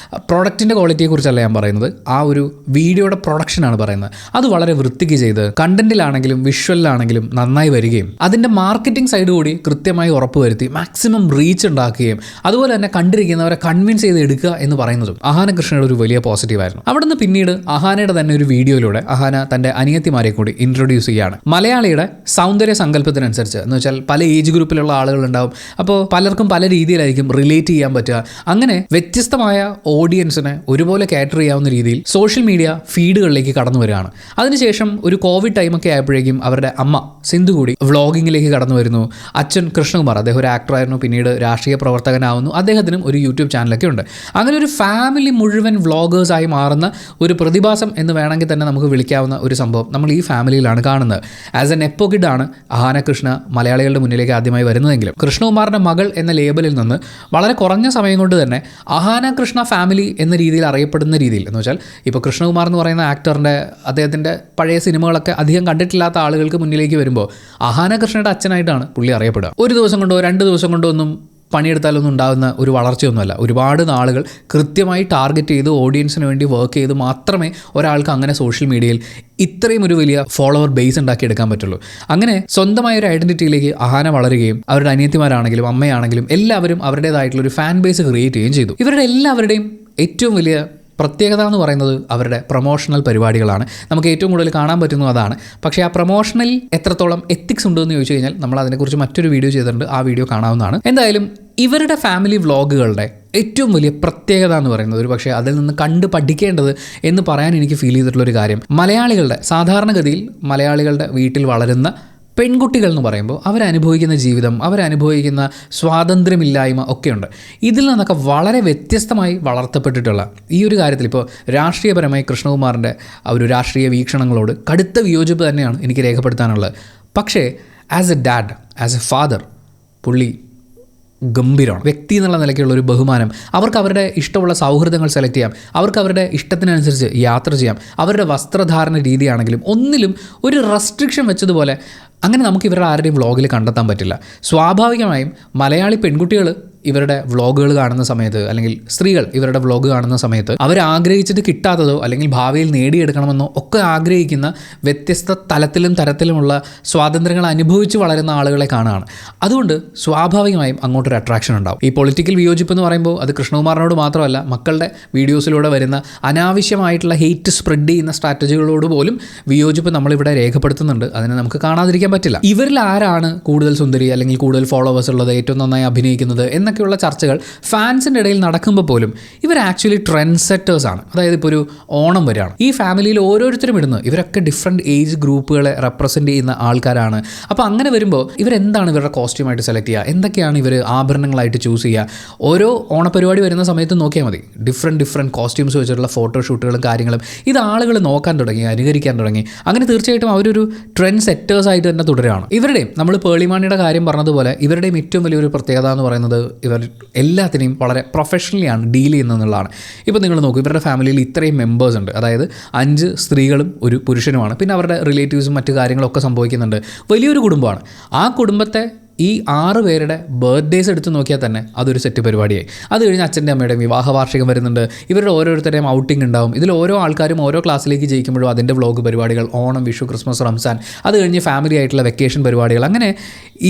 പ്രോഡക്റ്റിൻ്റെ ക്വാളിറ്റിയെക്കുറിച്ചല്ല ഞാൻ പറയുന്നത്, ആ ഒരു വീഡിയോയുടെ പ്രൊഡക്ഷനാണ് പറയുന്നത്. അത് വളരെ വൃത്തിക്ക് ചെയ്ത് കണ്ടന്റിലാണെങ്കിലും വിഷ്വലിലാണെങ്കിലും നന്നായി വരികയും അതിൻ്റെ മാർക്കറ്റിംഗ് സൈഡ് കൂടി കൃത്യമായി ഉറപ്പുവരുത്തി മാക്സിമം റീച്ച് ഉണ്ടാക്കുകയും അതുപോലെ തന്നെ കണ്ടിരിക്കുന്നവരെ കൺവിൻസ് ചെയ്ത് എടുക്കുക എന്ന് പറയുന്നതും അഹാന കൃഷ്ണയുടെ ഒരു വലിയ പോസിറ്റീവായിരുന്നു. അവിടെ നിന്ന് പിന്നീട് അഹാനയുടെ തന്നെ ഒരു വീഡിയോയിലൂടെ അഹാന തൻ്റെ അനിയത്തിമാരെ കൂടി ഇൻട്രൊഡ്യൂസ് ചെയ്യുകയാണ്. മലയാളിയുടെ സൗന്ദര്യ സങ്കല്പത്തിനനുസരിച്ച് എന്ന് വെച്ചാൽ പല ഏജ് ഗ്രൂപ്പിലുള്ള ആളുകളുണ്ടാവും. അപ്പോൾ പലർക്കും പല രീതിയിലായിരിക്കും റിലേറ്റ് ചെയ്യാൻ പറ്റുക. അങ്ങനെ വ്യത്യസ്തമായ ഓഡിയൻസിനെ ഒരുപോലെ കാറ്റർ ചെയ്യാവുന്ന രീതിയിൽ സോഷ്യൽ മീഡിയ ഫീഡുകളിലേക്ക് കടന്നു വരികയാണ്. അതിനുശേഷം ഒരു കോവിഡ് ടൈമൊക്കെ ആയപ്പോഴേക്കും അവരുടെ അമ്മ സിന്ധു കൂടി വ്ളോഗിങ്ങിലേക്ക് കടന്നു വരുന്നു. അച്ഛൻ കൃഷ്ണകുമാർ, അദ്ദേഹം ഒരു ആക്ടറായിരുന്നു, പിന്നീട് രാഷ്ട്രീയ പ്രവർത്തകനാവുന്നു. അദ്ദേഹത്തിനും ഒരു യൂട്യൂബ് ചാനലൊക്കെ ഉണ്ട്. അങ്ങനെ ഒരു ഫാമിലി മുഴുവൻ വ്ളോഗേഴ്സായി മാറുന്ന ഒരു പ്രതിഭാസം എന്ന് വേണമെങ്കിൽ തന്നെ നമുക്ക് വിളിക്കാവുന്ന ഒരു സംഭവം നമ്മൾ ഈ ഫാമിലിയിലാണ് കാണുന്നത്. ആസ് എൻ എപ്പോ കിഡാണ് അഹാന കൃഷ്ണ മലയാളികളുടെ മുന്നിലേക്ക് ആദ്യമായി വരുന്നതെങ്കിലും കൃഷ്ണകുമാറിൻ്റെ മകൾ എന്ന ലേബലിൽ നിന്ന് വളരെ കുറഞ്ഞ സമയം കൊണ്ട് തന്നെ അഹാന കൃഷ്ണ ഫാമിലി എന്ന രീതിയിൽ അറിയപ്പെടുന്ന രീതിയിൽ എന്ന് വെച്ചാൽ ഇപ്പോൾ കൃഷ്ണകുമാർ എന്ന് പറയുന്ന ആക്ടറിൻ്റെ അദ്ദേഹത്തിൻ്റെ പഴയ സിനിമകളൊക്കെ അധികം കണ്ടിട്ടില്ലാത്ത ആളുകൾക്ക് മുന്നിലേക്ക് വരുമ്പോൾ അഹാന കൃഷ്ണയുടെ അച്ഛനായിട്ടാണ് പുള്ളി അറിയപ്പെടുക. ഒരു ദിവസം കൊണ്ടോ 2 ദിവസം കൊണ്ടോ ഒന്നും പണിയെടുത്താലൊന്നും ഉണ്ടാകുന്ന ഒരു വളർച്ചയൊന്നുമല്ല. ഒരുപാട് നാളുകൾ കൃത്യമായി ടാർഗറ്റ് ചെയ്ത് ഓഡിയൻസിന് വേണ്ടി വർക്ക് ചെയ്ത് മാത്രമേ ഒരാൾക്ക് അങ്ങനെ സോഷ്യൽ മീഡിയയിൽ ഇത്രയും ഒരു വലിയ ഫോളോവർ ബേസ് ഉണ്ടാക്കിയെടുക്കാൻ പറ്റുള്ളൂ. അങ്ങനെ സ്വന്തമായ ഒരു ഐഡൻറ്റിറ്റിയിലേക്ക് അഹാന വളരുകയും അവരുടെ അനിയത്തിമാരാണെങ്കിലും അമ്മയാണെങ്കിലും എല്ലാവരും അവരുടേതായിട്ടുള്ള ഒരു ഫാൻ ബേസ് ക്രിയേറ്റ് ചെയ്യുകയും ചെയ്തു. ഇവരുടെ എല്ലാവരുടെയും ഏറ്റവും വലിയ പ്രത്യേകത എന്ന് പറയുന്നത് അവരുടെ പ്രൊമോഷണൽ പരിപാടികളാണ്. നമുക്ക് ഏറ്റവും കൂടുതൽ കാണാൻ പറ്റുന്നത് അതാണ്. പക്ഷേ ആ പ്രൊമോഷണൽ എത്രത്തോളം എത്തിക്സ് ഉണ്ടെന്ന് ചോദിച്ചു കഴിഞ്ഞാൽ നമ്മൾ അതിനെക്കുറിച്ച് മറ്റൊരു വീഡിയോ ചെയ്തിട്ടുണ്ട്, ആ വീഡിയോ കാണാവുന്നതാണ്. എന്തായാലും ഇവരുടെ ഫാമിലി വ്ളോഗുകളുടെ ഏറ്റവും വലിയ പ്രത്യേകത എന്ന് പറയുന്നത് ഒരു പക്ഷേ അതിൽ നിന്ന് കണ്ട് പഠിക്കേണ്ടത് എന്ന് പറയാൻ എനിക്ക് ഫീൽ ചെയ്തിട്ടുള്ളൊരു കാര്യം, മലയാളികളുടെ സാധാരണഗതിയിൽ മലയാളികളുടെ വീട്ടിൽ വളരുന്ന പെൺകുട്ടികൾ എന്ന് പറയുമ്പോൾ അവരനുഭവിക്കുന്ന ജീവിതം, അവരനുഭവിക്കുന്ന സ്വാതന്ത്ര്യമില്ലായ്മ ഒക്കെയുണ്ട്. ഇതിൽ നിന്നൊക്കെ വളരെ വ്യത്യസ്തമായി വളർത്തപ്പെട്ടിട്ടുള്ള ഈ ഒരു കാര്യത്തിൽ ഇപ്പോൾ രാഷ്ട്രീയപരമായി കൃഷ്ണകുമാറിൻ്റെ ആ ഒരു രാഷ്ട്രീയ വീക്ഷണങ്ങളോട് കടുത്ത വിയോജിപ്പ് തന്നെയാണ് എനിക്ക് രേഖപ്പെടുത്താനുള്ളത്. പക്ഷേ as A dad, as A father, പുള്ളി ഗംഭീരമാണ്. വ്യക്തി എന്നുള്ള നിലയ്ക്കുള്ള ഒരു ബഹുമാനം, അവർക്ക് അവരുടെ ഇഷ്ടമുള്ള സൗഹൃദങ്ങൾ സെലക്ട് ചെയ്യാം, അവർക്ക് അവരുടെ ഇഷ്ടത്തിനനുസരിച്ച് യാത്ര ചെയ്യാം, അവരുടെ വസ്ത്രധാരണ രീതിയാണെങ്കിലും ഒന്നിലും ഒരു റെസ്ട്രിക്ഷൻ വെച്ചതുപോലെ അങ്ങനെ നമുക്ക് ഇവരുടെ ആരുടെയും വ്ളോഗിൽ കണ്ടെത്താൻ പറ്റില്ല. സ്വാഭാവികമായും മലയാളി പെൺകുട്ടികൾ ഇവരുടെ വ്ളോഗുകൾ കാണുന്ന സമയത്ത്, അല്ലെങ്കിൽ സ്ത്രീകൾ ഇവരുടെ വ്ളോഗ് കാണുന്ന സമയത്ത് അവർ ആഗ്രഹിച്ചിട്ട് കിട്ടാത്തതോ അല്ലെങ്കിൽ ഭാവിയിൽ നേടിയെടുക്കണമെന്നോ ഒക്കെ ആഗ്രഹിക്കുന്ന വ്യത്യസ്ത തലത്തിലും തരത്തിലുമുള്ള സ്വാതന്ത്ര്യങ്ങൾ അനുഭവിച്ച് വളരുന്ന ആളുകളെ കാണുകയാണ്. അതുകൊണ്ട് സ്വാഭാവികമായും അങ്ങോട്ടൊരു അട്രാക്ഷൻ ഉണ്ടാവും. ഈ പൊളിറ്റിക്കൽ വിയോജിപ്പ് എന്ന് പറയുമ്പോൾ അത് കൃഷ്ണകുമാറിനോട് മാത്രമല്ല, മക്കളുടെ വീഡിയോസിലൂടെ വരുന്ന അനാവശ്യമായിട്ടുള്ള ഹെയ്റ്റ് സ്പ്രെഡ് ചെയ്യുന്ന സ്ട്രാറ്റജികളോട് പോലും വിയോജിപ്പ് നമ്മളിവിടെ രേഖപ്പെടുത്തുന്നുണ്ട്. അതിനെ നമുക്ക് കാണാതിരിക്കാൻ പറ്റില്ല. ഇവരിൽ ആരാണ് കൂടുതൽ സുന്ദരി അല്ലെങ്കിൽ കൂടുതൽ ഫോളോവേഴ്സ് ഉള്ളത്, ഏറ്റവും നന്നായി അഭിനയിക്കുന്നത് എന്നൊക്കെയുള്ള ചർച്ചകൾ ഫാൻസിൻ്റെ ഇടയിൽ നടക്കുമ്പോൾ പോലും ഇവർ ആക്ച്വലി ട്രെൻഡ് സെറ്റേഴ്സ് ആണ്. അതായത് ഇപ്പോൾ ഒരു ഓണം വരെയാണ്, ഈ ഫാമിലിയിൽ ഓരോരുത്തരും ഇടുന്നത് ഇവരൊക്കെ ഡിഫറെൻറ്റ് ഏജ് ഗ്രൂപ്പുകളെ റെപ്രസെൻറ്റ് ചെയ്യുന്ന ആൾക്കാരാണ്. അപ്പോൾ അങ്ങനെ വരുമ്പോൾ ഇവരെന്താണ് ഇവരുടെ കോസ്റ്റ്യൂമായിട്ട് സെലക്ട് ചെയ്യുക, എന്തൊക്കെയാണ് ഇവർ ആഭരണങ്ങളായിട്ട് ചൂസ് ചെയ്യുക. ഓരോ ഓണപരിപാടി വരുന്ന സമയത്ത് നോക്കിയാൽ മതി, ഡിഫറെൻറ്റ് കോസ്റ്റ്യൂംസ് വെച്ചിട്ടുള്ള ഫോട്ടോഷൂട്ടുകളും കാര്യങ്ങളും ഇത് ആളുകൾ നോക്കാൻ തുടങ്ങി, അനുകരിക്കാൻ തുടങ്ങി. അങ്ങനെ തീർച്ചയായിട്ടും അവരൊരു ട്രെൻഡ് സെറ്റേഴ്സായിട്ട് തന്നെ തുടരുകയാണ്. ഇവരുടെയും, നമ്മൾ പേളിമാണിയുടെ കാര്യം പറഞ്ഞതുപോലെ, ഇവരുടെയും ഏറ്റവും വലിയൊരു പ്രത്യേകത എന്ന് പറയുന്നത് ഇവർ എല്ലാത്തിനെയും വളരെ പ്രൊഫഷണലിയാണ് ഡീൽ ചെയ്യുന്നതെന്നുള്ളതാണ്. ഇപ്പോൾ നിങ്ങൾ നോക്കൂ, ഇവരുടെ ഫാമിലിയിൽ ഇത്രയും മെമ്പേഴ്സ് ഉണ്ട്, അതായത് 5 സ്ത്രീകളും ഒരു പുരുഷനുമാണ്, പിന്നെ അവരുടെ റിലേറ്റീവ്സും മറ്റു കാര്യങ്ങളൊക്കെ സംഭവിക്കുന്നുണ്ട്. വലിയൊരു കുടുംബമാണ്. ആ കുടുംബത്തെ ഈ 6 പേരുടെ ബർത്ത്ഡേസ് എടുത്ത് നോക്കിയാൽ തന്നെ അതൊരു സെറ്റ് പരിപാടിയായി. അത് കഴിഞ്ഞ് അച്ഛൻ്റെ അമ്മയുടെയും വിവാഹ വാർഷികം വരുന്നുണ്ട്, ഇവരുടെ ഓരോരുത്തരുടെയും ഔട്ടിംഗ് ഉണ്ടാവും. ഇതിൽ ഓരോ ആൾക്കാരും ഓരോ ക്ലാസ്സിലേക്ക് ജയിക്കുമ്പോഴും അതിൻ്റെ വ്ളോഗ് പരിപാടികൾ, ഓണം, വിഷു, ക്രിസ്മസ്, റംസാൻ, അത് കഴിഞ്ഞ് ഫാമിലി ആയിട്ടുള്ള വെക്കേഷൻ പരിപാടികൾ. അങ്ങനെ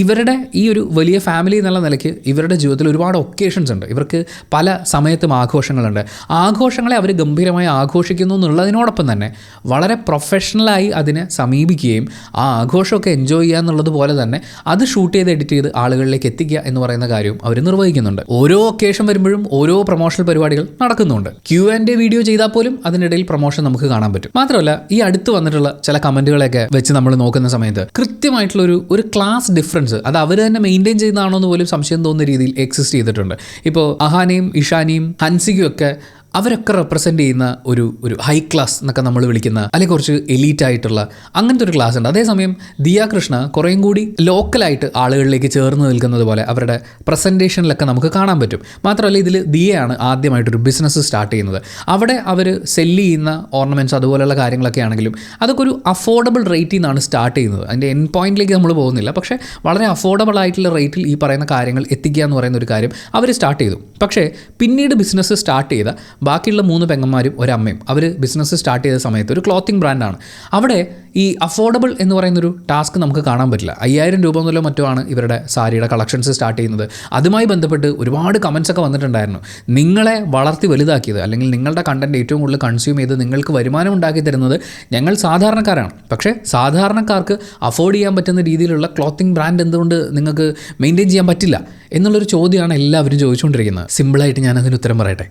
ഇവരുടെ ഈ ഒരു വലിയ ഫാമിലി എന്നുള്ള നിലയ്ക്ക് ഇവരുടെ ജീവിതത്തിൽ ഒരുപാട് ഒക്കേഷൻസ് ഉണ്ട്. ഇവർക്ക് പല സമയത്തും ആഘോഷങ്ങളുണ്ട്. ആഘോഷങ്ങളെ അവർ ഗംഭീരമായി ആഘോഷിക്കുന്നു എന്നുള്ളതിനോടൊപ്പം തന്നെ വളരെ പ്രൊഫഷണലായി അതിനെ സമീപിക്കുകയും ആ ആഘോഷമൊക്കെ എൻജോയ് ചെയ്യുക എന്നുള്ളതുപോലെ തന്നെ അത് ഷൂട്ട് ചെയ്ത് എഡിറ്റ് ചെയ്ത് ആളുകളിലേക്ക് എത്തിക്കുക എന്ന് പറയുന്ന കാര്യവും അവർ നിർവഹിക്കുന്നുണ്ട്. ഓരോ ഒക്കേഷൻ വരുമ്പോഴും ഓരോ പ്രൊമോഷണൽ പരിപാടികൾ നടക്കുന്നുണ്ട്. Q&A വീഡിയോ ചെയ്താൽ പോലും അതിനിടയിൽ പ്രൊമോഷൻ നമുക്ക് കാണാൻ പറ്റും. മാത്രമല്ല, ഈ അടുത്ത് വന്നിട്ടുള്ള ചില കമൻറ്റുകളൊക്കെ വെച്ച് നമ്മൾ നോക്കുന്ന സമയത്ത് കൃത്യമായിട്ടുള്ള ഒരു ക്ലാസ് ഡിഫറൻസ് അത് അവർ തന്നെ മെയിൻറ്റെയിൻ ചെയ്യുന്നതാണോ എന്ന് പോലും സംശയം തോന്നുന്ന രീതിയിൽ എക്സിസ്റ്റ് ചെയ്തിട്ടുണ്ട്. ഇപ്പോൾ അഹാനയും ഇഷാനിയും ഹൻസിക്കും ഒക്കെ അവരൊക്കെ റെപ്രസെൻ്റ് ചെയ്യുന്ന ഒരു ഹൈ ക്ലാസ് എന്നൊക്കെ നമ്മൾ വിളിക്കുന്ന, അല്ലെങ്കിൽ കുറച്ച് എലീറ്റ് ആയിട്ടുള്ള അങ്ങനത്തെ ഒരു ക്ലാസ് ഉണ്ട്. അതേസമയം ദിയ കൃഷ്ണ കുറേയും കൂടി ലോക്കലായിട്ട് ആളുകളിലേക്ക് ചേർന്ന് നിൽക്കുന്നത് പോലെ അവരുടെ പ്രസൻറ്റേഷനിലൊക്കെ നമുക്ക് കാണാൻ പറ്റും. മാത്രമല്ല, ഇതിൽ ദിയയാണ് ആദ്യമായിട്ടൊരു ബിസിനസ് സ്റ്റാർട്ട് ചെയ്യുന്നത്. അവിടെ അവർ സെല്ല് ചെയ്യുന്ന ഓർണമെൻറ്റ്സ് അതുപോലെയുള്ള കാര്യങ്ങളൊക്കെ ആണെങ്കിലും അതൊക്കെ ഒരു അഫോർഡബിൾ റേറ്റിൽ നിന്നാണ് സ്റ്റാർട്ട് ചെയ്യുന്നത്. അതിൻ്റെ എൻഡ് പോയിന്റിലേക്ക് നമ്മൾ പോകുന്നില്ല, പക്ഷേ വളരെ അഫോർഡബിൾ ആയിട്ടുള്ള റേറ്റിൽ ഈ പറയുന്ന കാര്യങ്ങൾ എത്തിക്കുക എന്ന് പറയുന്ന ഒരു കാര്യം അവർ സ്റ്റാർട്ട് ചെയ്തു. പക്ഷേ പിന്നീട് ബിസിനസ് സ്റ്റാർട്ട് ചെയ്ത ബാക്കിയുള്ള 3 പെങ്ങന്മാരും ഒരമ്മയും അവർ ബിസിനസ് സ്റ്റാർട്ട് ചെയ്ത സമയത്ത് ഒരു ക്ലോത്തിങ് ബ്രാൻഡാണ്. അവിടെ ഈ അഫോർഡബിൾ എന്ന് പറയുന്നൊരു ടാസ്ക് നമുക്ക് കാണാൻ പറ്റില്ല. 5000 രൂപ മുതലോ മറ്റോ ആണ് ഇവരുടെ സാരിയുടെ കളക്ഷൻസ് സ്റ്റാർട്ട് ചെയ്യുന്നത്. അതുമായി ബന്ധപ്പെട്ട് ഒരുപാട് കമൻസ് ഒക്കെ വന്നിട്ടുണ്ടായിരുന്നു. നിങ്ങളെ വളർത്തി വലുതാക്കിയത്, അല്ലെങ്കിൽ നിങ്ങളുടെ കണ്ടൻറ്റ് ഏറ്റവും കൂടുതൽ കൺസ്യൂം ചെയ്ത് നിങ്ങൾക്ക് വരുമാനം ഉണ്ടാക്കി തരുന്നത് ഞങ്ങൾ സാധാരണക്കാരാണ്. പക്ഷേ സാധാരണക്കാർക്ക് അഫോർഡ് ചെയ്യാൻ പറ്റുന്ന രീതിയിലുള്ള ക്ലോത്തിങ് ബ്രാൻഡ് എന്തുകൊണ്ട് നിങ്ങൾക്ക് മെയിൻറ്റെയിൻ ചെയ്യാൻ പറ്റില്ല എന്നുള്ളൊരു ചോദ്യമാണ് എല്ലാവരും ചോദിച്ചുകൊണ്ടിരിക്കുന്നത്. സിമ്പിളായിട്ട് ഞാനതിന് ഉത്തരം പറയട്ടെ.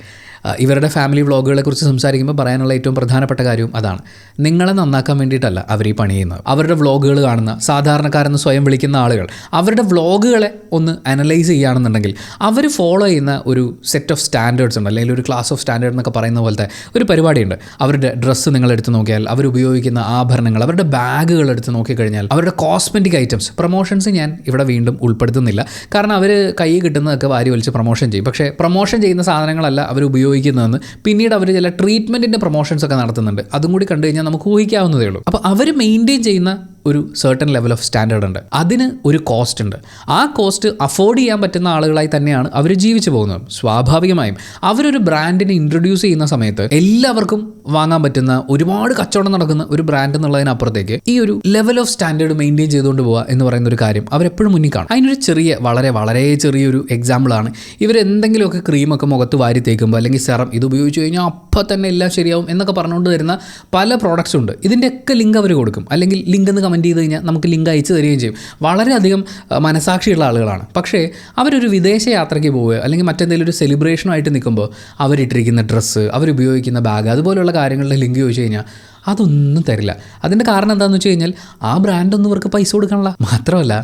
ഇവരുടെ ഫാമിലി വ്ളോഗുകളെക്കുറിച്ച് സംസാരിക്കുമ്പോൾ പറയാനുള്ള ഏറ്റവും പ്രധാനപ്പെട്ട കാര്യവും അതാണ്. നിങ്ങളെ നന്നാക്കാൻ വേണ്ടിയിട്ടല്ല അവർ ഈ പണി ചെയ്യുന്നത്. അവരുടെ വ്ളോഗുകൾ കാണുന്ന സാധാരണക്കാരെന്ന് സ്വയം വിളിക്കുന്ന ആളുകൾ അവരുടെ വ്ളോഗുകളെ ഒന്ന് അനലൈസ് ചെയ്യുകയാണെന്നുണ്ടെങ്കിൽ അവർ ഫോളോ ചെയ്യുന്ന ഒരു സെറ്റ് ഓഫ് സ്റ്റാൻഡേർഡ്സ് ഉണ്ട്, അല്ലെങ്കിൽ ഒരു ക്ലാസ് ഓഫ് സ്റ്റാൻഡേർഡ് എന്നൊക്കെ പറയുന്ന പോലത്തെ ഒരു പരിപാടിയുണ്ട്. അവരുടെ ഡ്രസ്സ് നിങ്ങളെടുത്ത് നോക്കിയാൽ, അവരുപയോഗിക്കുന്ന ആഭരണങ്ങൾ, അവരുടെ ബാഗുകൾ എടുത്ത് നോക്കിക്കഴിഞ്ഞാൽ, അവരുടെ കോസ്മെറ്റിക് ഐറ്റംസ്, പ്രൊമോഷൻസ് ഞാൻ ഇവിടെ വീണ്ടും ഉൾപ്പെടുത്തുന്നില്ല, കാരണം അവർ കൈ കിട്ടുന്നതൊക്കെ വാരി വലിച്ച് പ്രൊമോഷൻ ചെയ്യും. പക്ഷേ പ്രൊമോഷൻ ചെയ്യുന്ന സാധനങ്ങളല്ല അവർ ഉപയോഗിക്കുന്നതെന്ന് പിന്നീട് അവർ ചില ട്രീറ്റ്മെൻറ്റിൻ്റെ പ്രൊമോഷൻസ് ഒക്കെ നടത്തുന്നുണ്ട്. അതും കൂടി കണ്ടു കഴിഞ്ഞാൽ നമുക്ക് ഊഹിക്കാവുന്നതേ ഉള്ളൂ. അപ്പോൾ അവർ മെയിൻറ്റെയിൻ ചെയ്യുന്ന ഒരു സർട്ടൻ ലെവൽ ഓഫ് സ്റ്റാൻഡേർഡ് ഉണ്ട്. അതിന് ഒരു കോസ്റ്റ് ഉണ്ട്. ആ കോസ്റ്റ് അഫോർഡ് ചെയ്യാൻ പറ്റുന്ന ആളുകളായി തന്നെയാണ് അവർ ജീവിച്ചു പോകുന്നത്. സ്വാഭാവികമായും അവരൊരു ബ്രാൻഡിനെ ഇൻട്രൊഡ്യൂസ് ചെയ്യുന്ന സമയത്ത് എല്ലാവർക്കും വാങ്ങാൻ പറ്റുന്ന, ഒരുപാട് കച്ചവടം നടക്കുന്ന ഒരു ബ്രാൻഡ് എന്നുള്ളതിനപ്പുറത്തേക്ക് ഈ ഒരു ലെവൽ ഓഫ് സ്റ്റാൻഡേർഡ് മെയിൻറ്റെയിൻ ചെയ്തുകൊണ്ട് പോവുക എന്ന് പറയുന്ന ഒരു കാര്യം അവരെപ്പോഴും മുന്നിൽ കാണും. അതിനൊരു ചെറിയ, വളരെ ചെറിയൊരു എക്സാമ്പിളാണ് ഇവരെന്തെങ്കിലുമൊക്കെ ക്രീമൊക്കെ മുഖത്ത് വാരി തേക്കുമ്പോൾ, അല്ലെങ്കിൽ സെറം ഇത് ഉപയോഗിച്ച് കഴിഞ്ഞാൽ അപ്പം തന്നെ എല്ലാം ശരിയാവും എന്നൊക്കെ പറഞ്ഞുകൊണ്ട് വരുന്ന പല പ്രോഡക്റ്റ്സ് ഉണ്ട്. ഇതിൻ്റെയൊക്കെ ലിങ്ക് അവർ കൊടുക്കും, അല്ലെങ്കിൽ ലിങ്ക് എന്ന് കമൻറ്റ് ചെയ്ത് കഴിഞ്ഞാൽ നമുക്ക് ലിങ്ക് അയച്ചു തരികയും ചെയ്യും. വളരെയധികം മനസാക്ഷിയുള്ള ആളുകളാണ്. പക്ഷേ അവരൊരു വിദേശ യാത്രയ്ക്ക് പോവുക, അല്ലെങ്കിൽ മറ്റെന്തെങ്കിലും ഒരു സെലിബ്രേഷനുമായിട്ട് നിൽക്കുമ്പോൾ അവരിട്ടിരിക്കുന്ന ഡ്രസ്സ്, അവരുപയോഗിക്കുന്ന ബാഗ്, അതുപോലെയുള്ള കാര്യങ്ങളുടെ ലിങ്ക് ചോദിച്ചു കഴിഞ്ഞാൽ അതൊന്നും തരില്ല. അതിൻ്റെ കാരണം എന്താണെന്ന് വെച്ച് കഴിഞ്ഞാൽ ആ ബ്രാൻഡൊന്നും ഇവർക്ക് പൈസ കൊടുക്കാനുള്ള, മാത്രമല്ല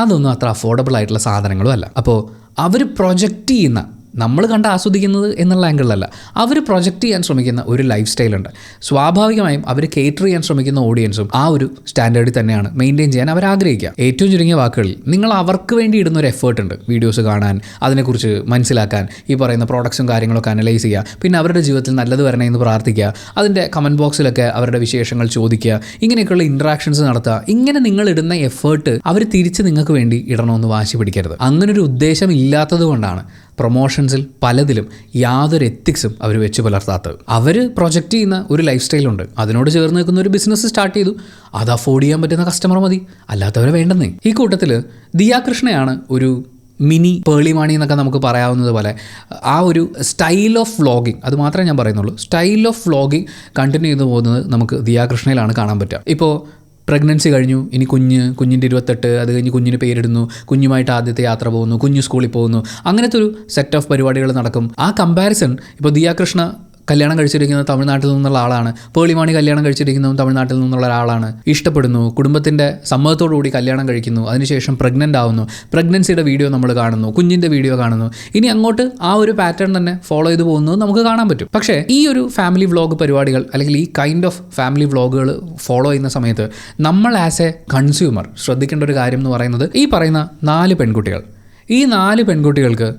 അതൊന്നും അത്ര അഫോർഡബിൾ ആയിട്ടുള്ള സാധനങ്ങളും അല്ല. അപ്പോൾ അവർ പ്രൊജക്റ്റ് ചെയ്യുന്ന നമ്മൾ കണ്ട് ആസ്വദിക്കുന്നത് എന്നുള്ള ആംഗിളിലല്ല. അവർ പ്രൊജക്റ്റ് ചെയ്യാൻ ശ്രമിക്കുന്ന ഒരു ലൈഫ് സ്റ്റൈലുണ്ട്. സ്വാഭാവികമായും അവർ കേറ്റർ ചെയ്യാൻ ശ്രമിക്കുന്ന ഓഡിയൻസും ആ ഒരു സ്റ്റാൻഡേർഡിൽ തന്നെയാണ് മെയിൻറ്റെയിൻ ചെയ്യാൻ അവർ ആഗ്രഹിക്കുക. ഏറ്റവും ചുരുങ്ങിയ വാക്കുകളിൽ നിങ്ങൾ അവർക്ക് വേണ്ടി ഇടുന്ന ഒരു എഫേർട്ട് ഉണ്ട്. വീഡിയോസ് കാണാൻ, അതിനെക്കുറിച്ച് മനസ്സിലാക്കാൻ, ഈ പറയുന്ന പ്രോഡക്ട്സും കാര്യങ്ങളൊക്കെ അനലൈസ് ചെയ്യുക, പിന്നെ അവരുടെ ജീവിതത്തിൽ നല്ലത് വരണമെന്ന് പ്രാർത്ഥിക്കുക, അതിൻ്റെ കമൻറ്റ് ബോക്സിലൊക്കെ അവരുടെ വിശേഷങ്ങൾ ചോദിക്കുക, ഇങ്ങനെയൊക്കെയുള്ള ഇൻട്രാക്ഷൻസ് നടത്തുക. ഇങ്ങനെ നിങ്ങൾ ഇടുന്ന എഫേർട്ട് അവർ തിരിച്ച് നിങ്ങൾക്ക് വേണ്ടി ഇടണമെന്ന് വാശി പിടിക്കരുത്. അങ്ങനൊരു ഉദ്ദേശം ഇല്ലാത്തത് കൊണ്ടാണ് പ്രൊമോഷൻസിൽ പലതിലും യാതൊരു എത്തിക്സും അവർ വെച്ച് പുലർത്താത്തത്. അവർ പ്രൊജക്റ്റ് ചെയ്യുന്ന ഒരു ലൈഫ് സ്റ്റൈലുണ്ട്, അതിനോട് ചേർന്ന് നിൽക്കുന്ന ഒരു ബിസിനസ് സ്റ്റാർട്ട് ചെയ്തു, അത് അഫോർഡ് ചെയ്യാൻ പറ്റുന്ന കസ്റ്റമർ മതി, അല്ലാത്തവരെ വേണ്ടെന്നേ. ഈ കൂട്ടത്തിൽ ദിയ കൃഷ്ണയാണ് ഒരു മിനി പേളിമാണി എന്നൊക്കെ നമുക്ക് പറയാവുന്നത് പോലെ ആ ഒരു സ്റ്റൈൽ ഓഫ് വ്ളോഗിങ്, അത് മാത്രമേ ഞാൻ പറയുന്നുള്ളൂ, സ്റ്റൈൽ ഓഫ് വ്ളോഗിങ് കണ്ടിന്യൂ ചെയ്തു പോകുന്നത് നമുക്ക് ദിയ കൃഷ്ണയിലാണ് കാണാൻ പറ്റുക. ഇപ്പോൾ പ്രഗ്നൻസി കഴിഞ്ഞു, ഇനി കുഞ്ഞിൻ്റെ 28, അത് കഴിഞ്ഞ് കുഞ്ഞിന് പേരിടുന്നു, കുഞ്ഞുമായിട്ട് ആദ്യത്തെ യാത്ര പോകുന്നു, കുഞ്ഞു സ്കൂളിൽ പോകുന്നു, അങ്ങനത്തെ ഒരു സെറ്റ് ഓഫ് പരിപാടികൾ നടക്കും. ആ കമ്പാരിസൺ ഇപ്പോൾ ദിയ കൃഷ്ണ കല്യാണം കഴിച്ചിരിക്കുന്നത് തമിഴ്നാട്ടിൽ നിന്നുള്ള ആളാണ്, പേളിമാണി കല്യാണം കഴിച്ചിരിക്കുന്നതും തമിഴ്നാട്ടിൽ നിന്നുള്ള ഒരാളാണ്, ഇഷ്ടപ്പെടുന്നു, കുടുംബത്തിൻ്റെ സമ്മതത്തോടുകൂടി കല്യാണം കഴിക്കുന്നു, അതിനുശേഷം പ്രഗ്നൻ്റ് ആവുന്നു, പ്രഗ്നൻസിയുടെ വീഡിയോ നമ്മൾ കാണുന്നു, കുഞ്ഞിൻ്റെ വീഡിയോ കാണുന്നു, ഇനി അങ്ങോട്ട് ആ ഒരു പാറ്റേൺ തന്നെ ഫോളോ ചെയ്ത് പോകുന്നത് നമുക്ക് കാണാൻ പറ്റും. പക്ഷേ ഈ ഒരു ഫാമിലി വ്ളോഗ് പരിപാടികൾ അല്ലെങ്കിൽ ഈ കൈൻഡ് ഓഫ് ഫാമിലി വ്ളോഗുകൾ ഫോളോ ചെയ്യുന്ന സമയത്ത് നമ്മൾ ആസ് എ കൺസ്യൂമർ ശ്രദ്ധിക്കേണ്ട ഒരു കാര്യം എന്ന് പറയുന്നത്, ഈ പറയുന്ന 4 പെൺകുട്ടികൾ, ഈ 4 പെൺകുട്ടികൾക്ക്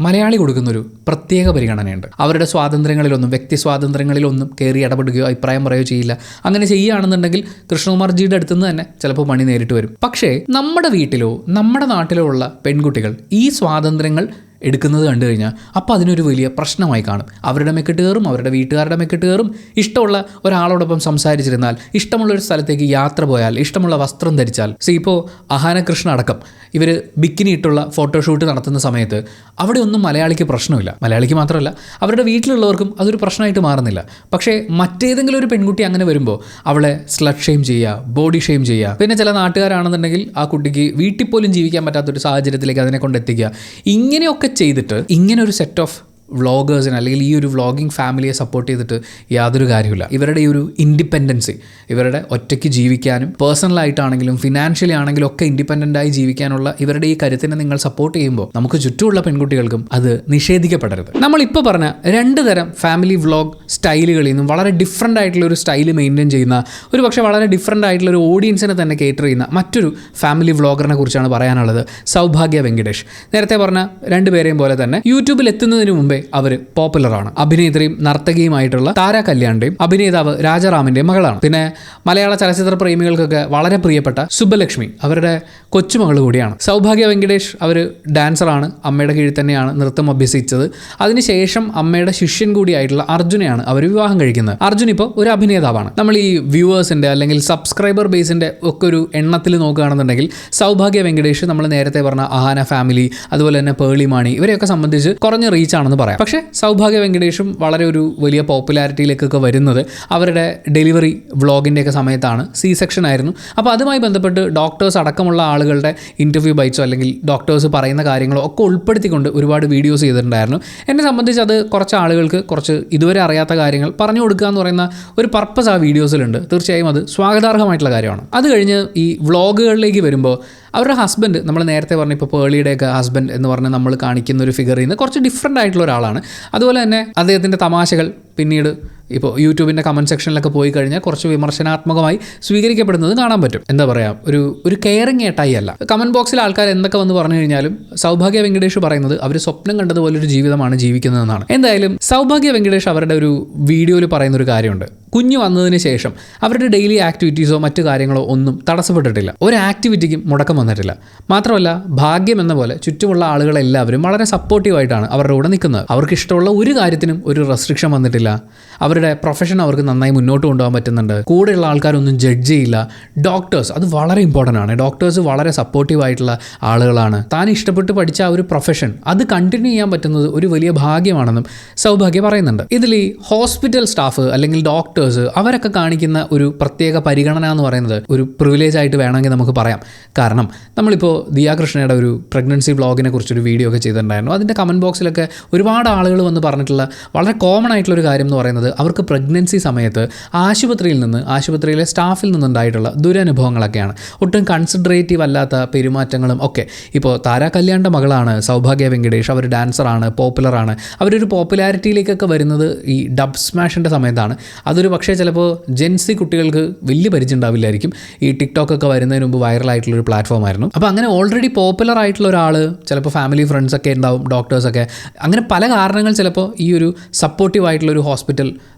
മലയാളി കൊടുക്കുന്നൊരു പ്രത്യേക പരിഗണനയുണ്ട്. അവരുടെ സ്വാതന്ത്ര്യങ്ങളിലൊന്നും, വ്യക്തി സ്വാതന്ത്ര്യങ്ങളിലൊന്നും കയറി ഇടപെടുകയോ അഭിപ്രായം പറയുകയോ ചെയ്യില്ല. അങ്ങനെ ചെയ്യുകയാണെന്നുണ്ടെങ്കിൽ കൃഷ്ണകുമാർജിയുടെ അടുത്തുനിന്ന് തന്നെ ചിലപ്പോൾ പണി നേരിട്ട് വരും. പക്ഷേ നമ്മുടെ വീട്ടിലോ നമ്മുടെ നാട്ടിലോ ഉള്ള പെൺകുട്ടികൾ ഈ സ്വാതന്ത്ര്യങ്ങൾ എടുക്കുന്നത് കണ്ടു കഴിഞ്ഞാൽ അപ്പോൾ അതിനൊരു വലിയ പ്രശ്നമായി കാണും. അവരുടെ മെക്കിട്ട് കയറും, അവരുടെ വീട്ടുകാരുടെ മെക്കിട്ട് കയറും. ഇഷ്ടമുള്ള ഒരാളോടൊപ്പം സംസാരിച്ചിരുന്നാൽ, ഇഷ്ടമുള്ളൊരു സ്ഥലത്തേക്ക് യാത്ര പോയാൽ, ഇഷ്ടമുള്ള വസ്ത്രം ധരിച്ചാൽ, ഇപ്പോൾ അഹാന കൃഷ്ണ അടക്കം ഇവർ ബിക്കിനി ഇട്ടുള്ള ഫോട്ടോഷൂട്ട് നടത്തുന്ന സമയത്ത് അവിടെ ഒന്നും മലയാളിക്ക് പ്രശ്നമില്ല. മലയാളിക്ക് മാത്രമല്ല, അവരുടെ വീട്ടിലുള്ളവർക്കും അതൊരു പ്രശ്നമായിട്ട് മാറുന്നില്ല. പക്ഷേ മറ്റേതെങ്കിലും ഒരു പെൺകുട്ടി അങ്ങനെ വരുമ്പോൾ അവളെ സ്ലട്ട് ഷെയിം ചെയ്യുക, ബോഡി ഷെയിം ചെയ്യുക, പിന്നെ ചില നാട്ടുകാരാണെന്നുണ്ടെങ്കിൽ ആ കുട്ടിക്ക് വീട്ടിൽ പോലും ജീവിക്കാൻ പറ്റാത്തൊരു സാഹചര്യത്തിലേക്ക് അതിനെ കൊണ്ട് എത്തിക്കുക. ഇങ്ങനെയൊക്കെ ചെയ്തിട്ട് ഇങ്ങനെ ഒരു സെറ്റ് ഓഫ് വ്ളോഗേഴ്സിന് അല്ലെങ്കിൽ ഈ ഒരു വ്ളോഗിങ് ഫാമിലിയെ സപ്പോർട്ട് ചെയ്തിട്ട് യാതൊരു കാര്യമില്ല. ഇവരുടെ ഈ ഒരു ഇൻഡിപെൻഡൻസി, ഇവരുടെ ഒറ്റയ്ക്ക് ജീവിക്കാനും പേഴ്സണലായിട്ടാണെങ്കിലും ഫിനാൻഷ്യലി ആണെങ്കിലും ഒക്കെ ഇൻഡിപെൻഡൻ്റായി ജീവിക്കാനുള്ള ഇവരുടെ ഈ കരുത്തിനെ നിങ്ങൾ സപ്പോർട്ട് ചെയ്യുമ്പോൾ നമുക്ക് ചുറ്റുമുള്ള പെൺകുട്ടികൾക്കും അത് നിഷേധിക്കപ്പെടരുത്. നമ്മളിപ്പോൾ പറഞ്ഞ 2 തരം ഫാമിലി വ്ളോഗ് സ്റ്റൈലുകളിൽ നിന്നും വളരെ ഡിഫറൻ്റ് ആയിട്ടുള്ള ഒരു സ്റ്റൈൽ മെയിൻറ്റെയിൻ ചെയ്യുന്ന, ഒരു പക്ഷേ വളരെ ഡിഫറൻ്റ് ആയിട്ടുള്ള ഒരു ഓഡിയൻസിനെ തന്നെ കേറ്റർ ചെയ്യുന്ന മറ്റൊരു ഫാമിലി വ്ളോഗറിനെ കുറിച്ചാണ് പറയാനുള്ളത്. സൗഭാഗ്യ വെങ്കിടേഷ്. നേരത്തെ പറഞ്ഞ 2 പേരെയും പോലെ തന്നെ യൂട്യൂബിൽ എത്തുന്നതിന് മുമ്പേ അവർ പോപ്പുലറാണ്. അഭിനേത്രിയും നർത്തകിയുമായിട്ടുള്ള താര കല്യാണിന്റെയും അഭിനേതാവ് രാജാറാമിന്റെയും മകളാണ്. പിന്നെ മലയാള ചലച്ചിത്ര പ്രേമികൾക്കൊക്കെ വളരെ പ്രിയപ്പെട്ട സുബ്ബലക്ഷ്മി അവരുടെ കൊച്ചുമകൾ കൂടിയാണ്. സൗഭാഗ്യ വെങ്കിടേഷ് അവർ ഡാൻസറാണ്, അമ്മയുടെ കീഴിൽ തന്നെയാണ് നൃത്തം അഭ്യസിച്ചത്. അതിനുശേഷം അമ്മയുടെ ശിഷ്യൻ കൂടിയായിട്ടുള്ള അർജുനെയാണ് അവർ വിവാഹം കഴിക്കുന്നത്. അർജുൻ ഇപ്പോൾ ഒരു അഭിനേതാവാണ്. നമ്മൾ ഈ വ്യൂവേഴ്സിന്റെ അല്ലെങ്കിൽ സബ്സ്ക്രൈബർ ബേസിന്റെ ഒക്കെ ഒരു എണ്ണത്തിൽ നോക്കുകയാണെന്നുണ്ടെങ്കിൽ സൗഭാഗ്യ വെങ്കിടേഷ് നമ്മൾ നേരത്തെ പറഞ്ഞ അഹാന ഫാമിലി, അതുപോലെ തന്നെ പേളിമാണി, ഇവരെയൊക്കെ സംബന്ധിച്ച് കുറഞ്ഞ റീച്ച് ആണെന്ന് പറയാം. പക്ഷേ സൗഭാഗ്യ വെങ്കിടേഷും വളരെ ഒരു വലിയ പോപ്പുലാരിറ്റിയിലേക്കൊക്കെ വരുന്നത് അവരുടെ ഡെലിവറി വ്ളോഗിൻ്റെയൊക്കെ സമയത്താണ്. C-സെക്ഷൻ ആയിരുന്നു. അപ്പോൾ അതുമായി ബന്ധപ്പെട്ട് ഡോക്ടേഴ്സ് അടക്കമുള്ള ആളുകളുടെ ഇൻ്റർവ്യൂ ബൈറ്റ്സോ അല്ലെങ്കിൽ ഡോക്ടേഴ്സ് പറയുന്ന കാര്യങ്ങളോ ഒക്കെ ഉൾപ്പെടുത്തിക്കൊണ്ട് ഒരുപാട് വീഡിയോസ് ചെയ്തിട്ടുണ്ടായിരുന്നു. എന്നെ സംബന്ധിച്ച് അത് കുറച്ച് ആളുകൾക്ക് കുറച്ച് ഇതുവരെ അറിയാത്ത കാര്യങ്ങൾ പറഞ്ഞു കൊടുക്കുക എന്ന് പറയുന്ന ഒരു പർപ്പസ് ആ വീഡിയോസിലുണ്ട്. തീർച്ചയായും അത് സ്വാഗതാർഹമായിട്ടുള്ള കാര്യമാണ്. അത് കഴിഞ്ഞ് ഈ വ്ളോഗുകളിലേക്ക് വരുമ്പോൾ അവരുടെ ഹസ്ബൻഡ്, നമ്മൾ നേരത്തെ പറഞ്ഞ ഇപ്പോൾ പേളിയുടെയൊക്കെ ഹസ്ബൻഡ് എന്ന് പറഞ്ഞാൽ നമ്മൾ കാണിക്കുന്ന ഒരു ഫിഗറിൽ നിന്ന് കുറച്ച് ഡിഫറൻ്റ് ആയിട്ടുള്ള ഒരാളാണ്. അതുപോലെ തന്നെ അദ്ദേഹത്തിൻ്റെ തമാശകൾ പിന്നീട് ഇപ്പോൾ യൂട്യൂബിൻ്റെ കമൻറ്റ് സെക്ഷനിലൊക്കെ പോയി കഴിഞ്ഞാൽ കുറച്ച് വിമർശനാത്മകമായി സ്വീകരിക്കപ്പെടുന്നത് കാണാൻ പറ്റും. എന്താ പറയുക, ഒരു കെയറിങ് ഏട്ടായി അല്ല. കമൻറ്റ് ബോക്സിൽ ആൾക്കാർ എന്തൊക്കെ വന്ന് പറഞ്ഞു കഴിഞ്ഞാലും സൗഭാഗ്യ വെങ്കിടേഷ് പറയുന്നത് അവർ സ്വപ്നം കണ്ടതുപോലൊരു ജീവിതമാണ് ജീവിക്കുന്നതെന്നാണ്. എന്തായാലും സൗഭാഗ്യ വെങ്കിടേഷ് അവരുടെ ഒരു വീഡിയോയിൽ പറയുന്നൊരു കാര്യമുണ്ട്. കുഞ്ഞു വന്നതിന് ശേഷം അവരുടെ ഡെയിലി ആക്ടിവിറ്റീസോ മറ്റു കാര്യങ്ങളോ ഒന്നും തടസ്സപ്പെട്ടിട്ടില്ല. ഒരു ആക്ടിവിറ്റിക്കും മുടക്കം വന്നിട്ടില്ല. മാത്രമല്ല ഭാഗ്യം എന്ന പോലെ ചുറ്റുമുള്ള ആളുകളെല്ലാവരും വളരെ സപ്പോർട്ടീവായിട്ടാണ് അവരുടെ കൂടെ നിൽക്കുന്നത്. അവർക്ക് ഇഷ്ടമുള്ള ഒരു കാര്യത്തിനും ഒരു റെസ്ട്രിക്ഷൻ വന്നിട്ടില്ല. അവരുടെ പ്രൊഫഷൻ അവർക്ക് നന്നായി മുന്നോട്ട് കൊണ്ടുപോകാൻ പറ്റുന്നുണ്ട്. കൂടെയുള്ള ആൾക്കാരൊന്നും ജഡ്ജ് ചെയ്യില്ല. ഡോക്ടേഴ്സ്, അത് വളരെ ഇമ്പോർട്ടൻ്റ് ആണ്. ഡോക്ടേഴ്സ് വളരെ സപ്പോർട്ടീവായിട്ടുള്ള ആളുകളാണ്. താൻ ഇഷ്ടപ്പെട്ട് പഠിച്ച ആ ഒരു പ്രൊഫഷൻ അത് കണ്ടിന്യൂ ചെയ്യാൻ പറ്റുന്നത് ഒരു വലിയ ഭാഗ്യമാണെന്നും സൗഭാഗ്യ പറയുന്നുണ്ട്. ഇതിൽ ഈ ഹോസ്പിറ്റൽ സ്റ്റാഫ് അല്ലെങ്കിൽ ഡോക്ടേഴ്സ് ഡോക്ടേഴ്സ് അവരൊക്കെ കാണിക്കുന്ന ഒരു പ്രത്യേക പരിഗണന എന്ന് പറയുന്നത് ഒരു പ്രിവിലേജ് ആയിട്ട് വേണമെങ്കിൽ നമുക്ക് പറയാം. കാരണം നമ്മളിപ്പോൾ ദിയാ കൃഷ്ണയുടെ ഒരു പ്രഗ്നൻസി വ്ളോഗിനെ കുറിച്ചൊരു വീഡിയോ ഒക്കെ ചെയ്തിട്ടുണ്ടായിരുന്നു. അതിൻ്റെ കമൻറ്റ് ബോക്സിലൊക്കെ ഒരുപാട് ആളുകൾ വന്ന് പറഞ്ഞിട്ടുള്ള വളരെ കോമൺ ആയിട്ടുള്ളൊരു കാര്യം എന്ന് പറയുന്നത് അവർക്ക് പ്രഗ്നൻസി സമയത്ത് ആശുപത്രിയിലെ സ്റ്റാഫിൽ നിന്നുണ്ടായിട്ടുള്ള ദുരനുഭവങ്ങളൊക്കെയാണ്. ഒട്ടും കൺസിഡറേറ്റീവ് അല്ലാത്ത പെരുമാറ്റങ്ങളും ഒക്കെ. ഇപ്പോൾ താര കല്യാണിൻ്റെ മകളാണ് സൗഭാഗ്യ വെങ്കടേഷ്. അവർ ഡാൻസറാണ്, പോപ്പുലറാണ്. അവരൊരു പോപ്പുലാരിറ്റിയിലേക്കൊക്കെ വരുന്നത് ഈ ഡബ് സ്മാഷിൻ്റെ സമയത്താണ്. അതൊരു പക്ഷേ ചിലപ്പോൾ ജെൻസി കുട്ടികൾക്ക് വലിയ പരിചയം ഉണ്ടാവില്ലായിരിക്കും. ഈ ടിക്ടോക്കൊക്കെ വരുന്നതിന് മുമ്പ് വൈറലായിട്ടുള്ളൊരു പ്ലാറ്റ്ഫോമായിരുന്നു. അപ്പോൾ അങ്ങനെ ഓൾറെഡി പോപ്പുലർ ആയിട്ടുള്ള ഒരാൾ, ചിലപ്പോൾ ഫാമിലി ഫ്രണ്ട്സൊക്കെ ഉണ്ടാവും, ഡോക്ടേഴ്സൊക്കെ, അങ്ങനെ പല കാരണങ്ങൾ ചിലപ്പോൾ ഈ ഒരു സപ്പോർട്ടീവ് ആയിട്ടുള്ളൊരു ഹോസ്പിറ്റൽ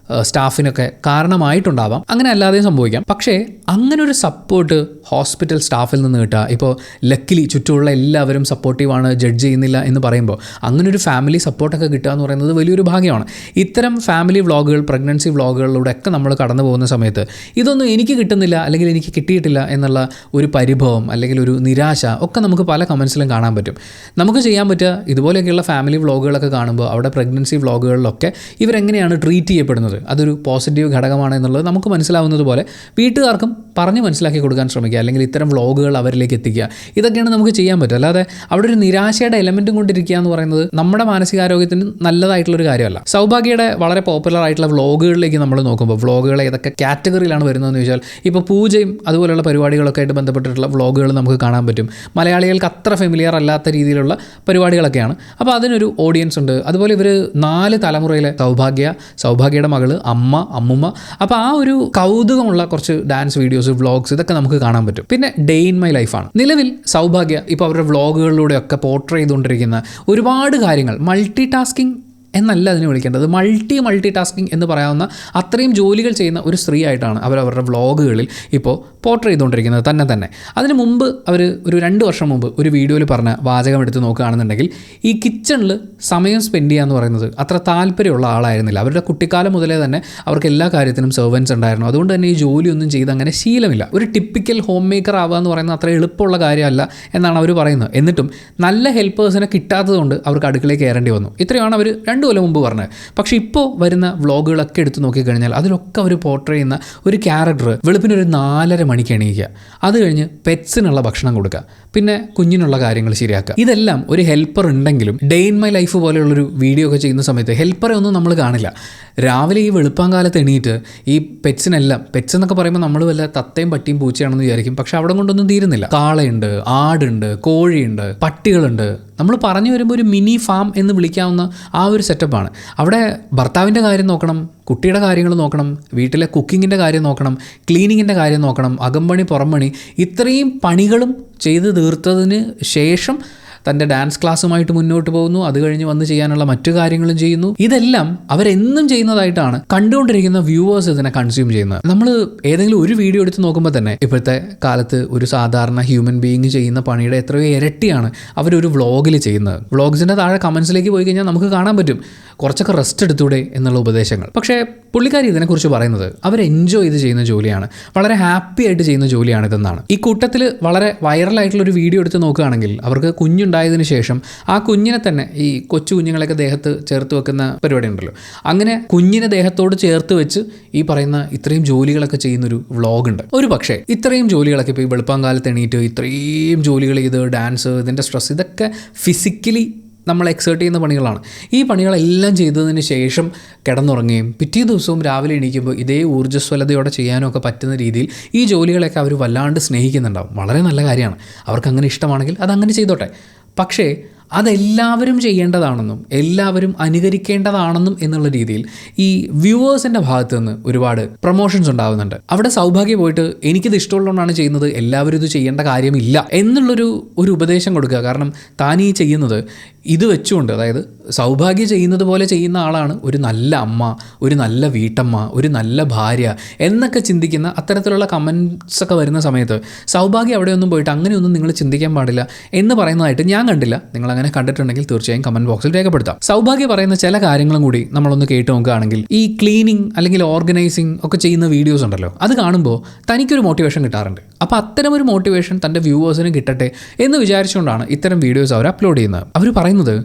സ്റ്റാഫിനൊക്കെ കാരണമായിട്ടുണ്ടാവാം. അങ്ങനെ അല്ലാതെയും സംഭവിക്കാം. പക്ഷേ അങ്ങനെ ഒരു സപ്പോർട്ട് ഹോസ്പിറ്റൽ സ്റ്റാഫിൽ നിന്ന് കിട്ടുക, ഇപ്പോൾ ലക്കിലി ചുറ്റുമുള്ള എല്ലാവരും സപ്പോർട്ടീവാണ്, ജഡ്ജ് ചെയ്യുന്നില്ല എന്ന് പറയുമ്പോൾ അങ്ങനൊരു ഫാമിലി സപ്പോർട്ടൊക്കെ കിട്ടുക എന്ന് പറയുന്നത് വലിയൊരു ഭാഗ്യമാണ്. ഇത്തരം ഫാമിലി വ്ളോഗുകൾ, പ്രഗ്നൻസി വ്ളോഗുകളിലൂടെ ഒക്കെ നമ്മൾ കടന്നു പോകുന്ന സമയത്ത് ഇതൊന്നും എനിക്ക് കിട്ടുന്നില്ല അല്ലെങ്കിൽ എനിക്ക് കിട്ടിയിട്ടില്ല എന്നുള്ള ഒരു പരിഭവം അല്ലെങ്കിൽ ഒരു നിരാശ ഒക്കെ നമുക്ക് പല കമൻസിലും കാണാൻ പറ്റും. നമുക്ക് ചെയ്യാൻ പറ്റുക ഇതുപോലെയൊക്കെയുള്ള ഫാമിലി വ്ളോഗുകളൊക്കെ കാണുമ്പോൾ അവിടെ പ്രഗ്നൻസി വ്ളോഗുകളിലൊക്കെ ഇവരെങ്ങനെയാണ് ട്രീറ്റ് ചെയ്യപ്പെടുന്നത്, അതൊരു പോസിറ്റീവ് ഘടകമാണ് എന്നുള്ളത് നമുക്ക് മനസ്സിലാവുന്നത് പോലെ വീട്ടുകാർക്കും പറഞ്ഞ് മനസ്സിലാക്കി കൊടുക്കാൻ ശ്രമിക്കുക, അല്ലെങ്കിൽ ഇത്തരം വ്ളോഗുകൾ അവരിലേക്ക് എത്തിക്കുക. ഇതൊക്കെയാണ് നമുക്ക് ചെയ്യാൻ പറ്റുക. അല്ലാതെ അവിടെ ഒരു നിരാശയുടെ എലമെൻറ്റും കൊണ്ടിരിക്കുക എന്ന് പറയുന്നത് നമ്മുടെ മാനസികാരോഗ്യത്തിന് നല്ലതായിട്ടുള്ളൊരു കാര്യമല്ല. സൗഭാഗ്യയുടെ വളരെ പോപ്പുലർ ആയിട്ടുള്ള വ്ളോഗുകളിലേക്ക് നമ്മൾ നോക്കുമ്പോൾ വ്ളോഗുകൾ ഏതൊക്കെ കാറ്റഗറിയിലാണ് വരുന്നതെന്ന് ചോദിച്ചാൽ ഇപ്പോൾ പൂജയും അതുപോലെയുള്ള പരിപാടികളൊക്കെ ആയിട്ട് ബന്ധപ്പെട്ടിട്ടുള്ള വ്ളോഗുകൾ നമുക്ക് കാണാൻ പറ്റും. മലയാളികൾക്ക് അത്ര ഫെമിലിയർ അല്ലാത്ത രീതിയിലുള്ള പരിപാടികളൊക്കെയാണ്. അപ്പോൾ അതിനൊരു ഓഡിയൻസ് ഉണ്ട്. അതുപോലെ ഇവർ 4 തലമുറയിലെ സൗഭാഗ്യയുടെ മകൾ, അമ്മ, അമ്മുമ്മ, അപ്പോൾ ആ ഒരു കൗതുകമുള്ള കുറച്ച് ഡാൻസ് വീഡിയോസ്, വ്ളോഗ്സ് ഇതൊക്കെ നമുക്ക് കാണാൻ പറ്റും. പിന്നെ ഡേ ഇൻ മൈ ലൈഫാണ്. നിലവിൽ സൗഭാഗ്യ ഇപ്പോൾ അവരുടെ വ്ളോഗുകളിലൂടെയൊക്കെ പോർട്രേ ചെയ്തുകൊണ്ടിരിക്കുന്ന ഒരുപാട് കാര്യങ്ങൾ, മൾട്ടി ടാസ്കിങ് എന്നല്ല അതിനെ വിളിക്കേണ്ടത്, മൾട്ടി ടാസ്കിങ് എന്ന് പറയാവുന്ന അത്രയും ജോലികൾ ചെയ്യുന്ന ഒരു സ്ത്രീ ആയിട്ടാണ് അവരുടെ വ്ളോഗുകളിൽ ഇപ്പോൾ പോർട്രേ ചെയ്തുകൊണ്ടിരിക്കുന്നത് തന്നെ. അതിന് മുമ്പ് അവർ ഒരു 2 വർഷം മുമ്പ് ഒരു വീഡിയോയിൽ പറഞ്ഞ വാചകം എടുത്ത് നോക്കുകയാണെന്നുണ്ടെങ്കിൽ ഈ കിച്ചണിൽ സമയം സ്പെൻഡ് ചെയ്യുക എന്ന് പറയുന്നത് അത്ര താല്പര്യമുള്ള ആളായിരുന്നില്ല. അവരുടെ കുട്ടിക്കാലം മുതലേ തന്നെ അവർക്ക് എല്ലാ കാര്യത്തിനും സെർവൻസ് ഉണ്ടായിരുന്നു. അതുകൊണ്ട് തന്നെ ഈ ജോലിയൊന്നും ചെയ്ത് അങ്ങനെ ശീലമില്ല. ഒരു ടിപ്പിക്കൽ ഹോം മേക്കർ ആവുക എന്ന് പറയുന്നത് അത്ര എളുപ്പമുള്ള കാര്യമല്ല എന്നാണ് അവർ പറയുന്നത്. എന്നിട്ടും നല്ല ഹെൽപ്പേഴ്സിനെ കിട്ടാത്തതുകൊണ്ട് അവർക്ക് അടുക്കളയിൽ കയറേണ്ടി വന്നു. ഇത്രയാണ് അവർ 2 കൊല്ലം മുമ്പ് പറഞ്ഞത്. പക്ഷേ ഇപ്പോൾ വരുന്ന വ്ളോഗുകളൊക്കെ എടുത്ത് നോക്കിക്കഴിഞ്ഞാൽ അതിലൊക്കെ അവർ പോർട്രേ ചെയ്യുന്ന ഒരു ക്യാരക്ടർ വെളുപ്പിനൊരു 4:30 മണിക്ക് എണീക്കുക, അത് കഴിഞ്ഞ് പെറ്റ്സിനുള്ള ഭക്ഷണം കൊടുക്കുക, പിന്നെ കുഞ്ഞിനുള്ള കാര്യങ്ങൾ ശരിയാക്കുക. ഇതെല്ലാം ഒരു ഹെൽപ്പർ ഉണ്ടെങ്കിലും ഡേ ഇൻ മൈ ലൈഫ് പോലെയുള്ളൊരു വീഡിയോ ഒക്കെ ചെയ്യുന്ന സമയത്ത് ഹെൽപ്പറെ ഒന്നും നമ്മൾ കാണില്ല. രാവിലെ ഈ വെളുപ്പാങ്കാലത്ത് എണീറ്റ് ഈ പെറ്റ്സിനെല്ലാം, പെറ്റ്സ് എന്നൊക്കെ പറയുമ്പോൾ നമ്മൾ വല്ല തത്തയും പട്ടിയും പൂച്ചയാണെന്ന് വിചാരിക്കും. പക്ഷെ അവിടെ കൊണ്ടൊന്നും തീരുന്നില്ല. കാളയുണ്ട്, ആടുണ്ട്, കോഴിയുണ്ട്, പട്ടികളുണ്ട്. നമ്മൾ പറഞ്ഞു വരുമ്പോൾ ഒരു മിനി ഫാം എന്ന് വിളിക്കാവുന്ന ആ ഒരു സെറ്റപ്പാണ്. അവിടെ ഭർത്താവിൻ്റെ കാര്യം നോക്കണം, കുട്ടിയുടെ കാര്യങ്ങൾ നോക്കണം, വീട്ടിലെ കുക്കിങ്ങിൻ്റെ കാര്യം നോക്കണം, ക്ലീനിങ്ങിൻ്റെ കാര്യം നോക്കണം, അകമ്പണി പുറംപണി, ഇത്രയും പണികളും ചെയ്ത് തീർത്തതിന് ശേഷം തൻ്റെ ഡാൻസ് ക്ലാസ്സുമായിട്ട് മുന്നോട്ട് പോകുന്നു. അത് കഴിഞ്ഞ് വന്ന് ചെയ്യാനുള്ള മറ്റു കാര്യങ്ങളും ചെയ്യുന്നു. ഇതെല്ലാം അവരെന്നും ചെയ്യുന്നതായിട്ടാണ് കണ്ടുകൊണ്ടിരിക്കുന്ന വ്യൂവേഴ്സ് ഇതിനെ കൺസ്യൂം ചെയ്യുന്നത്. നമ്മൾ ഏതെങ്കിലും ഒരു വീഡിയോ എടുത്ത് നോക്കുമ്പോൾ തന്നെ ഇപ്പോഴത്തെ കാലത്ത് ഒരു സാധാരണ ഹ്യൂമൻ ബീയിങ് ചെയ്യുന്ന പണിയുടെ എത്രയോ ഇരട്ടിയാണ് അവരൊരു വ്ളോഗിൽ ചെയ്യുന്നത്. വ്ളോഗ്സിൻ്റെ താഴെ കമൻസിലേക്ക് പോയി കഴിഞ്ഞാൽ നമുക്ക് കാണാൻ പറ്റും കുറച്ചൊക്കെ റെസ്റ്റ് എടുത്തൂടെ എന്നുള്ള ഉപദേശങ്ങൾ. പക്ഷേ പുള്ളിക്കാരി ഇതിനെക്കുറിച്ച് പറയുന്നത് അവർ എൻജോയ് ചെയ്ത് ചെയ്യുന്ന ജോലിയാണ്, വളരെ ഹാപ്പി ആയിട്ട് ചെയ്യുന്ന ജോലിയാണിതെന്നാണ്. ഈ കൂട്ടത്തിൽ വളരെ വൈറലായിട്ടുള്ളൊരു വീഡിയോ എടുത്ത് നോക്കുകയാണെങ്കിൽ അവർക്ക് കുഞ്ഞുണ്ടായതിനു ശേഷം ആ കുഞ്ഞിനെ തന്നെ, ഈ കൊച്ചു കുഞ്ഞുങ്ങളെയൊക്കെ ദേഹത്ത് ചേർത്ത് വെക്കുന്ന പരിപാടി ഉണ്ടല്ലോ, അങ്ങനെ കുഞ്ഞിനെ ദേഹത്തോട് ചേർത്ത് വെച്ച് ഈ പറയുന്ന ഇത്രയും ജോലികളൊക്കെ ചെയ്യുന്നൊരു വ്ളോഗുണ്ട്. ഒരു പക്ഷേ ഇത്രയും ജോലികളൊക്കെ ഇപ്പോൾ ഈ വെളുപ്പാങ്കാലത്ത് എണീറ്റ് ഇത്രയും ജോലികൾ ചെയ്ത് ഡാൻസ്, ഇതിൻ്റെ സ്ട്രെസ്, ഇതൊക്കെ ഫിസിക്കലി നമ്മൾ എക്സേർട്ട് ചെയ്യുന്ന പണികളാണ്. ഈ പണികളെല്ലാം ചെയ്തതിന് ശേഷം കിടന്നുറങ്ങുകയും പിറ്റേ ദിവസവും രാവിലെ എണീക്കുമ്പോൾ ഇതേ ഊർജ്ജസ്വലതയോടെ ചെയ്യാനും ഒക്കെ പറ്റുന്ന രീതിയിൽ ഈ ജോലികളൊക്കെ അവർ വല്ലാണ്ട് സ്നേഹിക്കുന്നുണ്ടാവും. വളരെ നല്ല കാര്യമാണ്. അവർക്കങ്ങനെ ഇഷ്ടമാണെങ്കിൽ അതങ്ങനെ ചെയ്തോട്ടെ. പക്ഷേ അതെല്ലാവരും ചെയ്യേണ്ടതാണെന്നും എല്ലാവരും അനുകരിക്കേണ്ടതാണെന്നും എന്നുള്ള രീതിയിൽ ഈ വ്യൂവേഴ്സിൻ്റെ ഭാഗത്ത് നിന്ന് ഒരുപാട് പ്രൊമോഷൻസ് ഉണ്ടാകുന്നുണ്ട്. അവിടെ സൗഭാഗ്യ പോയിട്ട് എനിക്കിത് ഇഷ്ടമുള്ളതുകൊണ്ടാണ് ചെയ്യുന്നത്, എല്ലാവരും ഇത് ചെയ്യേണ്ട കാര്യമില്ല എന്നുള്ളൊരു ഉപദേശം കൊടുക്കുക. കാരണം താൻ ഈ ചെയ്യുന്നത് ഇത് വെച്ചുകൊണ്ട്, അതായത് സൗഭാഗ്യ ചെയ്യുന്നത് പോലെ ചെയ്യുന്ന ആളാണ് ഒരു നല്ല അമ്മ, ഒരു നല്ല വീട്ടമ്മ, ഒരു നല്ല ഭാര്യ എന്നൊക്കെ ചിന്തിക്കുന്ന അത്തരത്തിലുള്ള കമൻസ് ഒക്കെ വരുന്ന സമയത്ത് സൗഭാഗ്യ അവിടെയൊന്നും പോയിട്ട് അങ്ങനെയൊന്നും നിങ്ങൾ ചിന്തിക്കാൻ പാടില്ല എന്ന് പറയുന്നതായിട്ട് ഞാൻ കണ്ടില്ല. നിങ്ങൾ അങ്ങനെ കണ്ടിട്ടുണ്ടെങ്കിൽ തീർച്ചയായും കമന്റ് ബോക്സിൽ രേഖപ്പെടുത്താം. സൗഭാഗ്യ പറയുന്ന ചില കാര്യങ്ങളും കൂടി നമ്മളൊന്ന് കേട്ട് നോക്കുകയാണെങ്കിൽ, ഈ ക്ലീനിങ് അല്ലെങ്കിൽ ഓർഗനൈസിങ് ഒക്കെ ചെയ്യുന്ന വീഡിയോസ് ഉണ്ടല്ലോ, അത് കാണുമ്പോൾ തനിക്കൊരു മോട്ടിവേഷൻ കിട്ടാറുണ്ട്. അപ്പോൾ അത്തരമൊരു മോട്ടിവേഷൻ തൻ്റെ വ്യൂവേഴ്സിന് കിട്ടട്ടെ എന്ന് വിചാരിച്ചുകൊണ്ടാണ് ഇത്തരം വീഡിയോസ് അവർ അപ്ലോഡ് ചെയ്യുന്നത്. അവർ പറയുന്നത്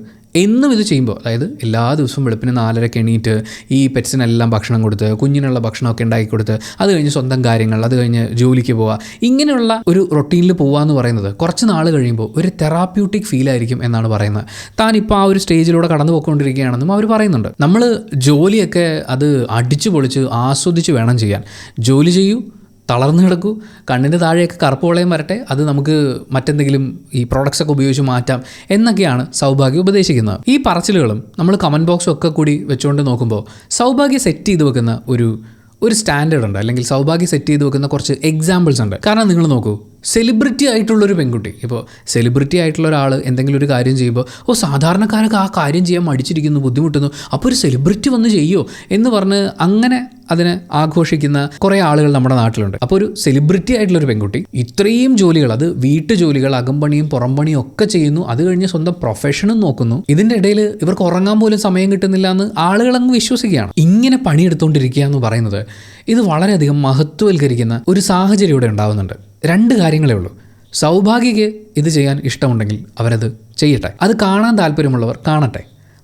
എന്നും ഇത് ചെയ്യുമ്പോൾ, അതായത് എല്ലാ ദിവസവും വെളുപ്പിന് 4:30 എണീറ്റ് ഈ പെറ്റ്സിനെല്ലാം ഭക്ഷണം കൊടുത്ത് കുഞ്ഞിനുള്ള ഭക്ഷണമൊക്കെ ഉണ്ടാക്കി കൊടുത്ത് അത് കഴിഞ്ഞ് സ്വന്തം കാര്യങ്ങൾ, അത് കഴിഞ്ഞ് ജോലിക്ക് പോവുക, ഇങ്ങനെയുള്ള ഒരു റൊട്ടീനിൽ പോവുക എന്ന് പറയുന്നത് കുറച്ച് നാൾ കഴിയുമ്പോൾ ഒരു തെറാപ്യൂട്ടിക് ഫീലായിരിക്കും എന്നാണ് പറയുന്നത്. താനിപ്പോൾ ആ ഒരു സ്റ്റേജിലൂടെ കടന്നു പോയിക്കൊണ്ടിരിക്കുകയാണെന്നും അവർ പറയുന്നുണ്ട്. നമ്മൾ ജോലിയൊക്കെ അത് അടിച്ചു പൊളിച്ച് ആസ്വദിച്ച് വേണം ചെയ്യാൻ. ജോലി ചെയ്യൂ, തളർന്നു കിടക്കൂ, കണ്ണിൻ്റെ താഴെയൊക്കെ കറുപ്പ് വളയം വരട്ടെ, അത് നമുക്ക് മറ്റെന്തെങ്കിലും ഈ പ്രോഡക്ട്സ് ഒക്കെ ഉപയോഗിച്ച് മാറ്റാം എന്നൊക്കെയാണ് സൗഭാഗ്യ ഉപദേശിക്കുന്നത്. ഈ പറച്ചിലുകളും നമ്മൾ കമൻറ്റ് ബോക്സും ഒക്കെ കൂടി വെച്ചുകൊണ്ട് നോക്കുമ്പോൾ സൗഭാഗ്യ സെറ്റ് ചെയ്ത് വെക്കുന്ന ഒരു സ്റ്റാൻഡേർഡ് ഉണ്ട്, അല്ലെങ്കിൽ സൗഭാഗ്യ സെറ്റ് ചെയ്ത് വെക്കുന്ന കുറച്ച് എക്സാമ്പിൾസ് ഉണ്ട്. കാരണം നിങ്ങൾ നോക്കൂ, സെലിബ്രിറ്റി ആയിട്ടുള്ളൊരു പെൺകുട്ടി, ഇപ്പോൾ സെലിബ്രിറ്റി ആയിട്ടുള്ള ഒരാൾ എന്തെങ്കിലും ഒരു കാര്യം ചെയ്യുമ്പോൾ സാധാരണക്കാരൊക്കെ ആ കാര്യം ചെയ്യാൻ മടിച്ചിരിക്കുന്നു, ബുദ്ധിമുട്ടുന്നു, അപ്പോൾ ഒരു സെലിബ്രിറ്റി വന്ന് ചെയ്യോ എന്ന് പറഞ്ഞ് അങ്ങനെ അതിനെ ആഘോഷിക്കുന്ന കുറേ ആളുകൾ നമ്മുടെ നാട്ടിലുണ്ട്. അപ്പോൾ ഒരു സെലിബ്രിറ്റി ആയിട്ടുള്ളൊരു പെൺകുട്ടി ഇത്രയും ജോലികൾ, അത് വീട്ടുജോലികൾ, അകമ്പണിയും പുറംപണിയും ഒക്കെ ചെയ്യുന്നു, അത് കഴിഞ്ഞ് സ്വന്തം പ്രൊഫഷനും നോക്കുന്നു, ഇതിൻ്റെ ഇടയിൽ ഇവർക്ക് ഉറങ്ങാൻ പോലും സമയം കിട്ടുന്നില്ല എന്ന് ആളുകളങ്ങ് വിശ്വസിക്കുകയാണ്. ഇങ്ങനെ പണിയെടുത്തുകൊണ്ടിരിക്കുക എന്ന് പറയുന്നത് ഇത് വളരെയധികം മഹത്വവൽക്കരിക്കുന്ന ഒരു സാഹചര്യം ഇവിടെ ഉണ്ടാകുന്നുണ്ട്. 2 കാര്യങ്ങളേ ഉള്ളൂ. സൗഭാഗ്യയ്ക്ക് ഇത് ചെയ്യാൻ ഇഷ്ടമുണ്ടെങ്കിൽ അവരത് ചെയ്യട്ടെ, അത് കാണാൻ താല്പര്യമുള്ളവർ കാണട്ടെ.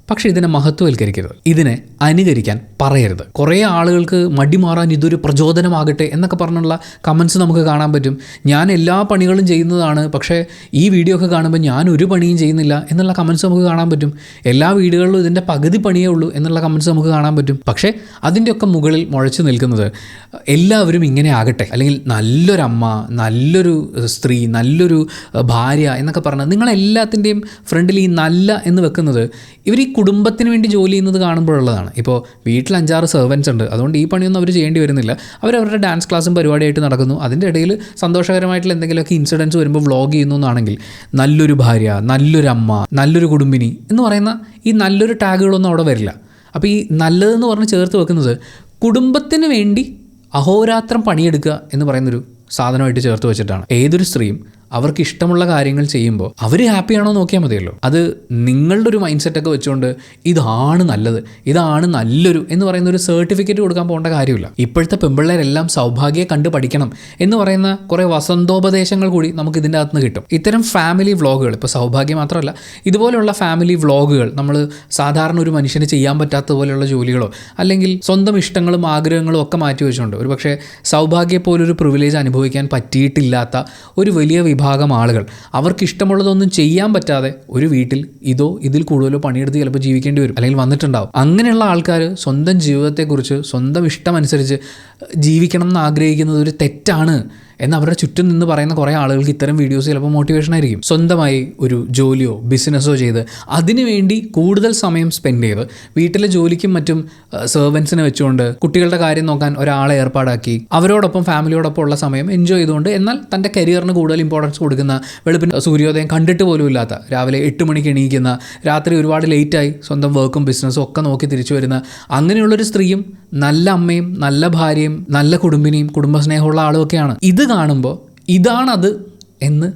പക്ഷേ ഇതിനെ മഹത്വവൽക്കരിക്കരുത്, ഇതിനെ അനുകരിക്കാൻ പറയരുത്. കുറേ ആളുകൾക്ക് മടി മാറാൻ ഇതൊരു പ്രചോദനമാകട്ടെ എന്നൊക്കെ പറഞ്ഞുള്ള കമൻസ് നമുക്ക് കാണാൻ പറ്റും. ഞാൻ എല്ലാ പണികളും ചെയ്യുന്നതാണ്, പക്ഷേ ഈ വീഡിയോ ഒക്കെ കാണുമ്പോൾ ഞാൻ ഒരു പണിയും ചെയ്യുന്നില്ല എന്നുള്ള കമൻസ് നമുക്ക് കാണാൻ പറ്റും. എല്ലാ വീടുകളിലും ഇതിൻ്റെ പകുതി പണിയേ ഉള്ളൂ എന്നുള്ള കമൻസ് നമുക്ക് കാണാൻ പറ്റും. പക്ഷേ അതിൻ്റെയൊക്കെ മുകളിൽ മുഴച്ചു നിൽക്കുന്നത് എല്ലാവരും ഇങ്ങനെ ആകട്ടെ, അല്ലെങ്കിൽ നല്ലൊരമ്മ, നല്ലൊരു സ്ത്രീ, നല്ലൊരു ഭാര്യ എന്നൊക്കെ പറഞ്ഞാൽ നിങ്ങളെല്ലാത്തിൻ്റെയും ഫ്രണ്ടിൽ ഈ നല്ല എന്ന് വെക്കുന്നത് ഇവർ ഈ കുടുംബത്തിന് വേണ്ടി ജോലി ചെയ്യുന്നത് കാണുമ്പോഴുള്ളതാണ്. ഇപ്പോൾ വീട്ടിൽ 5-6 സെർവൻസ് ഉണ്ട്, അതുകൊണ്ട് ഈ പണിയൊന്നും അവർ ചെയ്യേണ്ടി വരുന്നില്ല. അവരവരുടെ ഡാൻസ് ക്ലാസ്സും പരിപാടിയായിട്ട് നടക്കുന്നു. അതിൻ്റെ ഇടയിൽ സന്തോഷകരമായിട്ടുള്ള എന്തെങ്കിലുമൊക്കെ ഇൻസിഡൻസ് വരുമ്പോൾ വ്ളോഗ് ചെയ്യുന്നു എന്നാണെങ്കിൽ നല്ലൊരു ഭാര്യ, നല്ലൊരു അമ്മ, നല്ലൊരു കുടുംബിനി എന്ന് പറയുന്ന ഈ നല്ലൊരു ടാഗുകളൊന്നും അവിടെ വരില്ല. അപ്പോൾ ഈ നല്ലതെന്ന് പറഞ്ഞ് ചേർത്ത് വെക്കുന്നത് കുടുംബത്തിന് വേണ്ടി അഹോരാത്രം പണിയെടുക്കുക എന്ന് പറയുന്നൊരു സാധനമായിട്ട് ചേർത്ത് വെച്ചിട്ടാണ്. ഏതൊരു സ്ത്രീയും അവർക്ക് ഇഷ്ടമുള്ള കാര്യങ്ങൾ ചെയ്യുമ്പോൾ അവർ ഹാപ്പിയാണോ നോക്കിയാൽ മതിയല്ലോ. അത് നിങ്ങളുടെ ഒരു മൈൻഡ് സെറ്റൊക്കെ വെച്ചുകൊണ്ട് ഇതാണ് നല്ലത്, ഇതാണ് നല്ലൊരു എന്ന് പറയുന്ന ഒരു സർട്ടിഫിക്കറ്റ് കൊടുക്കാൻ പോകേണ്ട കാര്യമില്ല. ഇപ്പോഴത്തെ പെൺപിള്ളേരെല്ലാം സൗഭാഗ്യം കണ്ട് പഠിക്കണം എന്ന് പറയുന്ന കുറേ വസന്തോപദേശങ്ങൾ കൂടി നമുക്ക് ഇതിൻ്റെ അകത്ത് നിന്ന് കിട്ടും. ഇത്തരം ഫാമിലി വ്ളോഗുകൾ, ഇപ്പോൾ സൗഭാഗ്യം മാത്രമല്ല, ഇതുപോലെയുള്ള ഫാമിലി വ്ളോഗുകൾ നമ്മൾ സാധാരണ ഒരു മനുഷ്യന് ചെയ്യാൻ പറ്റാത്ത പോലെയുള്ള ജോലികളോ അല്ലെങ്കിൽ സ്വന്തം ഇഷ്ടങ്ങളും ആഗ്രഹങ്ങളും ഒക്കെ മാറ്റി വെച്ചുകൊണ്ട് ഒരു പക്ഷേ സൗഭാഗ്യം പോലൊരു പ്രിവിലേജ് അനുഭവിക്കാൻ പറ്റിയിട്ടില്ലാത്ത ഒരു വലിയ വിഭാഗം ആളുകൾ, അവർക്ക് ഇഷ്ടമുള്ളതൊന്നും ചെയ്യാൻ പറ്റാതെ ഒരു വീട്ടിൽ ഇതിൽ കൂടുതലോ പണിയെടുത്ത് ചിലപ്പോൾ ജീവിക്കേണ്ടി വരും, അല്ലെങ്കിൽ വന്നിട്ടുണ്ടാവും. അങ്ങനെയുള്ള ആൾക്കാർ സ്വന്തം ജീവിതത്തെക്കുറിച്ച് സ്വന്തം ഇഷ്ടമനുസരിച്ച് ജീവിക്കണം എന്ന് ആഗ്രഹിക്കുന്നത് ഒരു തെറ്റാണ് എന്ന് അവരുടെ ചുറ്റും നിന്ന് പറയുന്ന കുറേ ആളുകൾക്ക് ഇത്തരം വീഡിയോസ് ചിലപ്പോൾ മോട്ടിവേഷൻ ആയിരിക്കും. സ്വന്തമായി ഒരു ജോലിയോ ബിസിനസ്സോ ചെയ്ത് അതിനുവേണ്ടി കൂടുതൽ സമയം സ്പെൻഡ് ചെയ്ത് വീട്ടിലെ ജോലിക്കും മറ്റും സെർവൻസിനെ വെച്ചുകൊണ്ട് കുട്ടികളുടെ കാര്യം നോക്കാൻ ഒരാളെ ഏർപ്പാടാക്കി അവരോടൊപ്പം ഫാമിലിയോടൊപ്പം ഉള്ള സമയം എൻജോയ് ചെയ്തുകൊണ്ട്, എന്നാൽ തൻ്റെ കരിയറിന് കൂടുതൽ ഇമ്പോർട്ടൻസ് കൊടുക്കുന്ന, വെളുപ്പിന് സൂര്യോദയം കണ്ടിട്ട് പോലും ഇല്ലാത്ത, രാവിലെ 8 മണിക്ക് എണീക്കുന്ന, രാത്രി ഒരുപാട് ലേറ്റായി സ്വന്തം വർക്കും ബിസിനസ്സും ഒക്കെ നോക്കി തിരിച്ചു വരുന്ന അങ്ങനെയുള്ളൊരു സ്ത്രീയും നല്ല അമ്മയും നല്ല ഭാര്യയും നല്ല കുടുംബിനിയും കുടുംബസ്നേഹമുള്ള ആളുമൊക്കെയാണ്. ഇത് കാണുമ്പോൾ ഇതാണത് എന്ന്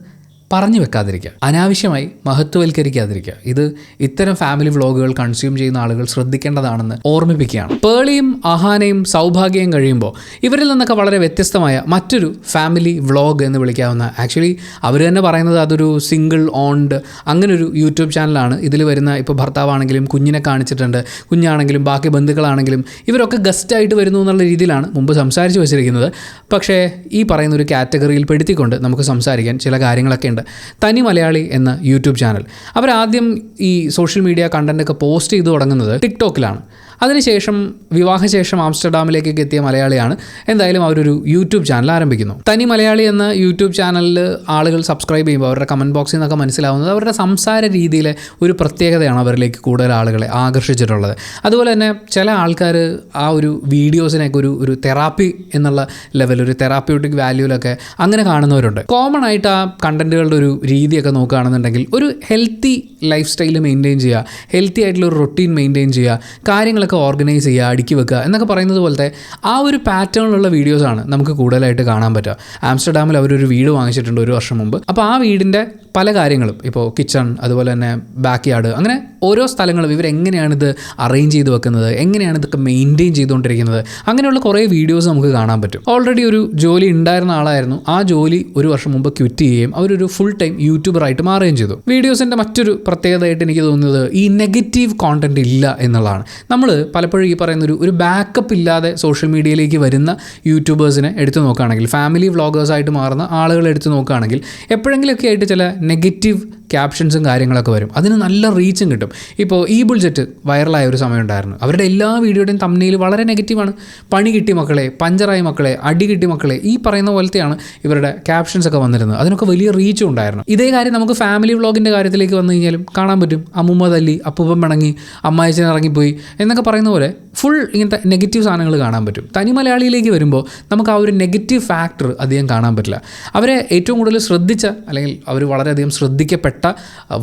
പറഞ്ഞു വെക്കാതിരിക്കുക, അനാവശ്യമായി മഹത്വവൽക്കരിക്കാതിരിക്കുക. ഇത് ഇത്തരം ഫാമിലി വ്ളോഗുകൾ കൺസ്യൂം ചെയ്യുന്ന ആളുകൾ ശ്രദ്ധിക്കേണ്ടതാണെന്ന് ഓർമ്മിപ്പിക്കുകയാണ്. പേളിയും അഹാനയും സൗഭാഗ്യം കഴിയുമ്പോൾ ഇവരിൽ നിന്നൊക്കെ വളരെ വ്യത്യസ്തമായ മറ്റൊരു ഫാമിലി വ്ളോഗ് എന്ന് വിളിക്കാവുന്ന, ആക്ച്വലി അവർ തന്നെ പറയുന്നത് അതൊരു സിംഗിൾ ഓൺഡ് അങ്ങനൊരു യൂട്യൂബ് ചാനലാണ്. ഇതിൽ വരുന്ന ഇപ്പോൾ ഭർത്താവാണെങ്കിലും കുഞ്ഞിനെ കാണിച്ചിട്ടുണ്ട്, കുഞ്ഞാണെങ്കിലും ബാക്കി ബന്ധുക്കളാണെങ്കിലും ഇവരൊക്കെ ഗസ്റ്റായിട്ട് വരുന്നു എന്നുള്ള രീതിയിലാണ് മുമ്പ് സംസാരിച്ച് വെച്ചിരിക്കുന്നത്. പക്ഷേ ഈ പറയുന്നൊരു കാറ്റഗറിയിൽ പെടുത്തിക്കൊണ്ട് നമുക്ക് സംസാരിക്കാൻ ചില കാര്യങ്ങളൊക്കെ ഉണ്ട്. തനി മലയാളി എന്ന യൂട്യൂബ് ചാനൽ, അവരാദ്യം ഈ സോഷ്യൽ മീഡിയ കണ്ടൻറ്റൊക്കെ പോസ്റ്റ് ചെയ്ത് തുടങ്ങുന്നത് ടിക്ടോക്കിലാണ്. അതിനുശേഷം വിവാഹശേഷം ആംസ്റ്റർഡാമിലേക്കൊക്കെ എത്തിയ മലയാളിയാണ്. എന്തായാലും അവരൊരു യൂട്യൂബ് ചാനൽ ആരംഭിക്കുന്നു. തനി മലയാളി എന്ന യൂട്യൂബ് ചാനലിൽ ആളുകൾ സബ്സ്ക്രൈബ് ചെയ്യുമ്പോൾ അവരുടെ കമൻറ്റ് ബോക്സിൽ നിന്നൊക്കെ മനസ്സിലാവുന്നത് അവരുടെ സംസാര രീതിയിലെ ഒരു പ്രത്യേകതയാണ് അവരിലേക്ക് കൂടുതൽ ആളുകളെ ആകർഷിച്ചിട്ടുള്ളത്. അതുപോലെ തന്നെ ചില ആൾക്കാർ ആ ഒരു വീഡിയോസിനൊക്കെ ഒരു തെറാപ്പി എന്നുള്ള ലെവൽ, ഒരു തെറാപ്യൂട്ടിക് വാല്യൂലൊക്കെ അങ്ങനെ കാണുന്നവരുണ്ട്. കോമൺ ആയിട്ട് ആ കണ്ടൻറ്റുകളുടെ ഒരു രീതിയൊക്കെ നോക്കുകയാണെന്നുണ്ടെങ്കിൽ ഒരു ഹെൽത്തി ലൈഫ് സ്റ്റൈൽ മെയിൻറ്റെയിൻ ചെയ്യുക, ഹെൽത്തി ആയിട്ടുള്ള ഒരു റൊട്ടീൻ മെയിൻറ്റെയിൻ ചെയ്യുക, കാര്യങ്ങളൊക്കെ ഓർഗനൈസ് ചെയ്യുക, അടുക്കി വെക്കുക എന്നൊക്കെ പറയുന്നത് പോലത്തെ ആ ഒരു പാറ്റേണിലുള്ള വീഡിയോസാണ് നമുക്ക് കൂടുതലായിട്ട് കാണാൻ പറ്റുക. ആംസ്റ്റർഡാമിൽ അവരൊരു വീട് വാങ്ങിച്ചിട്ടുണ്ട് 1 വർഷം മുമ്പ്. അപ്പോൾ ആ വീടിൻ്റെ പല കാര്യങ്ങളും, ഇപ്പോൾ കിച്ചൺ, അതുപോലെ തന്നെ ബാക്ക് യാർഡ്, അങ്ങനെ ഓരോ സ്ഥലങ്ങളും ഇവരെങ്ങനെയാണിത് അറേഞ്ച് ചെയ്ത് വെക്കുന്നത്, എങ്ങനെയാണ് ഇതൊക്കെ മെയിൻറ്റെയിൻ ചെയ്തുകൊണ്ടിരിക്കുന്നത്, അങ്ങനെയുള്ള കുറേ വീഡിയോസ് നമുക്ക് കാണാൻ പറ്റും. ഓൾറെഡി ഒരു ജോലി ഉണ്ടായിരുന്ന ആളായിരുന്നു. ആ ജോലി ഒരു വർഷം മുമ്പ് ക്വിറ്റ് ചെയ്യുകയും അവരൊരു ഫുൾ ടൈം യൂട്യൂബറായിട്ട് മാറുകയും ചെയ്തു. വീഡിയോസിൻ്റെ മറ്റൊരു പ്രത്യേകതയായിട്ട് എനിക്ക് തോന്നുന്നത് ഈ നെഗറ്റീവ് കോണ്ടന്റ് ഇല്ല എന്നുള്ളതാണ്. നമ്മൾ പലപ്പോഴും ഈ പറയുന്ന ഒരു ബാക്കപ്പ് ഇല്ലാതെ സോഷ്യൽ മീഡിയയിലേക്ക് വരുന്ന യൂട്യൂബേഴ്സിനെ എടുത്തു നോക്കുകയാണെങ്കിൽ, ഫാമിലി വ്ളോഗേഴ്സായിട്ട് മാറുന്ന ആളുകളെ എടുത്ത് നോക്കുകയാണെങ്കിൽ എപ്പോഴെങ്കിലുമൊക്കെ ആയിട്ട് ചില നെഗറ്റീവ് ക്യാപ്ഷൻസും കാര്യങ്ങളൊക്കെ വരും. അതിന് നല്ല റീച്ചും കിട്ടും. ഇപ്പോൾ ഈ ബുൾജെറ്റ് വൈറലായ ഒരു സമയം ഉണ്ടായിരുന്നു. അവരുടെ എല്ലാ വീഡിയോയുടെയും തംബ്നെയിൽ വളരെ നെഗറ്റീവാണ്. പണി കിട്ടി മക്കളെ, പഞ്ചറായി മക്കളെ, അടി കിട്ടി മക്കളെ, ഈ പറയുന്ന പോലത്തെയാണ് ഇവരുടെ ക്യാപ്ഷൻസ് ഒക്കെ വന്നിരുന്നത്. അതിനൊക്കെ വലിയ റീച്ചും ഉണ്ടായിരുന്നു. ഇതേ കാര്യം നമുക്ക് ഫാമിലി വ്ളോഗിൻ്റെ കാര്യത്തിലേക്ക് വന്നു കഴിഞ്ഞാലും കാണാൻ പറ്റും. അമ്മൂമ്മ തല്ലി, അപ്പൂപ്പൻ പിണങ്ങി, അമ്മായിച്ചൻ ഇറങ്ങിപ്പോയി എന്നൊക്കെ പറയുന്ന പോലെ ഫുൾ ഇങ്ങനത്തെ നെഗറ്റീവ് സാധനങ്ങൾ കാണാൻ പറ്റും. തനി മലയാളിയിലേക്ക് വരുമ്പോൾ നമുക്ക് ആ ഒരു നെഗറ്റീവ് ഫാക്ടർ അധികം കാണാൻ പറ്റില്ല. അവരെ ഏറ്റവും കൂടുതൽ ശ്രദ്ധിച്ച, അല്ലെങ്കിൽ അവർ വളരെയധികം ശ്രദ്ധിക്കപ്പെട്ട,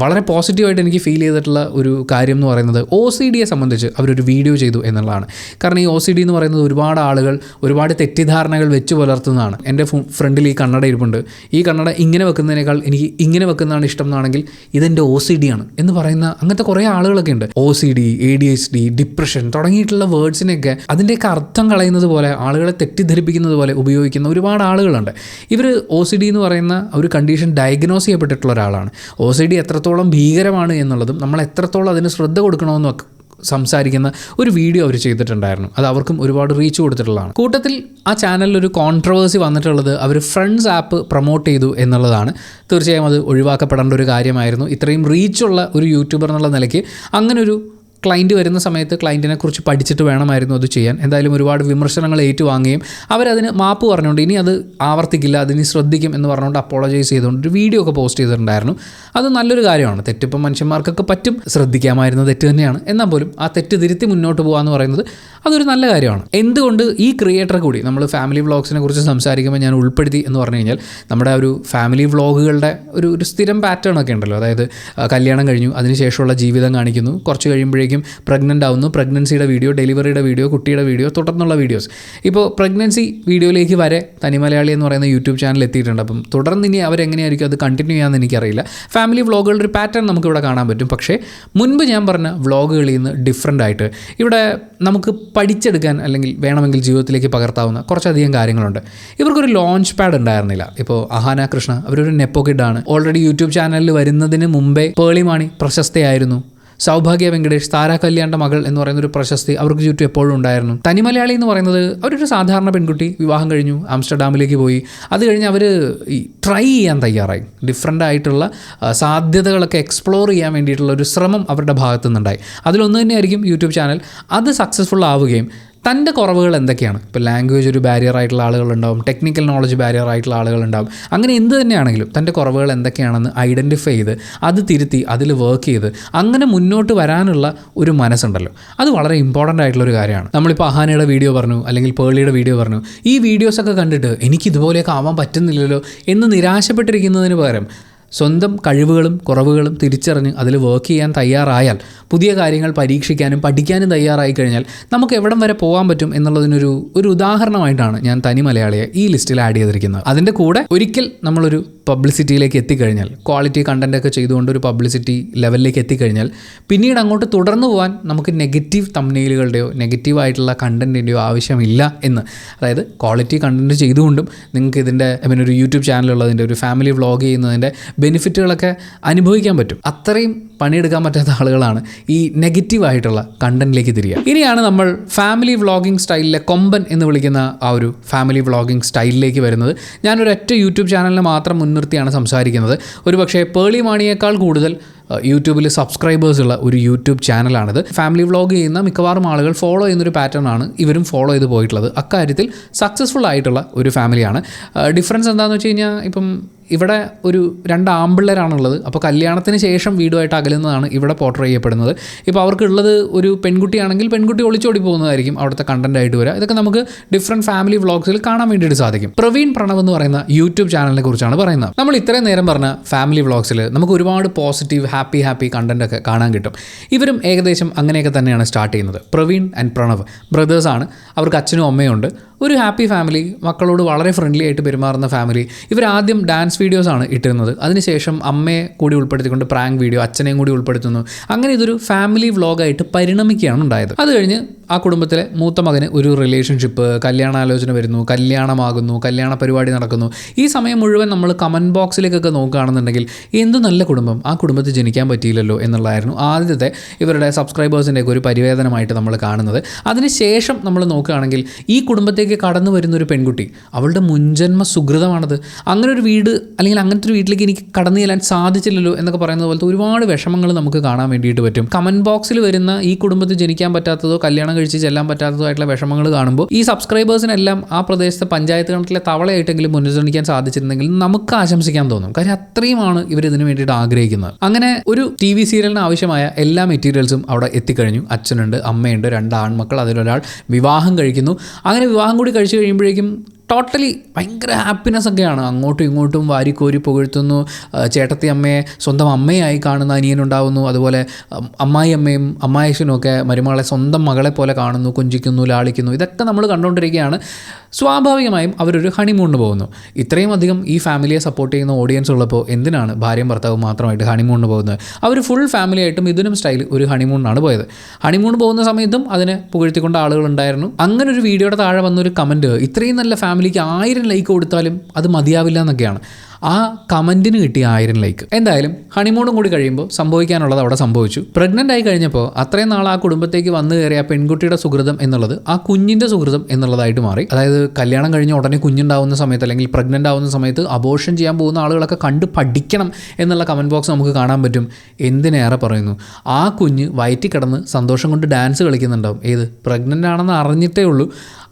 വളരെ പോസിറ്റീവായിട്ട് എനിക്ക് ഫീൽ ചെയ്തിട്ടുള്ള ഒരു കാര്യം എന്ന് പറയുന്നത് OCDയെ സംബന്ധിച്ച് അവരൊരു വീഡിയോ ചെയ്തു എന്നുള്ളതാണ്. കാരണം ഈ OCD എന്ന് പറയുന്നത് ഒരുപാട് ആളുകൾ ഒരുപാട് തെറ്റിദ്ധാരണകൾ വെച്ച് പുലർത്തുന്നതാണ്. എൻ്റെ ഫ്രണ്ടിൽ ഈ കണ്ണട ഇരിപ്പുണ്ട്, ഈ കണ്ണട ഇങ്ങനെ വെക്കുന്നതിനേക്കാൾ എനിക്ക് ഇങ്ങനെ വെക്കുന്നതാണ് ഇഷ്ടം എന്നാണെങ്കിൽ ഇതെൻ്റെ OCD ആണ് എന്ന് പറയുന്ന അങ്ങനത്തെ കുറേ ആളുകളൊക്കെ ഉണ്ട്. OCD, ADHD, ഡിപ്രഷൻ തുടങ്ങിയിട്ടുള്ള വേർഡ്സിനെയൊക്കെ അതിൻ്റെയൊക്കെ അർത്ഥം കളയുന്നത് പോലെ, ആളുകളെ തെറ്റിദ്ധരിപ്പിക്കുന്നത് പോലെ ഉപയോഗിക്കുന്ന ഒരുപാട് ആളുകളുണ്ട്. ഇവർ OCD എന്ന് പറയുന്ന ഒരു കണ്ടീഷൻ ഡയഗ്നോസ് ചെയ്യപ്പെട്ടിട്ടുള്ള ഒരാളാണ്. OCD എത്രത്തോളം ഭീകരമാണ് എന്നുള്ളതും നമ്മൾ എത്രത്തോളം അതിന് ശ്രദ്ധ കൊടുക്കണമെന്നും ഒക്കെ സംസാരിക്കുന്ന ഒരു വീഡിയോ അവർ ചെയ്തിട്ടുണ്ടായിരുന്നു. അത് അവർക്കും ഒരുപാട് റീച്ച് കൊടുത്തിട്ടുള്ളതാണ്. കൂട്ടത്തിൽ ആ ചാനലിൽ ഒരു കോൺട്രവേഴ്സി വന്നിട്ടുള്ളത് അവർ ഫ്രണ്ട്സ് ആപ്പ് പ്രൊമോട്ട് ചെയ്തു എന്നുള്ളതാണ്. തീർച്ചയായും അത് ഒഴിവാക്കപ്പെടേണ്ട ഒരു കാര്യമായിരുന്നു. ഇത്രയും റീച്ചുള്ള ഒരു യൂട്യൂബർ എന്നുള്ള നിലയ്ക്ക് അങ്ങനൊരു ക്ലയൻറ്റ് വരുന്ന സമയത്ത് ക്ലയൻറ്റിനെ കുറിച്ച് പഠിച്ചിട്ട് വേണമായിരുന്നു അത് ചെയ്യാൻ. എന്തായാലും ഒരുപാട് വിമർശനങ്ങൾ ഏറ്റുവാങ്ങുകയും അവരതിന് മാപ്പ് പറഞ്ഞുകൊണ്ട് ഇനി അത് ആവർത്തിക്കില്ല, അതിനി ശ്രദ്ധിക്കും എന്ന് പറഞ്ഞുകൊണ്ട് അപ്പോളജൈസ് ചെയ്തുകൊണ്ട് ഒരു വീഡിയോ ഒക്കെ പോസ്റ്റ് ചെയ്തിട്ടുണ്ടായിരുന്നു. അത് നല്ലൊരു കാര്യമാണ്. തെറ്റിപ്പം മനുഷ്യന്മാർക്കൊക്കെ പറ്റും, ശ്രദ്ധിക്കാമായിരുന്നു തെറ്റ് തന്നെയാണ്. എന്നാൽ പോലും ആ തെറ്റ് തിരുത്തി മുന്നോട്ട് പോകുക എന്ന് പറയുന്നത് അതൊരു നല്ല കാര്യമാണ്. എന്തുകൊണ്ട് ഈ ക്രിയേറ്ററെ കൂടി നമ്മൾ ഫാമിലി വ്ളോഗ്സിനെ കുറിച്ച് സംസാരിക്കുമ്പോൾ ഞാൻ ഉൾപ്പെടുത്തി എന്ന് പറഞ്ഞു കഴിഞ്ഞാൽ, നമ്മുടെ ഒരു ഫാമിലി വ്ളോഗുകളുടെ ഒരു സ്ഥിരം പാറ്റേൺ ഒക്കെ ഉണ്ടല്ലോ. അതായത് കല്യാണം കഴിഞ്ഞു, അതിനുശേഷമുള്ള ജീവിതം കാണിക്കുന്നു, കുറച്ച് കഴിയുമ്പോഴേക്കും പ്രഗ്നൻ്റ് ആവുന്നു, പ്രഗ്നൻസിയുടെ വീഡിയോ, ഡെലിവറിയുടെ വീഡിയോ, കുട്ടിയുടെ വീഡിയോ, തുടർന്നുള്ള വീഡിയോസ്. ഇപ്പോൾ പ്രഗ്നൻസി വീഡിയോയിലേക്ക് വരെ തനി മലയാളി എന്ന് പറയുന്ന യൂട്യൂബ് ചാനൽ എത്തിയിട്ടുണ്ട്. അപ്പം തുടർന്ന് ഇനി അവരെങ്ങനെയായിരിക്കും അത് കണ്ടിന്യൂ ചെയ്യാമെന്ന് എനിക്കറിയില്ല. ഫാമിലി വ്ളോഗുകളുടെ ഒരു പാറ്റേൺ നമുക്കിവിടെ കാണാൻ പറ്റും. പക്ഷേ മുൻപ് ഞാൻ പറഞ്ഞ വ്ളോഗുകളിൽ നിന്ന് ഡിഫറൻ്റ് ആയിട്ട് ഇവിടെ നമുക്ക് പഠിച്ചെടുക്കാൻ, അല്ലെങ്കിൽ വേണമെങ്കിൽ ജീവിതത്തിലേക്ക് പകർത്താവുന്ന കുറച്ചധികം കാര്യങ്ങളുണ്ട്. ഇവർക്കൊരു ലോഞ്ച് പാഡ് ഉണ്ടായിരുന്നില്ല. ഇപ്പോൾ അഹാന കൃഷ്ണ, അവരൊരു നെപ്പോ കിഡാണ്. ഓൾറെഡി യൂട്യൂബ് ചാനലിൽ വരുന്നതിന് മുമ്പേ പേളിമാണി പ്രശസ്തയായിരുന്നു. സൗഭാഗ്യ വെങ്കടേഷ്, താര കല്യാണിൻ്റെ മകൾ എന്ന് പറയുന്നൊരു പ്രശസ്തി അവർക്ക് ചുറ്റും എപ്പോഴും ഉണ്ടായിരുന്നു. തനി മലയാളി എന്ന് പറയുന്നത് അവരൊരു സാധാരണ പെൺകുട്ടി, വിവാഹം കഴിഞ്ഞു, ആംസ്റ്റർഡാമിലേക്ക് പോയി. അത് കഴിഞ്ഞ് അവർ ഈ ട്രൈ ചെയ്യാൻ തയ്യാറായി. ഡിഫറൻ്റ് ആയിട്ടുള്ള സാധ്യതകളൊക്കെ എക്സ്പ്ലോർ ചെയ്യാൻ വേണ്ടിയിട്ടുള്ള ഒരു ശ്രമം അവരുടെ ഭാഗത്തു നിന്നുണ്ടായി. അതിലൊന്ന് തന്നെയായിരിക്കും യൂട്യൂബ് ചാനൽ. അത് സക്സസ്ഫുൾ ആവുകയും തൻ്റെ കുറവുകൾ എന്തൊക്കെയാണ്, ഇപ്പോൾ ലാംഗ്വേജ് ഒരു ബാരിയർ ആയിട്ടുള്ള ആളുകളുണ്ടാവും, ടെക്നിക്കൽ നോളജ് ബാരിയർ ആയിട്ടുള്ള ആളുകളുണ്ടാവും. അങ്ങനെ എന്ത് തന്നെയാണെങ്കിലും തൻ്റെ കുറവുകൾ എന്തൊക്കെയാണെന്ന് ഐഡൻറ്റിഫൈ ചെയ്ത് അത് തിരുത്തി അതിൽ വർക്ക് ചെയ്ത് അങ്ങനെ മുന്നോട്ട് വരാനുള്ള ഒരു മനസ്സുണ്ടല്ലോ, അത് വളരെ ഇമ്പോർട്ടൻ്റ് ആയിട്ടുള്ളൊരു കാര്യമാണ്. നമ്മളിപ്പോൾ അഹാനയുടെ വീഡിയോ പറഞ്ഞു, അല്ലെങ്കിൽ പേളിയുടെ വീഡിയോ പറഞ്ഞു, ഈ വീഡിയോസൊക്കെ കണ്ടിട്ട് എനിക്കിതുപോലെയൊക്കെ ആവാൻ പറ്റുന്നില്ലല്ലോ എന്ന് നിരാശപ്പെട്ടിരിക്കുന്നതിന് പകരം സ്വന്തം കഴിവുകളും കുറവുകളും തിരിച്ചറിഞ്ഞ് അതിൽ വർക്ക് ചെയ്യാൻ തയ്യാറായാൽ, പുതിയ കാര്യങ്ങൾ പരീക്ഷിക്കാനും പഠിക്കാനും തയ്യാറായി കഴിഞ്ഞാൽ നമുക്ക് എവിടം വരെ പോകാൻ പറ്റും എന്നുള്ളതിനൊരു ഉദാഹരണമായിട്ടാണ് ഞാൻ തനി മലയാളിയെ ഈ ലിസ്റ്റിൽ ആഡ് ചെയ്തിരിക്കുന്നത്. അതിൻ്റെ കൂടെ ഒരിക്കൽ നമ്മളൊരു പബ്ലിസിറ്റിയിലേക്ക് എത്തിക്കഴിഞ്ഞാൽ, ക്വാളിറ്റി കണ്ടൻറ്റൊക്കെ ചെയ്തുകൊണ്ട് ഒരു പബ്ലിസിറ്റി ലെവലിലേക്ക് എത്തിക്കഴിഞ്ഞാൽ, പിന്നീട് അങ്ങോട്ട് തുടർന്നു പോകാൻ നമുക്ക് നെഗറ്റീവ് തംബ്നെയിലുകളുടെയോ നെഗറ്റീവായിട്ടുള്ള കണ്ടൻറ്റിൻ്റെയോ ആവശ്യമില്ല എന്ന്. അതായത് ക്വാളിറ്റി കണ്ടൻറ്റ് ചെയ്തുകൊണ്ടും നിങ്ങൾക്ക് ഇതിൻ്റെ ഒരു യൂട്യൂബ് ചാനലുള്ളതിൻ്റെ, ഒരു ഫാമിലി വ്ളോഗ് ചെയ്യുന്നതിൻ്റെ ബെനിഫിറ്റുകളൊക്കെ അനുഭവിക്കാൻ പറ്റും. അത്രയും പണിയെടുക്കാൻ പറ്റാത്ത ആളുകളാണ് ഈ നെഗറ്റീവായിട്ടുള്ള കണ്ടൻറ്റിലേക്ക് തിരിയുക. ഇനിയാണ് നമ്മൾ ഫാമിലി വ്ളോഗിങ് സ്റ്റൈലിലെ കൊമ്പൻ എന്ന് വിളിക്കുന്ന ആ ഒരു ഫാമിലി വ്ളോഗിങ് സ്റ്റൈലിലേക്ക് വരുന്നത്. ഞാനൊരൊറ്റ യൂട്യൂബ് ചാനലിനെ മാത്രം മുൻനിർത്തിയാണ് സംസാരിക്കുന്നത്. ഒരുപക്ഷേ പേളി മാണിയേക്കാൾ കൂടുതൽ യൂട്യൂബിൽ സബ്സ്ക്രൈബേഴ്സ് ഉള്ള ഒരു യൂട്യൂബ് ചാനലാണിത്. ഫാമിലി വ്ളോഗ് ചെയ്യുന്ന മിക്കവാറും ആളുകൾ ഫോളോ ചെയ്യുന്നൊരു പാറ്റേൺ ആണ് ഇവരും ഫോളോ ചെയ്ത് പോയിട്ടുള്ളത്. അക്കാര്യത്തിൽ സക്സസ്ഫുൾ ആയിട്ടുള്ള ഒരു ഫാമിലിയാണ്. ഡിഫറൻസ് എന്താണെന്ന് വെച്ച് കഴിഞ്ഞാൽ, ഇപ്പം ഇവിടെ ഒരു 2 ആൺപിള്ളേരാണുള്ളത്. അപ്പോൾ കല്യാണത്തിന് ശേഷം വീടുമായിട്ട് അകലുന്നതാണ് ഇവിടെ പോർട്രേ ചെയ്യപ്പെടുന്നത്. ഇപ്പോൾ അവർക്കുള്ളത് ഒരു പെൺകുട്ടിയാണെങ്കിൽ പെൺകുട്ടി ഒളിച്ചോടി പോകുന്നതായിരിക്കും അവിടുത്തെ കണ്ടന്റ് ആയിട്ട് വരിക. ഇതൊക്കെ നമുക്ക് ഡിഫറെൻറ്റ് ഫാമിലി വ്ളോഗ്സിൽ കാണാൻ വേണ്ടിയിട്ട് സാധിക്കും. പ്രവീൺ പ്രണവ് എന്ന് പറയുന്ന യൂട്യൂബ് ചാനലിനെ കുറിച്ചാണ് പറയുന്നത്. നമ്മൾ ഇത്രയും നേരം പറഞ്ഞ ഫാമിലി വ്ളോഗ്സിൽ നമുക്ക് ഒരുപാട് പോസിറ്റീവ് ഹാപ്പി കണ്ടന്റ് ഒക്കെ കാണാൻ കിട്ടും. ഇവരും ഏകദേശം അങ്ങനെയൊക്കെ തന്നെയാണ് സ്റ്റാർട്ട് ചെയ്യുന്നത്. പ്രവീൺ ആൻഡ് പ്രണവ് ബ്രദേഴ്സാണ്. അവർക്ക് അച്ഛനും അമ്മയും ഉണ്ട്. ഒരു ഹാപ്പി ഫാമിലി, മക്കളോട് വളരെ ഫ്രണ്ട്ലി ആയിട്ട് പെരുമാറുന്ന ഫാമിലി. ഇവരാദ്യം ഡാൻസ് വീഡിയോസാണ് ഇട്ടിരുന്നത്. അതിനുശേഷം അമ്മയെ കൂടി ഉൾപ്പെടുത്തിക്കൊണ്ട് പ്രാങ്ക് വീഡിയോ, അച്ഛനെയും കൂടി ഉൾപ്പെടുത്തുന്നു. അങ്ങനെ ഇതൊരു ഫാമിലി വ്ളോഗായിട്ട് പരിണമിക്കുകയാണ് ഉണ്ടായത്. അത് കഴിഞ്ഞ് ആ കുടുംബത്തിലെ മൂത്ത മകന് ഒരു റിലേഷൻഷിപ്പ്, കല്യാണാലോചന വരുന്നു, കല്യാണമാകുന്നു, കല്യാണ പരിപാടി നടക്കുന്നു. ഈ സമയം മുഴുവൻ നമ്മൾ കമൻറ്റ് ബോക്സിലേക്കൊക്കെ നോക്കുകയാണെന്നുണ്ടെങ്കിൽ എന്ത് നല്ല കുടുംബം, ആ കുടുംബത്തിൽ ജനിക്കാൻ പറ്റിയില്ലല്ലോ എന്നുള്ളതായിരുന്നു ആദ്യത്തെ ഇവരുടെ സബ്സ്ക്രൈബേഴ്സിൻ്റെയൊക്കെ ഒരു പരിവേദനമായിട്ട് നമ്മൾ കാണുന്നത്. അതിനുശേഷം നമ്മൾ നോക്കുകയാണെങ്കിൽ ഈ കുടുംബത്തേക്ക് കടന്നു വരുന്നൊരു പെൺകുട്ടി, അവളുടെ മുൻജന്മ സുഹൃതമാണത്. അങ്ങനെ ഒരു വീട് അല്ലെങ്കിൽ അങ്ങനത്തെ ഒരു വീട്ടിലേക്ക് എനിക്ക് കടന്നു ചെല്ലാൻ സാധിച്ചില്ലല്ലോ എന്നൊക്കെ പറയുന്നത് പോലത്തെ ഒരുപാട് വിഷമങ്ങൾ നമുക്ക് കാണാൻ വേണ്ടിയിട്ട് പറ്റും. കമൻറ്റ് ബോക്സിൽ വരുന്ന ഈ കുടുംബത്തിൽ ജനിക്കാൻ പറ്റാത്തതോ കല്യാണം കഴിച്ച് ചെല്ലാൻ പറ്റാത്തതോ ആയിട്ടുള്ള വിഷമങ്ങൾ കാണുമ്പോൾ ഈ സബ്സ്ക്രൈബേഴ്സിനെല്ലാം ആ പ്രദേശത്തെ പഞ്ചായത്ത് കണക്കിലെ തവളയായിട്ടെങ്കിലും മുൻഗണിക്കാൻ സാധിച്ചിരുന്നെങ്കിൽ നമുക്ക് ആശംസിക്കാൻ തോന്നും. കാര്യം അത്രയുമാണ് ഇവർ ഇതിനു വേണ്ടിയിട്ട് ആഗ്രഹിക്കുന്നത്. അങ്ങനെ ഒരു TV സീരിയലിന് ആവശ്യമായ എല്ലാ മെറ്റീരിയൽസും അവിടെ എത്തിക്കഴിഞ്ഞു. അച്ഛനുണ്ട്, അമ്മയുണ്ട്, 2 ആൺമക്കൾ, അതിലൊരാൾ വിവാഹം കഴിക്കുന്നു. അങ്ങനെ വിവാഹം കൂടി കഴിച്ചു കഴിയുമ്പോഴേക്കും ടോട്ടലി ഭയങ്കര ഹാപ്പിനെസ് ഒക്കെയാണ്. അങ്ങോട്ടും ഇങ്ങോട്ടും വാരിക്കോരി പുകഴ്ത്തുന്നു. ചേട്ടത്തി അമ്മയെ സ്വന്തം അമ്മയായി കാണുന്ന അനിയനുണ്ടാവുന്നു. അതുപോലെ അമ്മായി അമ്മയും അമ്മായിശനും ഒക്കെ മരുമകളെ സ്വന്തം മകളെ പോലെ കാണുന്നു, കൊഞ്ചിക്കുന്നു, ലാളിക്കുന്നു. ഇതൊക്കെ നമ്മൾ കണ്ടുകൊണ്ടിരിക്കുകയാണ്. സ്വാഭാവികമായും അവരൊരു ഹണിമൂണിന് പോകുന്നു. ഇത്രയും അധികം ഈ ഫാമിലിയെ സപ്പോർട്ട് ചെയ്യുന്ന ഓഡിയൻസ് ഉള്ളപ്പോൾ എന്തിനാണ് ഭാര്യയും ഭർത്താവും മാത്രമായിട്ട് ഹണിമൂണിന് പോകുന്നത്? അവർ ഫുൾ ഫാമിലിയായിട്ടും ഇതിനും സ്റ്റൈൽ ഒരു ഹണിമൂണിനാണ് പോയത്. ഹണിമൂൺ പോകുന്ന സമയത്തും അതിനെ പുകഴ്ത്തിക്കൊണ്ട് ആളുകളുണ്ടായിരുന്നു. അങ്ങനെ ഒരു വീഡിയോയുടെ താഴെ വന്നൊരു കമൻറ്റ്, ഇത്രയും നല്ല ഫാമിലിക്ക് 1000 ലൈക്ക് കൊടുത്താലും അത് മതിയാവില്ല എന്നൊക്കെയാണ്. ആ കമൻറ്റിന് കിട്ടിയ 1000 ലൈക്ക്. എന്തായാലും ഹണിമൂണും കൂടി കഴിയുമ്പോൾ സംഭവിക്കാനുള്ളത് അവിടെ സംഭവിച്ചു. പ്രഗ്നൻ്റ് ആയി കഴിഞ്ഞപ്പോൾ അത്രയും നാൾ ആ കുടുംബത്തേക്ക് വന്നു കയറിയ പെൺകുട്ടിയുടെ സുഹൃതം എന്നുള്ളത് ആ കുഞ്ഞിൻ്റെ സുഹൃതം എന്നുള്ളതായിട്ട് മാറി. അതായത് കല്യാണം കഴിഞ്ഞ് ഉടനെ കുഞ്ഞുണ്ടാവുന്ന സമയത്ത് അല്ലെങ്കിൽ പ്രഗ്നൻ്റ് ആവുന്ന സമയത്ത് അബോർഷൻ ചെയ്യാൻ പോകുന്ന ആളുകളൊക്കെ കണ്ട് പഠിക്കണം എന്നുള്ള കമൻറ്റ് ബോക്സ് നമുക്ക് കാണാൻ പറ്റും. എന്തിനേറെ പറയുന്നു, ആ കുഞ്ഞ് വയറ്റിൽ കിടന്ന് സന്തോഷം കൊണ്ട് ഡാൻസ് കളിക്കുന്നുണ്ടാവും. ഏത് പ്രഗ്നൻ്റ് ആണെന്ന് അറിഞ്ഞിട്ടേ ഉള്ളൂ,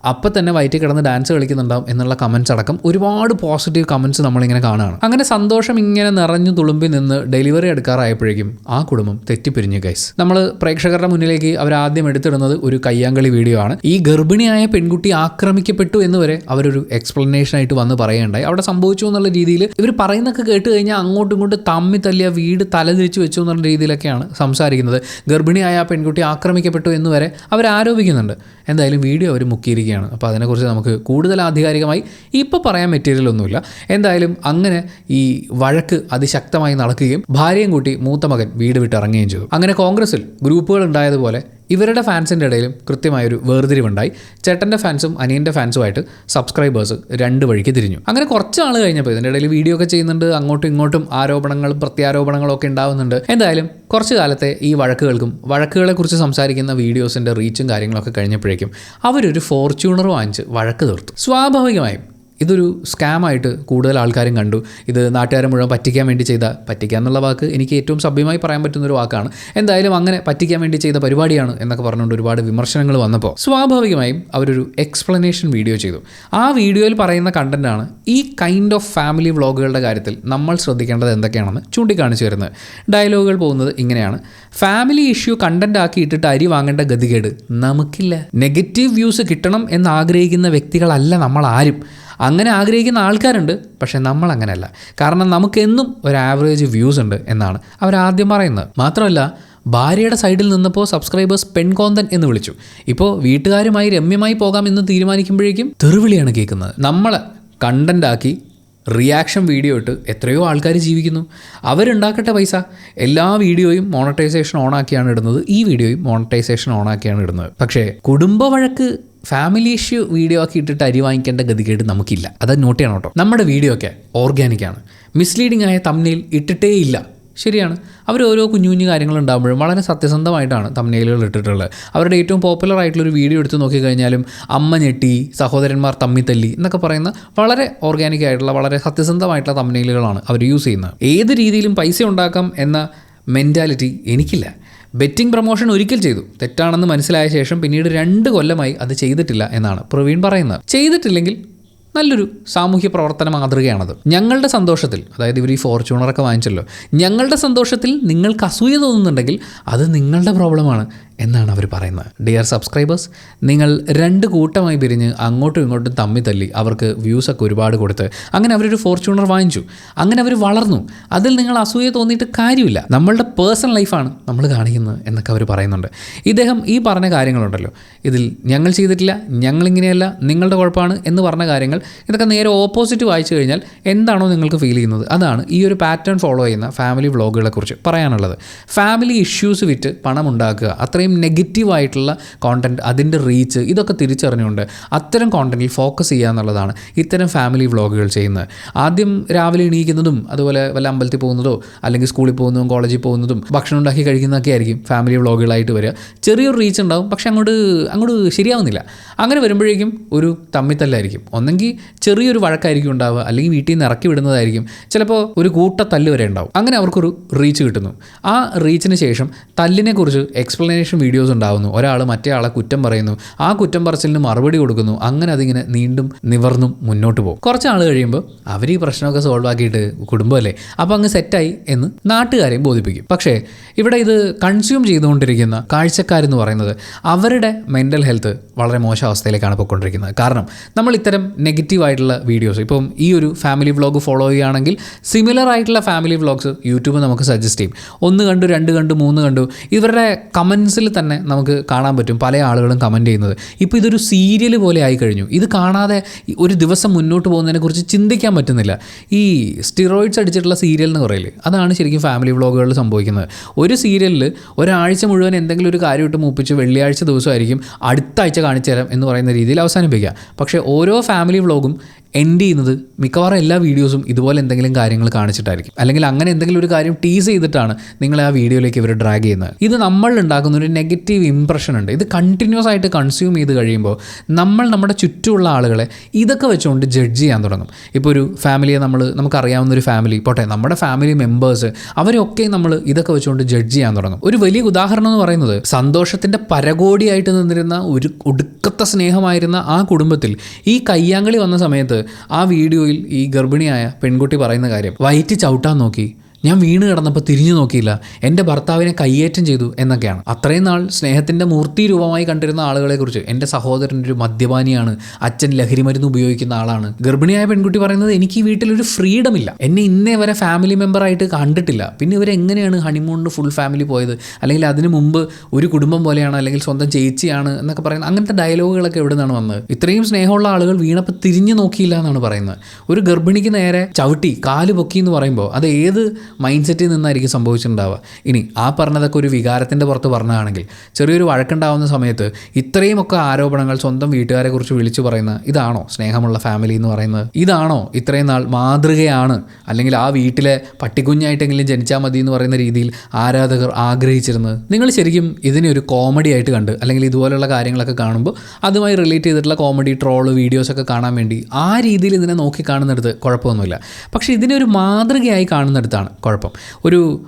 അപ്പം തന്നെ വയറ്റിൽ കിടന്ന് ഡാൻസ് കളിക്കുന്നുണ്ടാവും എന്നുള്ള കമൻറ്റ്സ് അടക്കം ഒരുപാട് പോസിറ്റീവ് കമൻറ്റ്സ് നമ്മളിങ്ങനെ കാണുകയാണ്. അങ്ങനെ സന്തോഷം ഇങ്ങനെ നിറഞ്ഞു തുളുമ്പി നിന്ന് ഡെലിവറി എടുക്കാറായപ്പോഴേക്കും ആ കുടുംബം തെറ്റിപ്പിരിഞ്ഞു ഗൈസ്. നമ്മൾ പ്രേക്ഷകരുടെ മുന്നിലേക്ക് അവരാദ്യം എടുത്തിടുന്നത് ഒരു കയ്യാങ്കളി വീഡിയോ ആണ്. ഈ ഗർഭിണിയായ പെൺകുട്ടി ആക്രമിക്കപ്പെട്ടു എന്ന് വരെ അവരൊരു എക്സ്പ്ലനേഷനായിട്ട് വന്ന് പറയുകയുണ്ടായി. അവിടെ സംഭവിച്ചു എന്നുള്ള രീതിയിൽ ഇവർ പറയുന്നൊക്കെ കേട്ട് കഴിഞ്ഞാൽ അങ്ങോട്ടും ഇങ്ങോട്ടും തമ്മി തല്ലിയ വീട് തലതിരിച്ച് വെച്ചു എന്നുള്ള രീതിയിലൊക്കെയാണ് സംസാരിക്കുന്നത്. ഗർഭിണിയായ പെൺകുട്ടി ആക്രമിക്കപ്പെട്ടു എന്ന് വരെ അവർ ആരോപിക്കുന്നുണ്ട്. എന്തായാലും വീഡിയോ അവർ മുക്കിയിരിക്കുകയാണ്. അപ്പോൾ അതിനെക്കുറിച്ച് നമുക്ക് കൂടുതൽ ആധികാരികമായി ഇപ്പോൾ പറയാൻ മെറ്റീരിയലൊന്നുമില്ല. എന്തായാലും അങ്ങനെ ഈ വഴക്ക് അതിശക്തമായി നടക്കുകയും ഭാര്യയും കൂട്ടി മൂത്ത മകൻ വീട് വിട്ടിറങ്ങുകയും ചെയ്തു. അങ്ങനെ കോൺഗ്രസിൽ ഗ്രൂപ്പുകൾ ഉണ്ടായതുപോലെ ഇവരുടെ ഫാൻസിൻ്റെ ഇടയിലും കൃത്യമായൊരു വേർതിരിവുണ്ടായി. ചേട്ടൻ്റെ ഫാൻസും അനിയൻ്റെ ഫാൻസുമായിട്ട് സബ്സ്ക്രൈബേഴ്സ് 2 വഴിക്ക് തിരിഞ്ഞു. അങ്ങനെ കുറച്ച് നാൾ കഴിഞ്ഞപ്പോൾ ഇതിൻ്റെ ഇടയിൽ വീഡിയോ ഒക്കെ ചെയ്യുന്നുണ്ട്, അങ്ങോട്ടും ഇങ്ങോട്ടും ആരോപണങ്ങളും പ്രത്യാരോപണങ്ങളും ഒക്കെ ഉണ്ടാവുന്നുണ്ട്. എന്തായാലും കുറച്ച് കാലത്തെ ഈ വഴക്കുകളെക്കുറിച്ച് സംസാരിക്കുന്ന വീഡിയോസിൻ്റെ റീച്ചും കാര്യങ്ങളൊക്കെ കഴിഞ്ഞപ്പോഴേക്കും അവരൊരു ഫോർച്യൂണർ വാങ്ങിച്ച് വഴക്ക് തീർത്തു. സ്വാഭാവികമായും ഇതൊരു സ്കാമായിട്ട് കൂടുതൽ ആൾക്കാരും കണ്ടു. ഇത് നാട്ടുകാരെ മുഴുവൻ പറ്റിക്കാൻ വേണ്ടി പറ്റിക്കുക എന്നുള്ള വാക്ക് എനിക്ക് ഏറ്റവും സഭ്യമായി പറയാൻ പറ്റുന്നൊരു വാക്കാണ്. എന്തായാലും അങ്ങനെ പറ്റിക്കാൻ വേണ്ടി ചെയ്ത പരിപാടിയാണ് എന്നൊക്കെ പറഞ്ഞുകൊണ്ട് ഒരുപാട് വിമർശനങ്ങൾ വന്നപ്പോൾ സ്വാഭാവികമായും അവരൊരു എക്സ്പ്ലനേഷൻ വീഡിയോ ചെയ്തു. ആ വീഡിയോയിൽ പറയുന്ന കണ്ടൻറ്റാണ് ഈ കൈൻഡ് ഓഫ് ഫാമിലി വ്ളോഗുകളുടെ കാര്യത്തിൽ നമ്മൾ ശ്രദ്ധിക്കേണ്ടത് എന്തൊക്കെയാണെന്ന് ചൂണ്ടിക്കാണിച്ചു വരുന്നത്. ഡയലോഗുകൾ പോകുന്നത് ഇങ്ങനെയാണ്: ഫാമിലി ഇഷ്യൂ കണ്ടന്റ് ആക്കി ഇട്ടിട്ട് അരി വാങ്ങേണ്ട ഗതികേട് നമുക്കില്ല. നെഗറ്റീവ് വ്യൂസ് കിട്ടണം എന്നാഗ്രഹിക്കുന്ന വ്യക്തികളല്ല നമ്മൾ ആരും. അങ്ങനെ ആഗ്രഹിക്കുന്ന ആൾക്കാരുണ്ട്, പക്ഷേ നമ്മൾ അങ്ങനെയല്ല. കാരണം നമുക്കെന്നും ഒരു ആവറേജ് വ്യൂസ് ഉണ്ട് എന്നാണ് അവരാദ്യം പറയുന്നത്. മാത്രമല്ല, ഭാര്യയുടെ സൈഡിൽ നിന്നപ്പോൾ സബ്സ്ക്രൈബേഴ്സ് പെൺകോന്തൻ എന്ന് വിളിച്ചു. ഇപ്പോൾ വീട്ടുകാരുമായി രമ്യമായി പോകാമെന്ന് തീരുമാനിക്കുമ്പോഴേക്കും തെറിവിളിയാണ് കേൾക്കുന്നത്. നമ്മളെ കണ്ടൻ്റാക്കി റിയാക്ഷൻ വീഡിയോ ഇട്ട് എത്രയോ ആൾക്കാർ ജീവിക്കുന്നു. അവരുണ്ടാക്കട്ടെ പൈസ. എല്ലാ വീഡിയോയും മോണറ്റൈസേഷൻ ഓണാക്കിയാണ് ഇടുന്നത്, ഈ വീഡിയോയും മോണറ്റൈസേഷൻ ഓണാക്കിയാണ് ഇടുന്നത്. പക്ഷേ കുടുംബ വഴക്ക് ഫാമിലി ഇഷ്യൂ വീഡിയോ ആക്കി ഇട്ടിട്ട് അരി വാങ്ങിക്കേണ്ട ഗതികേട് നമുക്കില്ല. അത് നോട്ട് ചെയ്യണം കേട്ടോ. നമ്മുടെ വീഡിയോ ഒക്കെ ഓർഗാനിക്കാണ്. മിസ്ലീഡിംഗ് ആയ തംബ്നെയിൽ ഇട്ടിട്ടേ ഇല്ല. ശരിയാണ്, അവർ ഓരോ കുഞ്ഞു കുഞ്ഞു കാര്യങ്ങളുണ്ടാകുമ്പോഴും വളരെ സത്യസന്ധമായിട്ടാണ് തംബ്നെയിലുകൾ ഇട്ടിട്ടുള്ളത്. അവരുടെ ഏറ്റവും പോപ്പുലർ ആയിട്ടുള്ളൊരു വീഡിയോ എടുത്ത് നോക്കിക്കഴിഞ്ഞാലും അമ്മ ഞെട്ടി, സഹോദരന്മാർ തമ്മിത്തല്ലി എന്നൊക്കെ പറയുന്ന വളരെ ഓർഗാനിക് ആയിട്ടുള്ള വളരെ സത്യസന്ധമായിട്ടുള്ള തംബ്നെയിലുകളാണ് അവർ യൂസ് ചെയ്യുന്നത്. ഏത് രീതിയിലും പൈസ ഉണ്ടാക്കാം എന്ന മെൻറ്റാലിറ്റി എനിക്കില്ല. ബെറ്റിംഗ് പ്രൊമോഷൻ ഒരിക്കൽ ചെയ്തു, തെറ്റാണെന്ന് മനസ്സിലായ ശേഷം പിന്നീട് 2 കൊല്ലമായി അത് ചെയ്തിട്ടില്ല എന്നാണ് പ്രവീൺ പറയുന്നത്. ചെയ്തിട്ടില്ലെങ്കിൽ നല്ലൊരു സാമൂഹ്യ പ്രവർത്തന മാതൃകയാണത്. ഞങ്ങളുടെ സന്തോഷത്തിൽ, അതായത് ഇവർ ഈ ഫോർച്യൂണറൊക്കെ വാങ്ങിച്ചല്ലോ, ഞങ്ങളുടെ സന്തോഷത്തിൽ നിങ്ങൾക്ക് അസൂയ തോന്നുന്നുണ്ടെങ്കിൽ അത് നിങ്ങളുടെ പ്രോബ്ലമാണ് എന്നാണ് അവർ പറയുന്നത്. ഡിയർ സബ്സ്ക്രൈബേഴ്സ്, നിങ്ങൾ 2 കൂട്ടമായി പിരിഞ്ഞ് അങ്ങോട്ടും ഇങ്ങോട്ടും തമ്മി തല്ലി അവർക്ക് വ്യൂസൊക്കെ ഒരുപാട് കൊടുത്ത് അങ്ങനെ അവരൊരു ഫോർച്യൂണർ വാങ്ങിച്ചു, അങ്ങനെ അവർ വളർന്നു. അതിൽ നിങ്ങൾ അസൂയ തോന്നിയിട്ട് കാര്യമില്ല. നമ്മളുടെ പേഴ്സണൽ ലൈഫാണ് നമ്മൾ കാണിക്കുന്നത് എന്നൊക്കെ അവർ പറയുന്നുണ്ട്. ഇദ്ദേഹം ഈ പറഞ്ഞ കാര്യങ്ങളുണ്ടല്ലോ, ഇതിൽ ഞങ്ങൾ ചെയ്തിട്ടില്ല, ഞങ്ങളിങ്ങനെയല്ല, നിങ്ങളുടെ കുഴപ്പമാണ് എന്ന് പറഞ്ഞ കാര്യങ്ങൾ, ഇതൊക്കെ നേരെ ഓപ്പോസിറ്റ് വായിച്ചു കഴിഞ്ഞാൽ എന്താണോ നിങ്ങൾക്ക് ഫീൽ ചെയ്യുന്നത് അതാണ് ഈ ഒരു പാറ്റേൺ ഫോളോ ചെയ്യുന്ന ഫാമിലി വ്ളോഗുകളെ കുറിച്ച് പറയാനുള്ളത്. ഫാമിലി ഇഷ്യൂസ് വിറ്റ് പണം ഉണ്ടാക്കുക, അത്രയും നെഗറ്റീവായിട്ടുള്ള കോണ്ടൻറ്റ്, അതിൻ്റെ റീച്ച്, ഇതൊക്കെ തിരിച്ചറിഞ്ഞുകൊണ്ട് അത്തരം കോണ്ടൻറ്റിൽ ഫോക്കസ് ചെയ്യുക എന്നുള്ളതാണ് ഇത്തരം ഫാമിലി വ്ളോഗുകൾ ചെയ്യുന്നത്. ആദ്യം രാവിലെ എണീക്കുന്നതും അതുപോലെ വല്ല അമ്പലത്തിൽ പോകുന്നതോ അല്ലെങ്കിൽ സ്കൂളിൽ പോകുന്നതും കോളേജിൽ പോകുന്നതും ഭക്ഷണം ഉണ്ടാക്കി കഴിക്കുന്നതൊക്കെ ആയിരിക്കും ഫാമിലി വ്ളോഗുകളായിട്ട് വരിക. ചെറിയൊരു റീച്ച് ഉണ്ടാവും, പക്ഷെ അങ്ങോട്ട് ശരിയാവുന്നില്ല. അങ്ങനെ വരുമ്പോഴേക്കും ഒരു തമ്മിത്തല്ലായിരിക്കും. ഒന്നെങ്കിൽ ചെറിയൊരു വഴക്കായിരിക്കും ഉണ്ടാവുക, അല്ലെങ്കിൽ വീട്ടിൽ നിന്ന് ഇറക്കി വിടുന്നതായിരിക്കും, ചിലപ്പോൾ ഒരു കൂട്ടത്തല്ല് വരെ ഉണ്ടാവും. അങ്ങനെ അവർക്കൊരു റീച്ച് കിട്ടുന്നു. ആ റീച്ചിന് ശേഷം തല്ലിനെക്കുറിച്ച് എക്സ്പ്ലനേഷൻ വീഡിയോസ് ഉണ്ടാകുന്നു. ഒരാൾ മറ്റേ ആളെ കുറ്റം പറയുന്നു, ആ കുറ്റം പറച്ചിലിന് മറുപടി കൊടുക്കുന്നു. അങ്ങനെ അതിങ്ങനെ നീണ്ടും നിവർന്നും മുന്നോട്ട് പോകും. കുറച്ച് ആൾ കഴിയുമ്പോൾ അവർ ഈ പ്രശ്നമൊക്കെ സോൾവ് ആക്കിയിട്ട് കുടുംബമല്ലേ, അപ്പോൾ അങ്ങ് സെറ്റായി എന്ന് നാട്ടുകാരെയും ബോധിപ്പിക്കും. പക്ഷേ ഇവിടെ ഇത് കൺസ്യൂം ചെയ്തുകൊണ്ടിരിക്കുന്ന കാഴ്ചക്കാരെന്ന് പറയുന്നത് അവരുടെ മെൻ്റൽ ഹെൽത്ത് വളരെ മോശം അവസ്ഥയിലേക്കാണ് പോയിക്കൊണ്ടിരിക്കുന്നത്. കാരണം നമ്മൾ ഇത്തരം നെഗറ്റീവായിട്ടുള്ള വീഡിയോസ്, ഇപ്പം ഈ ഒരു ഫാമിലി വ്ളോഗ് ഫോളോ ചെയ്യുകയാണെങ്കിൽ സിമിലർ ആയിട്ടുള്ള ഫാമിലി വ്ളോഗ്സ് യൂട്യൂബ് നമുക്ക് സജസ്റ്റ് ചെയ്യും. 1 കണ്ടു, 2 കണ്ടു, 3 കണ്ടു. ഇവരുടെ കമൻസിൽ തന്നെ നമുക്ക് കാണാൻ പറ്റും പല ആളുകളും കമൻറ്റ് ചെയ്യുന്നത്. ഇപ്പോൾ ഇതൊരു സീരിയൽ പോലെ ആയി കഴിഞ്ഞു. ഇത് കാണാതെ ഒരു ദിവസം മുന്നോട്ട് പോകുന്നതിനെക്കുറിച്ച് ചിന്തിക്കാൻ പറ്റുന്നില്ല. ഈ സ്റ്റിറോയിഡ്സ് അടിച്ചിട്ടുള്ള സീരിയൽ എന്ന് പറയില്ലേ, അതാണ് ശരിക്കും ഫാമിലി വ്ളോഗുകളിൽ സംഭവിക്കുന്നത്. ഒരു സീരിയലിൽ ഒരാഴ്ച മുഴുവൻ എന്തെങ്കിലും ഒരു കാര്യം ഇട്ട് മൂപ്പിച്ച് വെള്ളിയാഴ്ച ദിവസമായിരിക്കും അടുത്ത ആഴ്ച കാണിച്ചു തരാം എന്ന് പറയുന്ന രീതിയിൽ അവസാനിപ്പിക്കുക. പക്ഷേ ഓരോ ഫാമിലി വ്ളോഗും എൻഡ് ചെയ്യുന്നത് മിക്കവാറും എല്ലാ വീഡിയോസും ഇതുപോലെ എന്തെങ്കിലും കാര്യങ്ങൾ കാണിച്ചിട്ടായിരിക്കും, അല്ലെങ്കിൽ അങ്ങനെ എന്തെങ്കിലും ഒരു കാര്യം ടീസ് ചെയ്തിട്ടാണ് നിങ്ങളെ ആ വീഡിയോയിലേക്ക് ഇവർ ഡ്രാഗ് ചെയ്യുന്നത്. ഇത് നമ്മളിൽ ഉണ്ടാക്കുന്ന ഒരു നെഗറ്റീവ് ഇംപ്രഷൻ ഉണ്ട്. ഇത് കണ്ടിന്യൂസ് ആയിട്ട് കൺസ്യൂം ചെയ്ത് കഴിയുമ്പോൾ നമ്മൾ നമ്മുടെ ചുറ്റുമുള്ള ആളുകളെ ഇതൊക്കെ വെച്ചുകൊണ്ട് ജഡ്ജ് ചെയ്യാൻ തുടങ്ങും. ഇപ്പോൾ ഒരു ഫാമിലിയെ നമുക്കറിയാവുന്ന ഒരു ഫാമിലി പോട്ടെ, നമ്മുടെ ഫാമിലി മെമ്പേഴ്സ്, അവരൊക്കെ നമ്മൾ ഇതൊക്കെ വെച്ചുകൊണ്ട് ജഡ്ജ് ചെയ്യാൻ തുടങ്ങും. ഒരു വലിയ ഉദാഹരണം എന്ന് പറയുന്നത് സന്തോഷത്തിൻ്റെ പരകോടിയായിട്ട് നിന്നിരുന്ന ഒരു ഒടുക്കത്തെ സ്നേഹമായിരുന്ന ആ കുടുംബത്തിൽ ഈ കയ്യാങ്കളി വന്ന സമയത്ത് ആ വീഡിയോയിൽ ഈ ഗർഭിണിയായ പെൺകുട്ടി പറയുന്ന കാര്യം, വയറ്റി ചവിട്ടാൻ നോക്കി, ഞാൻ വീണ് കിടന്നപ്പോൾ തിരിഞ്ഞു നോക്കിയില്ല, എൻ്റെ ഭർത്താവിനെ കയ്യേറ്റം ചെയ്തു എന്നൊക്കെയാണ്. അത്രയും നാൾ സ്നേഹത്തിൻ്റെ മൂർത്തി രൂപമായി കണ്ടിരുന്ന ആളുകളെക്കുറിച്ച്, എൻ്റെ സഹോദരൻ ഒരു മദ്യപാനിയാണ്, അച്ഛൻ ലഹരി മരുന്ന് ഉപയോഗിക്കുന്ന ആളാണ്. ഗർഭിണിയായ പെൺകുട്ടി പറയുന്നത്, എനിക്ക് ഈ വീട്ടിലൊരു ഫ്രീഡം ഇല്ല, എന്നെ ഇന്നേ വരെ ഫാമിലി മെമ്പറായിട്ട് കണ്ടിട്ടില്ല, പിന്നെ ഇവരെങ്ങനെയാണ് ഹണിമൂണിന് ഫുൾ ഫാമിലി പോയത്, അല്ലെങ്കിൽ അതിന് മുമ്പ് ഒരു കുടുംബം പോലെയാണ്, അല്ലെങ്കിൽ സ്വന്തം ചേച്ചിയാണ് എന്നൊക്കെ പറയുന്നത്. അങ്ങനത്തെ ഡയലോഗുകളൊക്കെ എവിടെ നിന്നാണ് വന്നത്? ഇത്രയും സ്നേഹമുള്ള ആളുകൾ വീണപ്പോൾ തിരിഞ്ഞു നോക്കിയില്ല എന്നാണ് പറയുന്നത്. ഒരു ഗർഭിണിക്ക് നേരെ ചവിട്ടി കാല് പൊക്കി എന്ന് പറയുമ്പോൾ അത് ഏത് മൈൻഡ് സെറ്റിൽ നിന്നായിരിക്കും സംഭവിച്ചിട്ടുണ്ടാവുക? ഇനി ആ പറഞ്ഞതൊക്കെ ഒരു വികാരത്തിൻ്റെ പുറത്ത് പറഞ്ഞതാണെങ്കിൽ, ചെറിയൊരു വഴക്കുണ്ടാവുന്ന സമയത്ത് ഇത്രയുമൊക്കെ ആരോപണങ്ങൾ സ്വന്തം വീട്ടുകാരെ കുറിച്ച് വിളിച്ചു പറയുന്ന ഇതാണോ സ്നേഹമുള്ള ഫാമിലി എന്ന് പറയുന്നത്? ഇതാണോ ഇത്രയും നാൾ മാതൃകയാണ്, അല്ലെങ്കിൽ ആ വീട്ടിലെ പട്ടിക്കുഞ്ഞായിട്ടെങ്കിലും ജനിച്ചാൽ മതി എന്ന് പറയുന്ന രീതിയിൽ ആരാധകർ ആഗ്രഹിച്ചിരുന്നത്? നിങ്ങൾ ശരിക്കും ഇതിനെ ഒരു കോമഡി ആയിട്ട് കണ്ട്, അല്ലെങ്കിൽ ഇതുപോലുള്ള കാര്യങ്ങളൊക്കെ കാണുമ്പോൾ അതുമായി റിലേറ്റ് ചെയ്തിട്ടുള്ള കോമഡി ട്രോള് വീഡിയോസൊക്കെ കാണാൻ വേണ്ടി ആ രീതിയിൽ ഇതിനെ നോക്കി കാണുന്നിടത്ത് കുഴപ്പമൊന്നുമില്ല. പക്ഷേ ഇതിനെ ഒരു മാതൃകയായി കാണുന്നിടത്താണ് കുഴപ്പം. ഒരു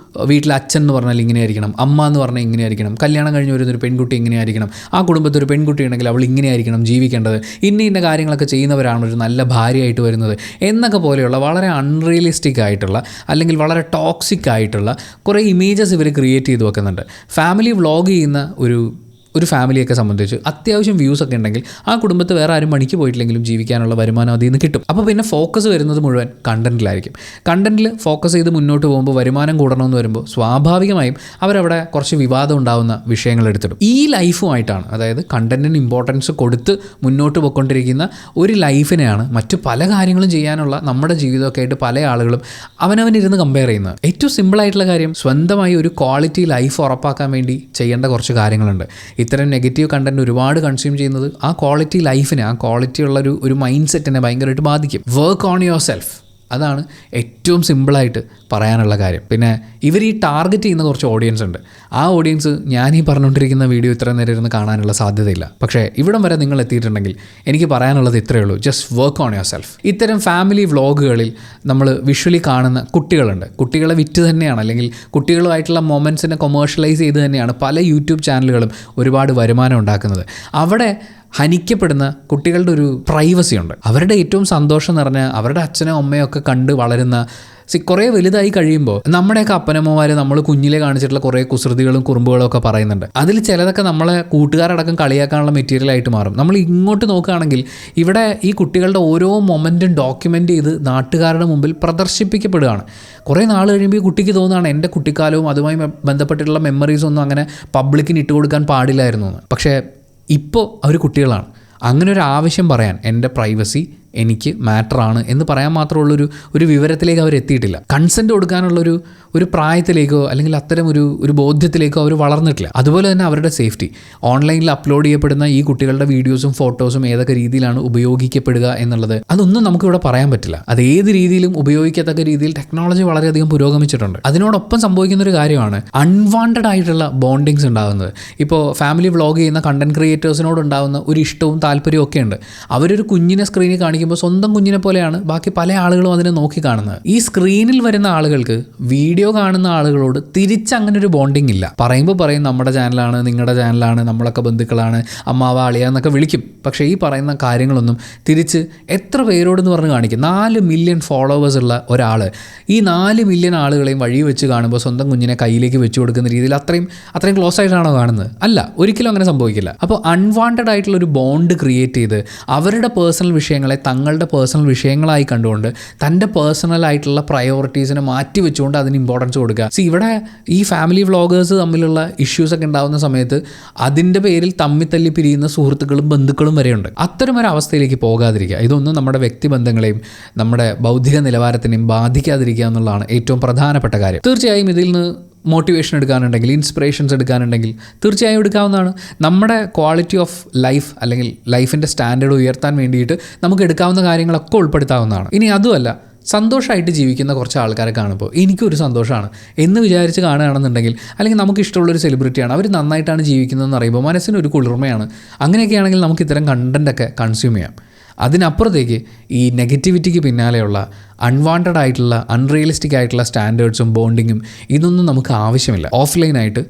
വീട്ടിലെ അച്ഛൻ എന്ന് പറഞ്ഞാൽ ഇങ്ങനെയായിരിക്കണം, അമ്മ എന്ന് പറഞ്ഞാൽ ഇങ്ങനെയായിരിക്കണം, കല്യാണം കഴിഞ്ഞ് വരുന്നൊരു പെൺകുട്ടി ഇങ്ങനെയായിരിക്കണം, ആ കുടുംബത്തിൽ ഒരു പെൺകുട്ടി ഉണ്ടെങ്കിൽ അവൾ ഇങ്ങനെയായിരിക്കണം ജീവിക്കേണ്ടത്, ഇന്ന കാര്യങ്ങളൊക്കെ ചെയ്യുന്നവരാണ് ഒരു നല്ല ഭാര്യയായിട്ട് വരുന്നത് എന്നൊക്കെ പോലെയുള്ള വളരെ അൺറിയലിസ്റ്റിക് ആയിട്ടുള്ള, അല്ലെങ്കിൽ വളരെ ടോക്സിക് ആയിട്ടുള്ള കുറേ ഇമേജസ് ഇവർ ക്രിയേറ്റ് ചെയ്ത് വെക്കുന്നുണ്ട്. ഫാമിലി വ്ളോഗ് ചെയ്യുന്ന ഒരു ഫാമിലിയൊക്കെ സംബന്ധിച്ച് അത്യാവശ്യം വ്യൂസൊക്കെ ഉണ്ടെങ്കിൽ ആ കുടുംബത്തിൽ വേറെ ആരും പണിക്ക് പോയിട്ടില്ലെങ്കിലും ജീവിക്കാനുള്ള വരുമാനം അതിൽ നിന്ന് കിട്ടും. അപ്പോൾ പിന്നെ ഫോക്കസ് വരുന്നത് മുഴുവൻ കണ്ടൻറ്റിലായിരിക്കും. കണ്ടൻറ്റിൽ ഫോക്കസ് ചെയ്ത് മുന്നോട്ട് പോകുമ്പോൾ വരുമാനം കൂടണമെന്ന് വരുമ്പോൾ സ്വാഭാവികമായും അവരവിടെ കുറച്ച് വിവാദം ഉണ്ടാകുന്ന വിഷയങ്ങൾ എടുത്തിടും. ഈ ലൈഫുമായിട്ടാണ്, അതായത് കണ്ടൻറ്റിന് ഇമ്പോർട്ടൻസ് കൊടുത്ത് മുന്നോട്ട് പോയിക്കൊണ്ടിരിക്കുന്ന ഒരു ലൈഫിനെയാണ് മറ്റു പല കാര്യങ്ങളും ചെയ്യാനുള്ള നമ്മുടെ ജീവിതമൊക്കെ ആയിട്ട് പല ആളുകളും അവനവനിരുന്ന് കമ്പയർ ചെയ്യുന്നത്. ഏറ്റവും സിമ്പിളായിട്ടുള്ള കാര്യം, സ്വന്തമായി ഒരു ക്വാളിറ്റി ലൈഫ് ഉറപ്പാക്കാൻ വേണ്ടി ചെയ്യേണ്ട കുറച്ച് കാര്യങ്ങളുണ്ട്. ഇത്തരം നെഗറ്റീവ് കണ്ടൻറ്റ് ഒരുപാട് കൺസ്യൂം ചെയ്യുന്നത് ആ ക്വാളിറ്റി ലൈഫിനെ, ആ ക്വാളിറ്റി ഉള്ള ഒരു മൈൻഡ് സെറ്റിനെ ഭയങ്കരമായിട്ട് ബാധിക്കും. വർക്ക് ഓൺ യുവർ സെൽഫ്, അതാണ് ഏറ്റവും സിമ്പിളായിട്ട് പറയാനുള്ള കാര്യം. പിന്നെ ഇവർ ഈ ടാർഗറ്റ് ചെയ്യുന്ന കുറച്ച് ഓഡിയൻസ് ഉണ്ട്. ആ ഓഡിയൻസ് ഞാൻ ഈ പറഞ്ഞുകൊണ്ടിരിക്കുന്ന വീഡിയോ ഇത്ര നേരം ഇരുന്ന് കാണാനുള്ള സാധ്യതയില്ല. പക്ഷേ ഇവിടം വരെ നിങ്ങൾ എത്തിയിട്ടുണ്ടെങ്കിൽ എനിക്ക് പറയാനുള്ളത് ഇത്രയേ ഉള്ളൂ, just work on your self. ഇത്തരം ഫാമിലി വ്ളോഗുകളിൽ നമ്മൾ വിഷ്വലി കാണുന്ന കുട്ടികളുണ്ട്. കുട്ടികളെ വിറ്റ് തന്നെയാണ്, അല്ലെങ്കിൽ കുട്ടികളുമായിട്ടുള്ള മൊമെൻറ്റ്സിനെ കൊമേഴ്ഷ്യലൈസ് ചെയ്ത് തന്നെയാണ് പല യൂട്യൂബ് ചാനലുകളും ഒരുപാട് വരുമാനം ഉണ്ടാക്കുന്നത്. അവിടെ ഹനിക്കപ്പെടുന്ന കുട്ടികളുടെ ഒരു പ്രൈവസി ഉണ്ട്. അവരുടെ ഏറ്റവും സന്തോഷം നിറഞ്ഞ അവരുടെ അച്ഛനും അമ്മയും ഒക്കെ കണ്ട് വളരുന്ന കുറേ വലുതായി കഴിയുമ്പോൾ നമ്മുടെയൊക്കെ അപ്പനമ്മമാർ നമ്മൾ കുഞ്ഞിലെ കാണിച്ചിട്ടുള്ള കുറേ കുസൃതികളും കുറുമ്പുകളും ഒക്കെ പറയുന്നുണ്ട്. അതിൽ ചിലതൊക്കെ നമ്മളെ കൂട്ടുകാരടക്കം കളിയാക്കാനുള്ള മെറ്റീരിയലായിട്ട് മാറും. നമ്മൾ ഇങ്ങോട്ട് നോക്കുകയാണെങ്കിൽ ഇവിടെ ഈ കുട്ടികളുടെ ഓരോ മൊമെൻറ്റും ഡോക്യുമെൻ്റ് ചെയ്ത് നാട്ടുകാരുടെ മുമ്പിൽ പ്രദർശിപ്പിക്കപ്പെടുകയാണ്. കുറേ നാൾ കഴിയുമ്പോൾ ഈ കുട്ടിക്ക് തോന്നുകയാണ് എൻ്റെ കുട്ടിക്കാലവും അതുമായി ബന്ധപ്പെട്ടിട്ടുള്ള മെമ്മറീസൊന്നും അങ്ങനെ പബ്ലിക്കിന് ഇട്ട് കൊടുക്കാൻ പാടില്ലായിരുന്നു എന്ന്. പക്ഷേ ഇപ്പോൾ അവർ കുട്ടികളാണ്. അങ്ങനെ ഒരു ആവശ്യം പറയാൻ എൻ്റെ പ്രൈവസി എനിക്ക് മാറ്ററാണ് എന്ന് പറയാൻ മാത്രമുള്ളൊരു വിവരത്തിലേക്ക് അവർ എത്തിയിട്ടില്ല. കൺസെൻറ്റ് കൊടുക്കാനുള്ളൊരു പ്രായത്തിലേക്കോ അല്ലെങ്കിൽ അത്തരം ഒരു ബോധ്യത്തിലേക്കോ അവർ വളർന്നിട്ടില്ല. അതുപോലെ തന്നെ അവരുടെ സേഫ്റ്റി, ഓൺലൈനിൽ അപ്ലോഡ് ചെയ്യപ്പെടുന്ന ഈ കുട്ടികളുടെ വീഡിയോസും ഫോട്ടോസും ഏതൊക്കെ രീതിയിലാണ് ഉപയോഗിക്കപ്പെടുക എന്നുള്ളത് അതൊന്നും നമുക്കിവിടെ പറയാൻ പറ്റില്ല. അത് ഏത് രീതിയിലും ഉപയോഗിക്കത്തക്ക രീതിയിൽ ടെക്നോളജി വളരെയധികം പുരോഗമിച്ചിട്ടുണ്ട്. അതിനോടൊപ്പം സംഭവിക്കുന്നൊരു കാര്യമാണ് അൺവാണ്ടഡ് ആയിട്ടുള്ള ബോണ്ടിങ്സ് ഉണ്ടാകുന്നത്. ഇപ്പോൾ ഫാമിലി വ്ളോഗ് ചെയ്യുന്ന കണ്ടന്റ് ക്രിയേറ്റേഴ്സിനോട് ഉണ്ടാകുന്ന ഒരു ഇഷ്ടവും താല്പര്യവും ഒക്കെ ഉണ്ട്. അവരൊരു കുഞ്ഞിനെ സ്ക്രീനിൽ കാണിക്കുമ്പോൾ സ്വന്തം കുഞ്ഞിനെ പോലെയാണ് ബാക്കി പല ആളുകളും അതിനെ നോക്കി കാണുന്നത്. ഈ സ്ക്രീനിൽ വരുന്ന ആളുകൾക്ക് വീഡിയോ കാണുന്ന ആളുകളോട് തിരിച്ചങ്ങനെ ഒരു ബോണ്ടിങ് ഇല്ല. പറയുമ്പോൾ പറയും നമ്മുടെ ചാനലാണ്, നിങ്ങളുടെ ചാനലാണ്, നമ്മളൊക്കെ ബന്ധുക്കളാണ്, അമ്മാവ അളിയ എന്നൊക്കെ വിളിക്കും. പക്ഷേ ഈ പറയുന്ന കാര്യങ്ങളൊന്നും തിരിച്ച് എത്ര പേരോടെന്ന് പറഞ്ഞ് കാണിക്കും. 4 മില്യൺ ഫോളോവേഴ്സ് ഉള്ള ഒരാൾ ഈ 4 മില്യൺ ആളുകളെയും വഴി വെച്ച് കാണുമ്പോൾ സ്വന്തം കുഞ്ഞിനെ കയ്യിലേക്ക് വെച്ച് കൊടുക്കുന്ന രീതിയിൽ അത്രയും ക്ലോസ് ആയിട്ടാണോ കാണുന്നത്? അല്ല, ഒരിക്കലും അങ്ങനെ സംഭവിക്കില്ല. അപ്പോൾ അൺവാണ്ടഡ് ആയിട്ടുള്ള ഒരു ബോണ്ട് ക്രിയേറ്റ് ചെയ്ത് അവരുടെ പേഴ്സണൽ വിഷയങ്ങളെ തങ്ങളുടെ പേഴ്സണൽ വിഷയങ്ങളായി കണ്ടുകൊണ്ട് തൻ്റെ പേഴ്സണൽ ആയിട്ടുള്ള പ്രയോറിറ്റീസിനെ മാറ്റി വെച്ചുകൊണ്ട് അതിന് ഇമ്പോർട്ടൻസ് കൊടുക്കുക. ഇവിടെ ഈ ഫാമിലി വ്ളോഗേഴ്സ് തമ്മിലുള്ള ഇഷ്യൂസൊക്കെ ഉണ്ടാകുന്ന സമയത്ത് അതിൻ്റെ പേരിൽ തമ്മിത്തല്ലി പിരിയുന്ന സുഹൃത്തുക്കളും ബന്ധുക്കളും വരെയുണ്ട്. അത്തരമൊരു അവസ്ഥയിലേക്ക് പോകാതിരിക്കുക. ഇതൊന്നും നമ്മുടെ വ്യക്തിബന്ധങ്ങളെയും നമ്മുടെ ബൗദ്ധിക നിലവാരത്തിനെയും ബാധിക്കാതിരിക്കുക എന്നുള്ളതാണ് ഏറ്റവും പ്രധാനപ്പെട്ട കാര്യം. തീർച്ചയായും ഇതിൽ നിന്ന് മോട്ടിവേഷൻ എടുക്കാനുണ്ടെങ്കിൽ, ഇൻസ്പിറേഷൻസ് എടുക്കാനുണ്ടെങ്കിൽ തീർച്ചയായും എടുക്കാവുന്നതാണ്. നമ്മുടെ ക്വാളിറ്റി ഓഫ് ലൈഫ് അല്ലെങ്കിൽ ലൈഫിൻ്റെ സ്റ്റാൻഡേർഡ് ഉയർത്താൻ വേണ്ടിയിട്ട് നമുക്ക് എടുക്കാവുന്ന കാര്യങ്ങളൊക്കെ ഉൾപ്പെടുത്താവുന്നതാണ്. ഇനി അതുമല്ല, സന്തോഷമായിട്ട് ജീവിക്കുന്ന കുറച്ച് ആൾക്കാരെ കാണുമ്പോൾ എനിക്കൊരു സന്തോഷമാണ് എന്ന് വിചാരിച്ച് കാണുകയാണെന്നുണ്ടെങ്കിൽ, അല്ലെങ്കിൽ നമുക്ക് ഇഷ്ടമുള്ളൊരു സെലിബ്രിറ്റിയാണ്, അവർ നന്നായിട്ടാണ് ജീവിക്കുന്നതെന്ന് അറിയുമ്പോൾ മനസ്സിനൊരു കുളിർമയാണ്. അങ്ങനെയൊക്കെയാണെങ്കിൽ നമുക്ക് ഇത്തരം കണ്ടൻറ്റൊക്കെ കൺസ്യൂം ചെയ്യാം. അതിനപ്പുറത്തേക്ക് ഈ നെഗറ്റിവിറ്റിക്ക് പിന്നാലെയുള്ള അൺവാണ്ടഡ് ആയിട്ടുള്ള അൺറിയലിസ്റ്റിക് ആയിട്ടുള്ള സ്റ്റാൻഡേർഡ്സും ബോണ്ടിങ്ങും ഇതൊന്നും നമുക്ക് ആവശ്യമില്ല. ഓഫ്ലൈനായിട്ട്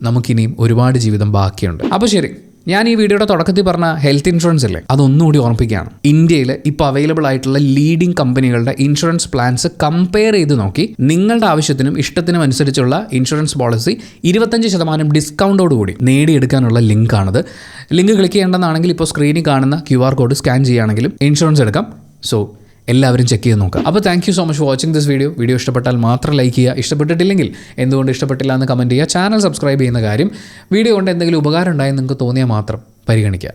നമുക്കിനിയും ഒരുപാട് ജീവിതം ബാക്കിയുണ്ട്. അപ്പോൾ ശരി, ഞാൻ ഈ വീഡിയോയുടെ തുടക്കത്തിൽ പറഞ്ഞ ഹെൽത്ത് ഇൻഷുറൻസ് ഇല്ലേ, അതൊന്നുകൂടി ഓർമ്മിപ്പിക്കുകയാണ്. ഇന്ത്യയിൽ ഇപ്പോൾ അവൈലബിൾ ആയിട്ടുള്ള ലീഡിംഗ് കമ്പനികളുടെ ഇൻഷുറൻസ് പ്ലാൻസ് കമ്പയർ ചെയ്ത് നോക്കി നിങ്ങളുടെ ആവശ്യത്തിനും ഇഷ്ടത്തിനും അനുസരിച്ചുള്ള ഇൻഷുറൻസ് പോളിസി 25% ഡിസ്കൗണ്ടോടുകൂടി നേടിയെടുക്കാനുള്ള ലിങ്കാണിത്. ലിങ്ക് ക്ലിക്ക് ചെയ്യേണ്ടതാണെങ്കിൽ ഇപ്പോൾ സ്ക്രീനിൽ കാണുന്ന QR കോഡ് സ്കാൻ ചെയ്യുകയാണെങ്കിലും ഇൻഷുറൻസ് എടുക്കാം. സോ എല്ലാവരും ചെക്ക് ചെയ്ത് നോക്കുക. അപ്പോൾ thank you so much for watching this video. Video ഇഷ്ടപ്പെട്ടാൽ മാത്രം ലൈക്ക് ചെയ്യുക. ഇഷ്ടപ്പെട്ടിട്ടില്ലെങ്കിൽ എന്തുകൊണ്ട് ഇഷ്ടപ്പെട്ടില്ല എന്ന് കമൻറ്റ് ചെയ്യുക. ചാനൽ സബ്സ്ക്രൈബ് ചെയ്യുന്ന കാര്യം വീഡിയോ കൊണ്ട് എന്തെങ്കിലും ഉപകാരം ഉണ്ടായെന്ന് നിങ്ങൾക്ക് തോന്നിയാൽ മാത്രം പരിഗണിക്കുക.